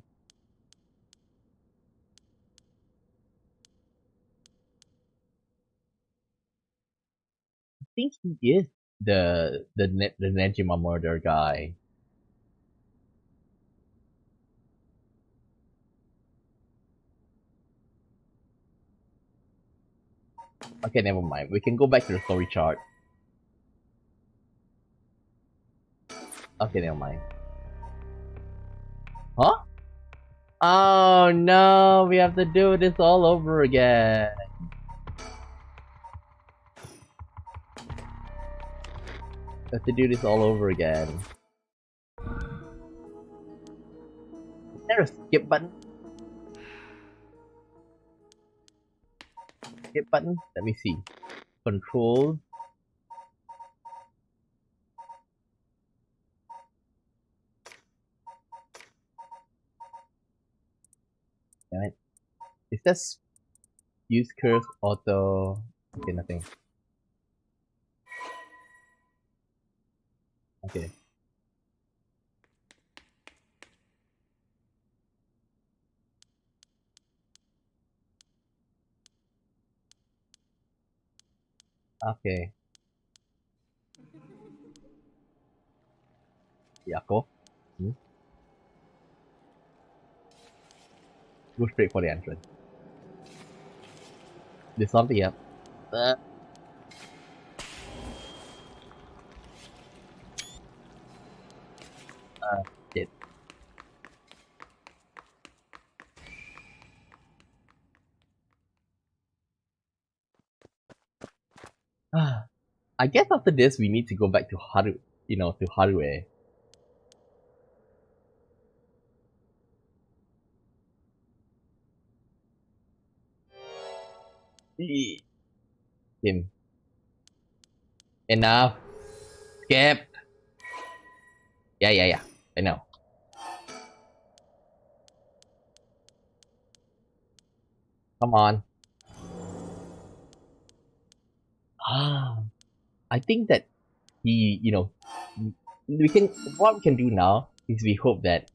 I think he is the Nejima murder guy. Okay, never mind. We can go back to the story chart. Okay, never mind. Huh? Oh no, we have to do this all over again. We have to do this all over again. Is there a skip button? Skip button? Let me see. Control. Damn it. Is that use curse auto? Okay, nothing. Okay. Okay. Yako. Hmm? Go straight for the entrance. There's something up. Uh, shit. I guess after this we need to go back to to Harue. Him. Enough. Skip. Yeah. I know. Come on. Ah, I think that he, we can. What we can do now is we hope that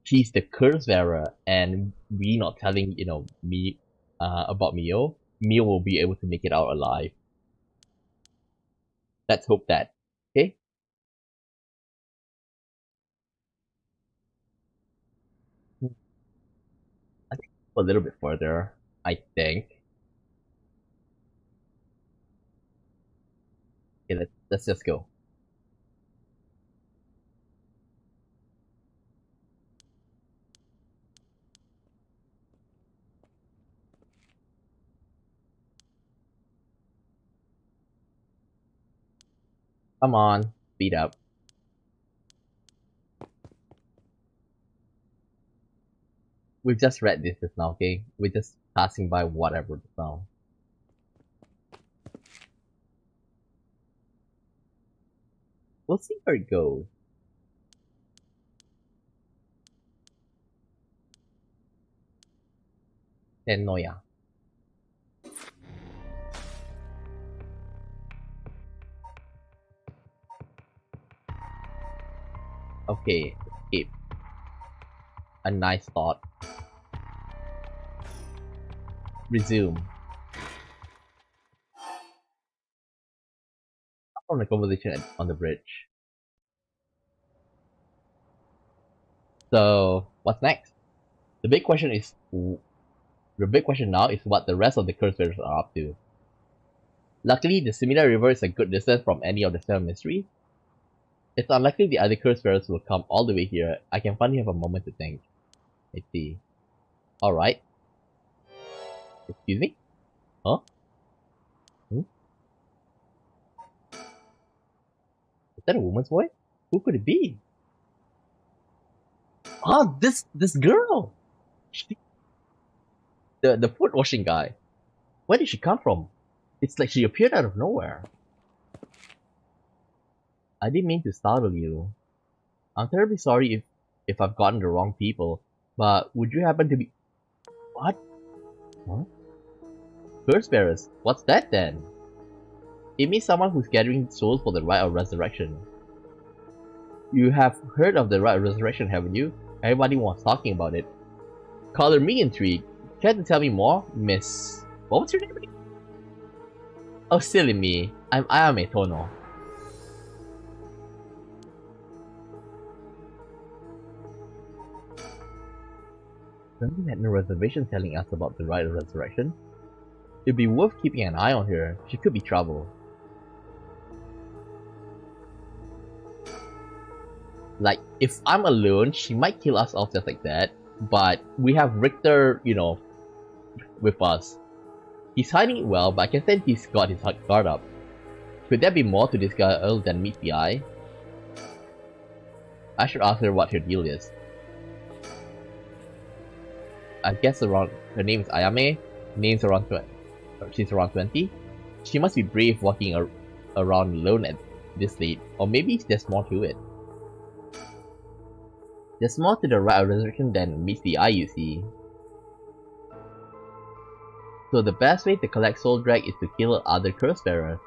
he's the curse bearer, and we not telling me about Mio. Mio will be able to make it out alive. Let's hope that. Okay. I think a little bit further. I think. Okay, let's just go. Come on, speed up. We've just read this just now, okay? We're just passing by whatever just now. We'll see where it goes. Then Noya. Okay, escape. A nice thought. Resume. From the conversation on the bridge. So, what's next? The big question is, the big question now is what the rest of the curse bearers are up to. Luckily, the Similar River is a good distance from any of the Seven Mysteries. It's unlikely the other curse bearers will come all the way here. I can finally have a moment to think. Let's see. Alright. Excuse me? Huh? Hmm? Is that a woman's voice? Who could it be? Ah, this girl! She, the foot washing guy. Where did she come from? It's like she appeared out of nowhere. I didn't mean to startle you. I'm terribly sorry if I've gotten the wrong people, but would you happen to be... What? Huh? Curse bearers? What's that then? It means someone who's gathering souls for the Rite of Resurrection. You have heard of the Rite of Resurrection, haven't you? Everybody was talking about it. Color me intrigued. Care to tell me more, Miss... What was your name again? Oh, silly me. I'm Ayame Tono. Somebody had no reservation telling us about the Rite of Resurrection. It'd be worth keeping an eye on her. She could be trouble. Like, if I'm alone, she might kill us off just like that. But we have Richter, with us. He's hiding it well, but I can sense he's got his guard up. Could there be more to this girl than meets the eye? I should ask her what her deal is. I guess her name is Ayame. Name's around 20. She's around 20. She must be brave walking around alone at this late. Or maybe there's more to it. There's more to the Rite of Resurrection than meets the eye, you see. So the best way to collect Soul Drag is to kill other curse bearers.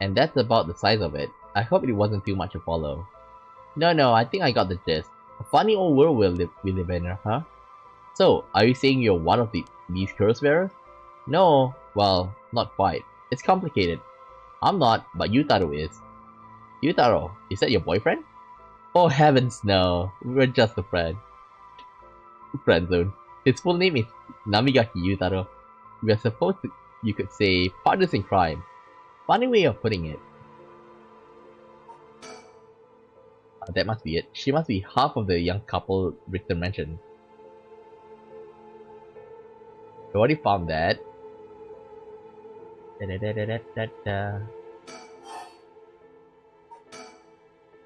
And that's about the size of it. I hope it wasn't too much to follow. No, I think I got the gist. A funny old world we live in, huh? So, are you saying you're one of these curse bearers? No, well, not quite. It's complicated. I'm not, but Yutaro is. Yutaro, is that your boyfriend? Oh heavens no, we're just a friend. Friend zone. His full name is Namigaki Yutaro. We are supposed to, you could say, partners in crime. Funny way of putting it. That must be it. She must be half of the young couple Richter mentioned. I already found that.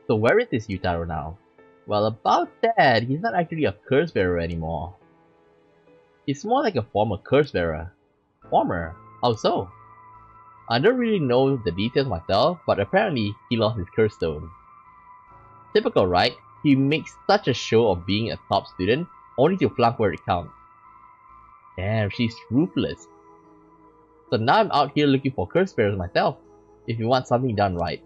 So where is this Yutaro now? Well, about that, he's not actually a curse bearer anymore. He's more like a former curse bearer. Former? How so? I don't really know the details myself, but apparently he lost his curse stone. Typical, right? He makes such a show of being a top student, only to flunk where it counts. Damn, she's ruthless. So now I'm out here looking for curse bearers myself, if you want something done right.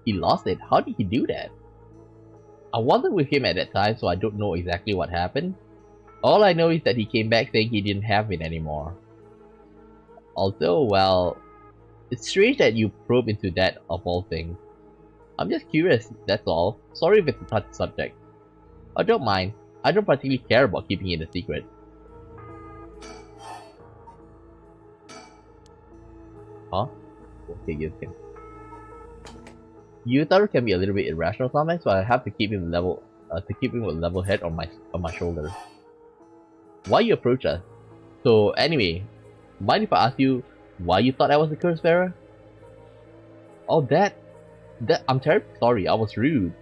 He lost it? How did he do that? I wasn't with him at that time, so I don't know exactly what happened. All I know is that he came back saying he didn't have it anymore. Although, well, it's strange that you probe into that of all things. I'm just curious, that's all. Sorry if it's a touchy subject. Oh, don't mind. I don't particularly care about keeping it a secret. Huh? Okay, you can. Yutaro can be a little bit irrational sometimes, so I have to keep him level, with a level head on my shoulder. Why you approach us? So anyway, mind if I ask you why you thought I was a curse bearer? Oh, that I'm terribly sorry. I was rude.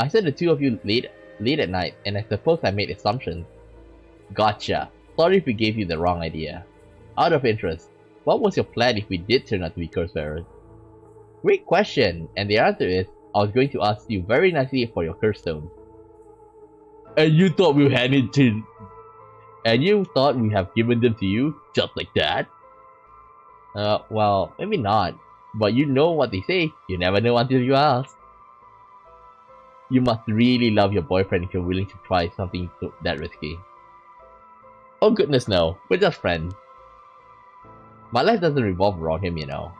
I said the two of you late at night, and I suppose I made assumptions. Gotcha. Sorry if we gave you the wrong idea. Out of interest, what was your plan if we did turn out to be curse bearers? Great question, and the answer is, I was going to ask you very nicely for your curse stone. And you thought we had it to... And you thought we have given them to you, just like that? Well, maybe not. But you know what they say, you never know until you ask. You must really love your boyfriend if you're willing to try something that risky. Oh goodness no, we're just friends. My life doesn't revolve around him, you know.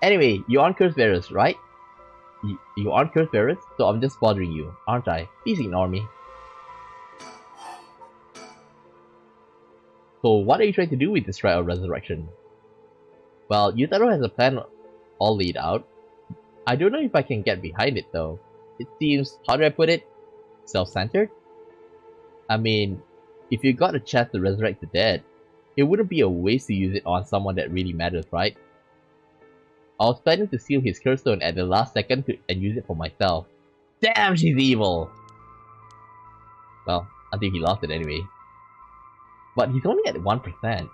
Anyway, you aren't curse bearers, right? You aren't curse bearers, so I'm just bothering you, aren't I? Please ignore me. So what are you trying to do with this Rite of Resurrection? Well, Yutaro has a plan all laid out. I don't know if I can get behind it though. It seems, how do I put it? Self-centered? I mean, if you got a chance to resurrect the dead, it wouldn't be a waste to use it on someone that really matters, right? I was planning to steal his curse stone at the last second and use it for myself. Damn, she's evil! Well, until he lost it anyway. But he's only at 1%.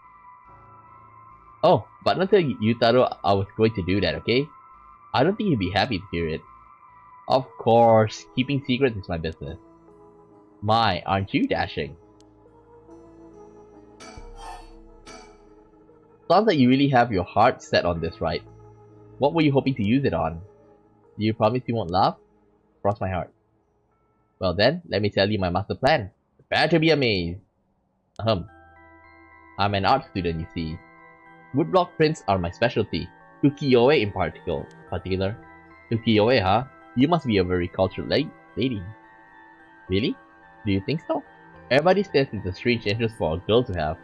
Oh, but don't tell Yutaro I was going to do that, okay? I don't think he'd be happy to hear it. Of course, keeping secrets is my business. My, aren't you dashing? Sounds like you really have your heart set on this, right? What were you hoping to use it on? Do you promise you won't laugh? Cross my heart. Well then, let me tell you my master plan. Prepare to be amazed. I'm an art student, you see. Woodblock prints are my specialty. Ukiyo-e in particular. Ukiyo-e, huh? You must be a very cultured lady. Really? Do you think so? Everybody says it's a strange interest for a girl to have.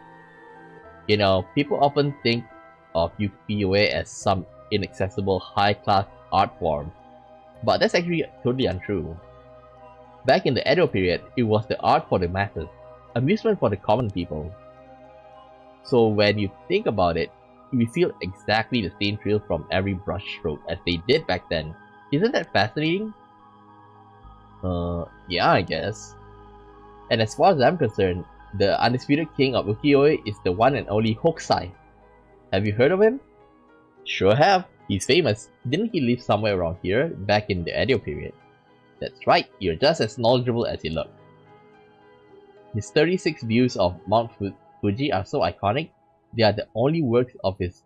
You know, people often think of ukiyo-e as some inaccessible high-class art form. But that's actually totally untrue. Back in the Edo period, it was the art for the masses, amusement for the common people. So when you think about it, we feel exactly the same thrill from every brushstroke as they did back then. Isn't that fascinating? Yeah, I guess. And as far as I'm concerned, the undisputed king of ukiyo-e is the one and only Hokusai. Have you heard of him? Sure have. He's famous. Didn't he live somewhere around here, back in the Edo period? That's right, you're just as knowledgeable as you look. His 36 views of Mount Fuji are so iconic. They are the only works of his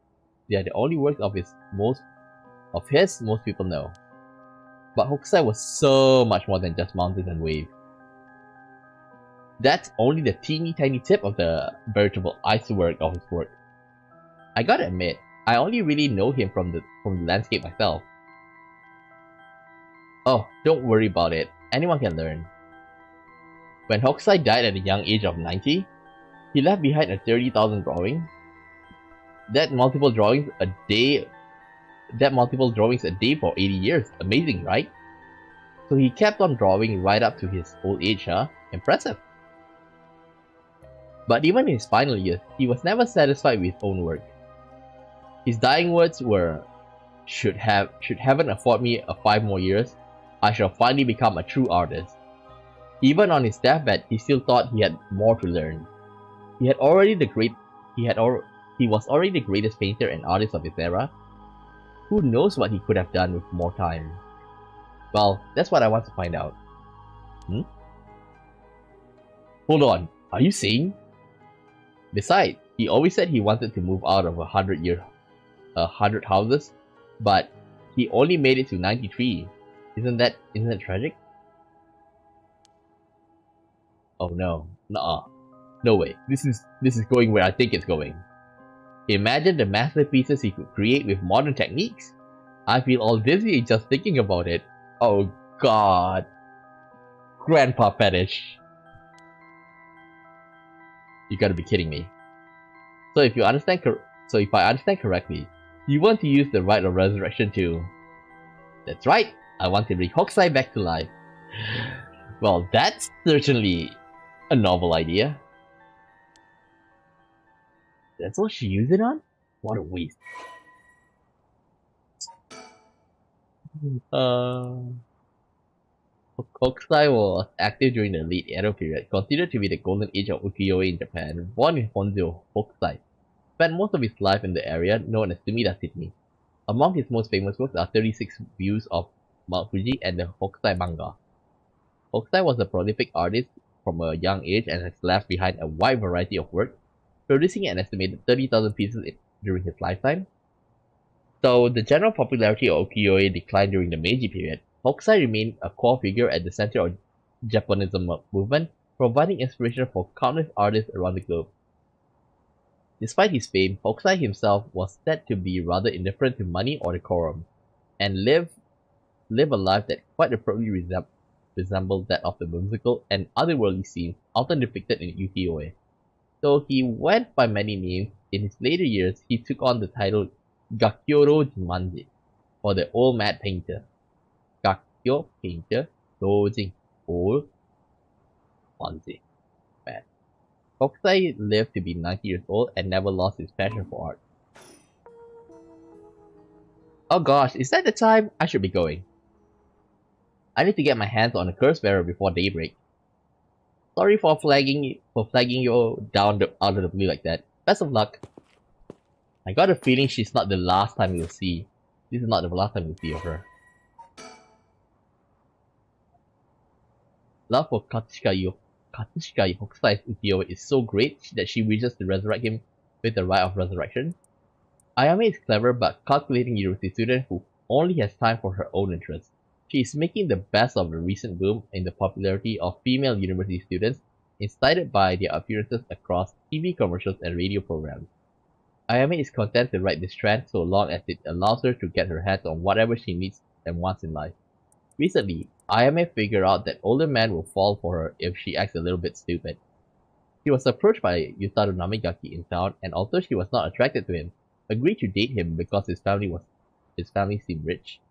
most people know. But Hokusai was so much more than just mountains and waves. That's only the teeny tiny tip of the veritable iceberg of his work. I gotta admit, I only really know him from the landscape myself. Oh, don't worry about it. Anyone can learn. When Hokusai died at a young age of 90, he left behind a 30,000 drawing. That multiple drawings a day for 80 years. Amazing, right? So he kept on drawing right up to his old age, huh? Impressive. But even in his final years, he was never satisfied with his own work. His dying words were, should heaven afford me 5 more years, I shall finally become a true artist. Even on his deathbed, he still thought he had more to learn. He was already the greatest painter and artist of his era. Who knows what he could have done with more time? Well, that's what I want to find out. Hold on, are you saying? Besides, he always said he wanted to move out of 100 houses, but he only made it to 93. Isn't that tragic? Oh no, nuh-uh. No way. This is going where I think it's going. Imagine the masterpieces he could create with modern techniques. I feel all dizzy just thinking about it. Oh god. Grandpa fetish. You gotta be kidding me. So if I understand correctly, you want to use the Rite of Resurrection too. That's right. I want to bring Hokusai back to life. Well, that's certainly a novel idea. That's what she used it on? What a waste. Hokusai was active during the late Edo period, considered to be the golden age of ukiyo-e in Japan. Born in Honjo, Hokusai spent most of his life in the area known as Sumida City. Among his most famous works are 36 Views of Mount Fuji and the Hokusai manga. Hokusai was a prolific artist from a young age and has left behind a wide variety of work, producing an estimated 30,000 pieces during his lifetime. Though the general popularity of ukiyo-e declined during the Meiji period, Hokusai remained a core figure at the center of Japonism movement, providing inspiration for countless artists around the globe. Despite his fame, Hokusai himself was said to be rather indifferent to money or decorum, and live a life that quite appropriately resembled that of the whimsical and otherworldly scenes often depicted in ukiyo-e. Though he went by many names, in his later years he took on the title Gakyoro Jimanji, or the Old Mad Painter. Gakyo painter, Dojin, old, Manji, mad. Hokusai lived to be 90 years old and never lost his passion for art. Oh gosh, is that the time? I should be going. I need to get my hands on a curse bearer before daybreak. Sorry for flagging you down out of the blue like that. Best of luck. I got a feeling she's not the last time you'll see. This is not the last time you'll see of her. Love for Katsushika Hokusai's ukiyo-e is so great that she wishes to resurrect him with the Rite of Resurrection. Ayame is clever but calculating university student who only has time for her own interests. She is making the best of the recent boom in the popularity of female university students, incited by their appearances across TV commercials and radio programs. Ayame is content to ride this trend so long as it allows her to get her hands on whatever she needs and wants in life. Recently, Ayame figured out that older men will fall for her if she acts a little bit stupid. She was approached by Yutaro Namigaki in town, and although she was not attracted to him, agreed to date him because his family seemed rich.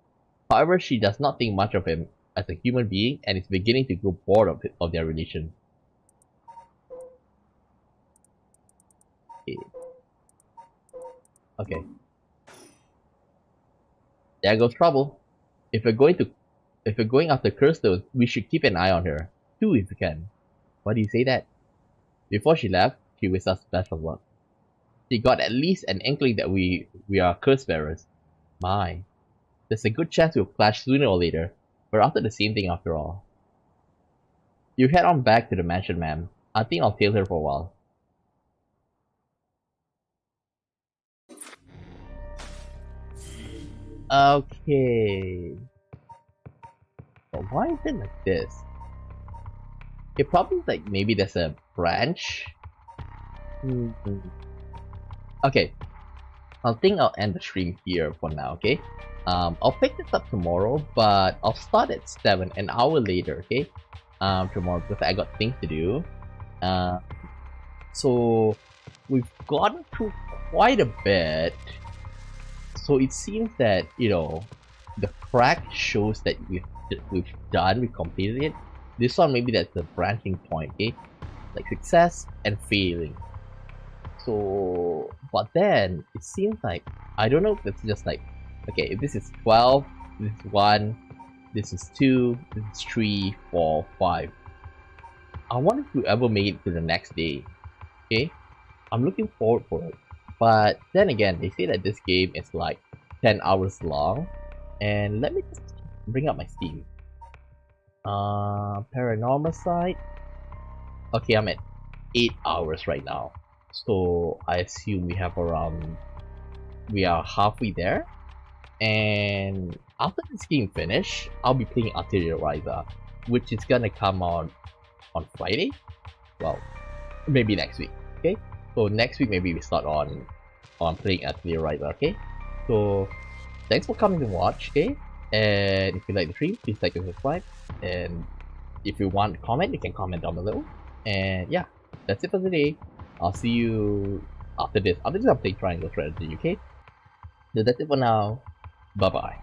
However, she does not think much of him as a human being and is beginning to grow bored of their relation. Okay. There goes trouble. If we're going after Kirsten, we should keep an eye on her. Too, if we can. Why do you say that? Before she left, she wished us best of luck. She got at least an inkling that we are curse bearers. My. There's a good chance we'll clash sooner or later. We're after the same thing after all. You head on back to the mansion, ma'am. I think I'll tail her for a while. Okay. But why is it like this? Okay, probably like maybe there's a branch. Hmm. Okay, I think I'll end the stream here for now, okay? I'll pick this up tomorrow, but I'll start at 7, an hour later, okay? Tomorrow, because I got things to do. So, we've gone through quite a bit. So it seems that, the crack shows that we've completed it. This one, maybe that's the branching point, okay? Like success and failing. So, but then it seems like, I don't know if it's just like, okay, if this is 12, this is 1, this is 2, this is 3, 4, 5. I wonder if we ever make it to the next day, okay? I'm looking forward for it. But then again, they say that this game is like 10 hours long. And let me just bring up my Steam. Paranormasight. Okay, I'm at 8 hours right now. So I assume we are halfway there. And after this game finish, I'll be playing Arterial Riser, which is gonna come on Friday. Well, maybe next week. Okay, so next week maybe we start on playing Arterial Riser. Okay, so thanks for coming to watch. Okay, and if you like the stream, please like and subscribe. And if you want to comment, you can comment down below. And yeah, that's it for today. I'll see you after this. After this, I'll play Triangle Strategy. Okay, so that's it for now. Bye bye.